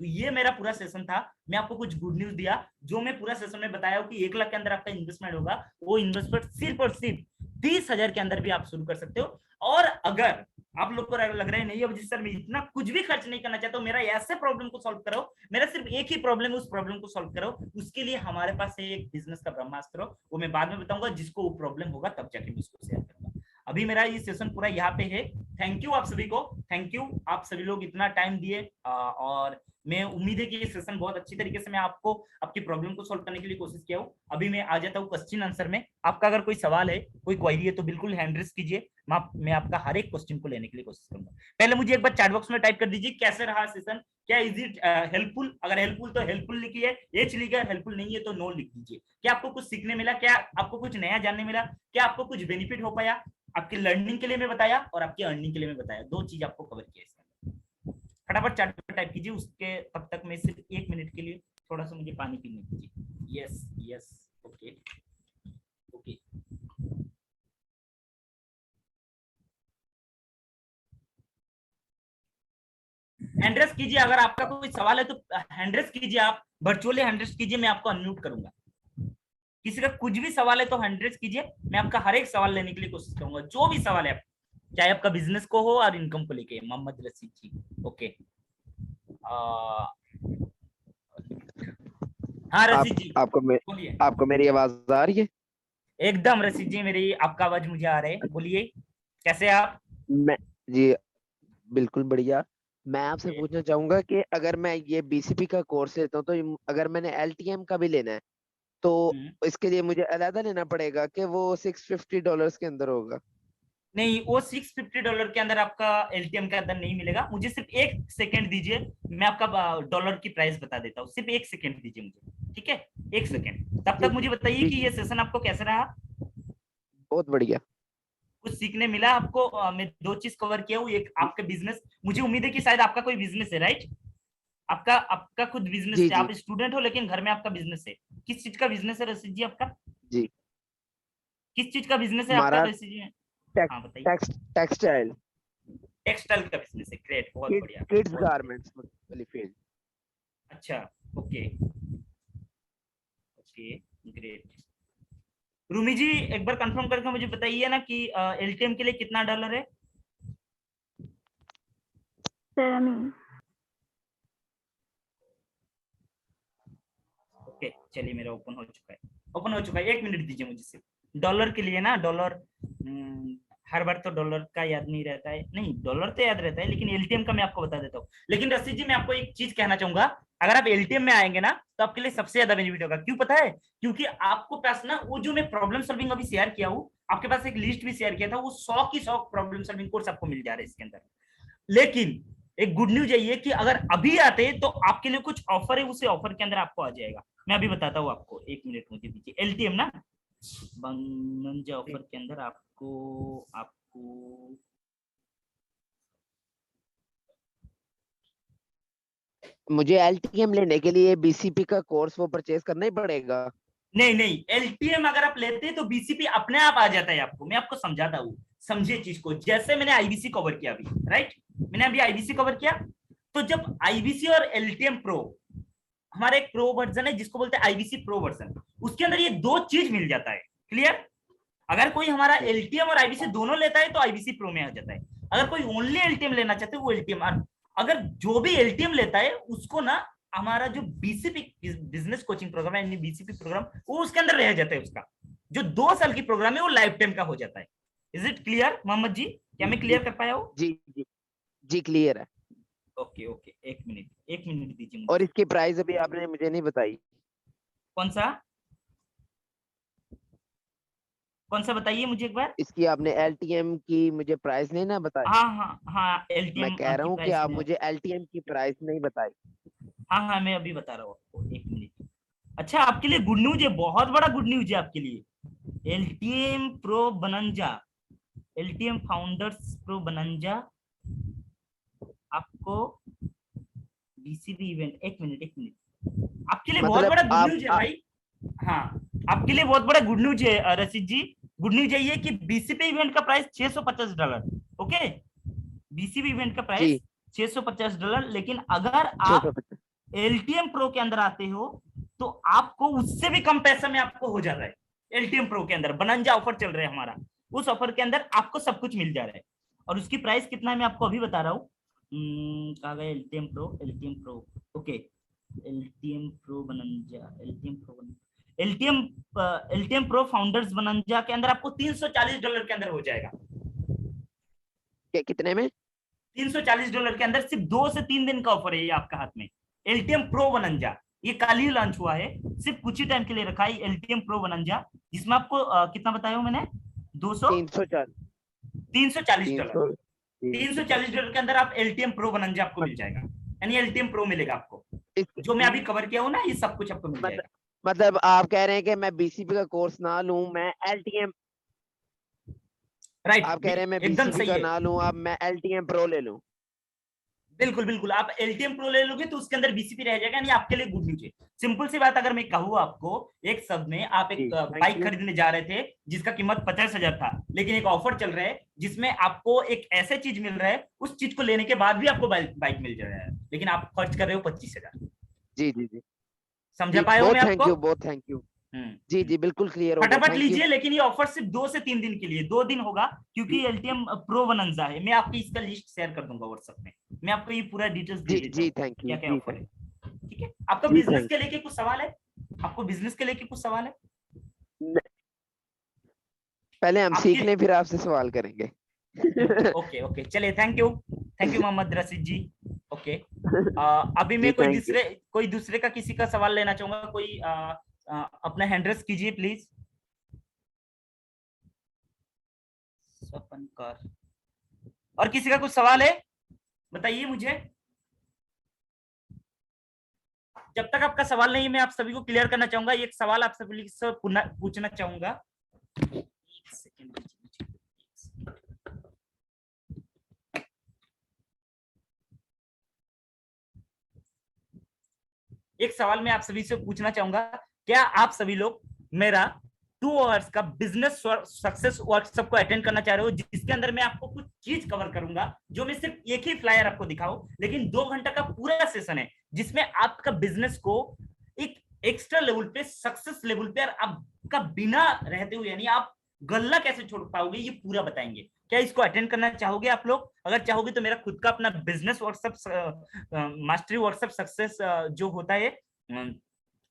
तो ये मेरा पूरा सेशन था। मैं आपको कुछ गुड न्यूज दिया। जो मैं पूरा सेशन में बताया कि 1 लाख के अंदर आपका इन्वेस्टमेंट होगा, वो इन्वेस्टमेंट सिर्फ और सिर्फ 30,000 के अंदर भी आप शुरू कर सकते हो। और अगर आप लोग को लग रहा है नहीं अभिजीत सर मैं इतना कुछ भी खर्च नहीं करना चाहता हूँ, मेरा ऐसे प्रॉब्लम को सॉल्व करो, मेरा सिर्फ एक ही प्रॉब्लम है, उस प्रॉब्लम को सॉल्व करो, उसके लिए हमारे पास है एक बिजनेस का ब्रह्मास्त्र, वो मैं बाद में बताऊंगा। जिसको वो प्रॉब्लम होगा तब जाके मैं उसको शेयर करूंगा। अभी मेरा ये सेशन पूरा यहाँ पे है। थैंक यू आप सभी को, थैंक यू आप सभी लोग इतना टाइम दिए, और मैं उम्मीद है कि ये सेशन बहुत अच्छी तरीके से मैं आपको आपकी प्रॉब्लम को सॉल्व करने के लिए कोशिश किया हूँ। अभी मैं आ जाता हूँ क्वेश्चन आंसर में। आपका अगर कोई सवाल है, कोई क्वेरी है, तो बिल्कुल हैंड रेस कीजिए। मैं आपका हर एक क्वेश्चन को लेने के लिए कोशिश करूंगा। पहले मुझे एक बार चैट बॉक्स में टाइप कर दीजिए कैसे रहा सेशन, क्या इज इट हेल्पफुल। अगर हेल्पफुल तो हेल्पफुल लिखिए, एच लिखिए, हेल्पफुल नहीं है तो नो लिख दीजिए। क्या आपको कुछ सीखने मिला, क्या आपको कुछ नया जानने मिला, क्या आपको कुछ बेनिफिट हो पाया। आपकी लर्निंग के लिए मैं बताया और आपकी अर्निंग के लिए मैं बताया, दो चीज आपको कवर किया इसमें। फटाफट चैट पर टाइप कीजिए। उसके तब तक मैं सिर्फ 1 मिनट के लिए थोड़ा सा मुझे पानी पीने दीजिए। Yes yes, okay okay. Hand raise कीजिए, अगर आपका कोई सवाल है तो हैंड्रेस कीजिए, आप वर्चुअली हैंड्रेस कीजिए, मैं आपको अनम्यूट करूंगा। किसी का कुछ भी सवाल है तो हैंड्रेस कीजिए, मैं आपका हर एक सवाल लेने के लिए कोशिश करूंगा, जो भी सवाल है, चाहे आपका बिजनेस को हो और इनकम को लेके। मोहम्मद रशीद जी, ओके। हाँ आप रशीद जी बोलिए। आपको मेरी आवाज आ रही है? एकदम रशीद जी, मेरी आपका आवाज मुझे आ रहा है, बोलिए कैसे आप। मैं जी बिल्कुल बढ़िया। मैं आपसे पूछना चाहूंगा कि अगर मैं ये बीसीपी का कोर्स लेता हूँ तो अगर मैंने एलटीएम का भी लेना है तो हम्म। इसके लिए मुझे अलग लेना पड़ेगा कि वो $650 के अंदर होगा? नहीं, वो $650 के अंदर आपका एलटीएम के अंदर नहीं मिलेगा। मुझे सिर्फ 1 सेकेंड दीजिए, मैं आपका डॉलर की प्राइस बता देता हूँ। सिर्फ 1 सेकेंड दीजिए मुझे, ठीक है। 1 सेकेंड, तब जी तक मुझे बताइए जी कि ये सेशन आपको कैसा रहा। बहुत बढ़िया। कुछ सीखने मिला आपको। मैं दो चीज कवर किया हूँ, एक आपके बिजनेस, मुझे उम्मीद है कि शायद आपका कोई बिजनेस है, राइट। आपका आपका खुद बिजनेस जी है, जी आप स्टूडेंट हो लेकिन घर में आपका बिजनेस है। किस चीज का बिजनेस है रशीद जी आपका। जी किस चीज का बिजनेस है आपका हमारा रशीद जी। हाँ बताइए। टेक्सटाइल, टेक्सटाइल का बिजनेस है, ग्रेट, बहुत बढ़िया, किड्स बहुत बढ़िया। गारमेंट्स वाली फील्ड। अच्छा, ओके ओके, ग्रेट। रूमी जी, एक बार कंफर्म करके मुझे बताइए ना कि एलटीएम के लिए कितना डॉलर है। सर আমি ओके चलिए, मेरा ओपन हो चुका है, ओपन हो चुका है। 1 मिनट दीजिए मुझे सिर्फ। डॉलर के लिए ना, डॉलर हर बार तो डॉलर का याद नहीं रहता है, नहीं डॉलर तो याद रहता है, लेकिन एलटीएम का मैं आपको बता देता हूँ। लेकिन रशीद जी, मैं आपको एक चीज कहना चाहूंगा, अगर आप एलटीएम में आएंगे ना तो आपके लिए सबसे ज्यादा बेनिफिट होगा। क्यों पता है, क्योंकि आपको पास ना वो जो मैं प्रॉब्लम सॉल्विंग अभी शेयर किया हूँ, आपके पास एक लिस्ट भी शेयर किया था, वो 100 की 100 प्रॉब्लम सॉल्विंग कोर्स आपको मिल जा रहा है इसके अंदर। लेकिन एक गुड न्यूज यही है कि अगर अभी आते तो आपके लिए कुछ ऑफर है, उसे ऑफर के अंदर आपको आ जाएगा। मैं अभी बताता हूँ आपको, 1 मिनट मुझे दीजिए। एलटीएम ना, बनंजा ऑफर के अंदर आपको आपको मुझे एलटीएम लेने के लिए बीसीपी का कोर्स वो परचेज करना ही पड़ेगा? नहीं नहीं, एलटीएम अगर आप लेते हैं तो बीसीपी अपने आप आ जाता है आपको। मैं आपको समझाता हूँ, समझिए चीज को। जैसे मैंने आईबीसी कवर किया अभी, राइट, मैंने अभी आईबीसी कवर किया। तो जब आईबीसी और एलटीएम प्रो, हमारा एक प्रो वर्जन है जिसको बोलते हैं आईबीसी प्रो वर्जन, उसके अंदर ये दो चीज मिल जाता है। क्लियर। अगर कोई हमारा जी एलटीएम और आईबीसी दोनों लेता है तो आईबीसी प्रो में आ जाता है। अगर कोई ओनली एलटीएम लेना चाहते है वो एलटीएम। अगर जो भी एलटीएम लेता है उसको ना हमारा जो बीसीपी बिजनेस कोचिंग प्रोग्राम है, बीसीपी प्रोग्राम, वो उसके अंदर रह जाता है। उसका जो 2 साल की प्रोग्राम है वो लाइफ टाइम का हो जाता है। इज इट क्लियर मोहम्मद जी, क्या मैं जी क्लियर कर पाया हूँ। जी जी जी क्लियर है। ओके ओके, 1 मिनट, 1 मिनट दीजिए और मुझे। इसकी प्राइस अभी आपने मुझे नहीं बताई। कौन सा, कौन सा बताइए मुझे एक बार। इसकी आपने एलटीएम की मुझे प्राइस नहीं ना बताई। हाँ हाँ हाँ, मैं एलटीएम कह रहा की हूँ कि प्राइस आप में। मुझे एलटीएम की प्राइस नहीं बताई। हाँ हाँ, मैं अभी बता रहा हूँ आपको, 1 मिनट। अच्छा, आपके लिए गुड न्यूज है, बहुत बड़ा गुड न्यूज है आपके लिए। LTM pro बनंजा, LTM founders pro बनंजा आपको बीसीबी इवेंट, 1 मिनट 1 मिनट, आपके लिए बहुत मतलब बड़ा गुड न्यूज है भाई। हाँ, आपके लिए बहुत बड़ा गुड न्यूज है रशीद जी। गुड न्यूज यही है कि बीसीपी इवेंट का प्राइस $650। ओके, बीसीबी इवेंट का जी प्राइस $650। लेकिन अगर आप 650। एलटीएम प्रो के अंदर आते हो तो आपको उससे भी कम पैसे में आपको हो जा रहा है। एलटीएम प्रो के अंदर बनंजा ऑफर चल रहा है हमारा, उस ऑफर के अंदर आपको सब कुछ मिल जा रहा है। और उसकी प्राइस कितना है मैं आपको अभी बता रहा हूँ। कहा गया LTM pro, LTM pro, okay, LTM pro बनंजा, LTM pro, LTM LTM pro founders बनंजा के अंदर आपको $340 के अंदर हो जाएगा। कितने में? $340 के अंदर सिर्फ 2 से 3 दिन का ऑफर है ये आपका हाथ में। एलटीएम प्रो वनंजा, ये कल ही लॉन्च हुआ है, सिर्फ कुछ ही टाइम के लिए रखा है एलटीएम प्रो वनंजा, जिसमें आपको कितना बताया हूं मैंने, 340 $340 $340 के अंदर आप एलटीएम प्रो वनंजा आपको मिल जाएगा, यानी एलटीएम प्रो मिलेगा आपको। जो मैं अभी कवर किया हूं ना, ये सब कुछ आपको मिल जाएगा। मतलब आप कह रहे हैं कि मैं बीसीपी का कोर्स ना लूं, मैं एलटीएम, राइट, आप कह रहे हैं मैं एकदम बीसीपी सही का है। ना लूं, अब मैं एलटीएम प्रो ले लूं? बिल्कुल बिल्कुल, आप एलटीएम प्रो ले लोगे तो उसके अंदर बीसीपी रह जाएगा, यानी आपके लिए गुड न्यूज है। सिंपल सी बात अगर मैं कहूँ आपको, एक शब्द में, आप एक बाइक खरीदने जा रहे थे जिसका कीमत 50,000 था, लेकिन एक ऑफर चल रहा है जिसमें आपको एक ऐसे चीज मिल रहा है, उस चीज को लेने के बाद भी आपको बाइक मिल जा रहा है, लेकिन आप खर्च कर रहे हो 25,000। जी जी जी, समझा पाए हो मैं थैंक यू, आपको? बहुत थैंक यू। जी जी, बिल्कुल क्लियर हो गया, फटाफट थैंक यू। लीजिए, लेकिन ये ऑफर सिर्फ 2 से 3 दिन के लिए, 2 दिन होगा, क्योंकि एलटीएम प्रो वनंजा है। मैं आपकी इसका लिस्ट शेयर कर दूंगा व्हाट्सएप में, मैं आपको ये पूरा डिटेल्स दे जी देता जी, हूँ थैंक यू क्या क्या जी, ऑफर है। ठीक है, आपका जी बिजनेस थैंक के लेके कुछ सवाल है? आपको बिजनेस के लेके कुछ सवाल है? पहले हम आपके सीख लें, फिर आपसे सवाल करेंगे। ओके ओके, चलिए, thank you Mohammad Rashid ji. Okay, अभी जी मैं थैंक यू। कोई दूसरे का किसी का सवाल लेना चाहूंगा, कोई अपना हैंड रेस कीजिए प्लीज। सपनकर, और किसी का कुछ सवाल है बताइए मुझे। जब तक आपका सवाल नहीं है, मैं आप सभी को क्लियर करना चाहूंगा, एक सवाल आप सभी से पूछना चाहूंगा। एक सेकंड, एक सवाल मैं आप सभी से पूछना चाहूंगा, क्या आप सभी लोग मेरा 2 आवर्स का बिजनेस सक्सेस वर्कशॉप को अटेंड करना चाह रहे हो, जिसके अंदर मैं आपको कुछ चीज कवर करूंगा, जो मैं सिर्फ एक ही फ्लायर आपको दिखाऊं, लेकिन 2 घंटा का पूरा सेशन है, जिसमें आपका बिजनेस को एक एक्स्ट्रा लेवल पे, सक्सेस लेवल पे, और आपका बिना रहते हुए, यानी आप गल्ला कैसे छोड़ पाओगे, ये पूरा बताएंगे। क्या इसको अटेंड करना चाहोगे आप लोग? अगर चाहोगे तो मेरा खुद का अपना business workshop, mastery workshop success जो होता है,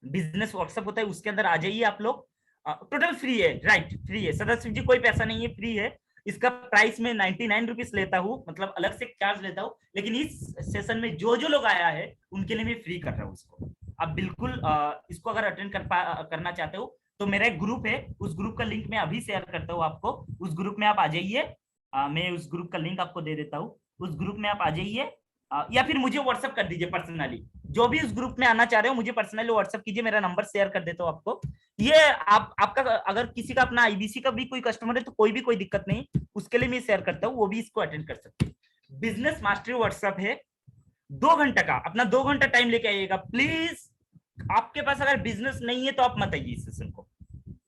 बिजनेस वर्कशॉप होता है, उसके अंदर आ जाइए आप लोग। टोटल फ्री है, राइट, फ्री है सदाशिव जी, कोई पैसा नहीं है, फ्री है। इसका प्राइस में 99 रुपीज लेता हूँ, मतलब अलग से चार्ज लेता हूँ, लेकिन इस सेशन में जो जो लोग आया है उनके लिए मैं फ्री कर रहा हूँ इसको। आप बिल्कुल इसको अगर अटेंड करना चाहते हो तो मेरा एक ग्रुप है, उस ग्रुप का लिंक मैं अभी शेयर करता हूँ आपको, उस ग्रुप में आप आ जाइए। मैं उस ग्रुप का लिंक आपको दे देता हूँ, उस ग्रुप में आप आ जाइए, या फिर मुझे व्हाट्सएप कर दीजिए पर्सनली। जो भी उस ग्रुप में आना चाह रहे हो मुझे पर्सनली व्हाट्सएप कीजिए, मेरा नंबर शेयर कर देता हूँ आपको। ये आपका अगर किसी का अपना आईबीसी का भी कोई कस्टमर है तो कोई दिक्कत नहीं, उसके लिए मैं शेयर करता हूँ, वो भी इसको अटेंड कर सकते हैं। बिजनेस मास्टरी व्हाट्सएप है, 2 घंटे का, अपना 2 घंटा टाइम लेके आइएगा प्लीज। आपके पास अगर बिजनेस नहीं है तो आप मत आइए इस सेशन को,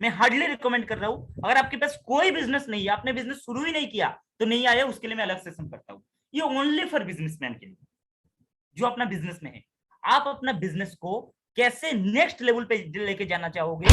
मैं हार्डली रिकमेंड कर रहा हूं। अगर आपके पास कोई बिजनेस नहीं है, आपने बिजनेस शुरू ही नहीं किया, तो नहीं आया, उसके लिए मैं अलग सेशन करता हूं। ये ओनली फॉर बिजनेसमैन के लिए जो अपना बिजनेस में है। आप अपना बिजनेस को कैसे नेक्स्ट लेवल पे लेके जाना चाहोगे,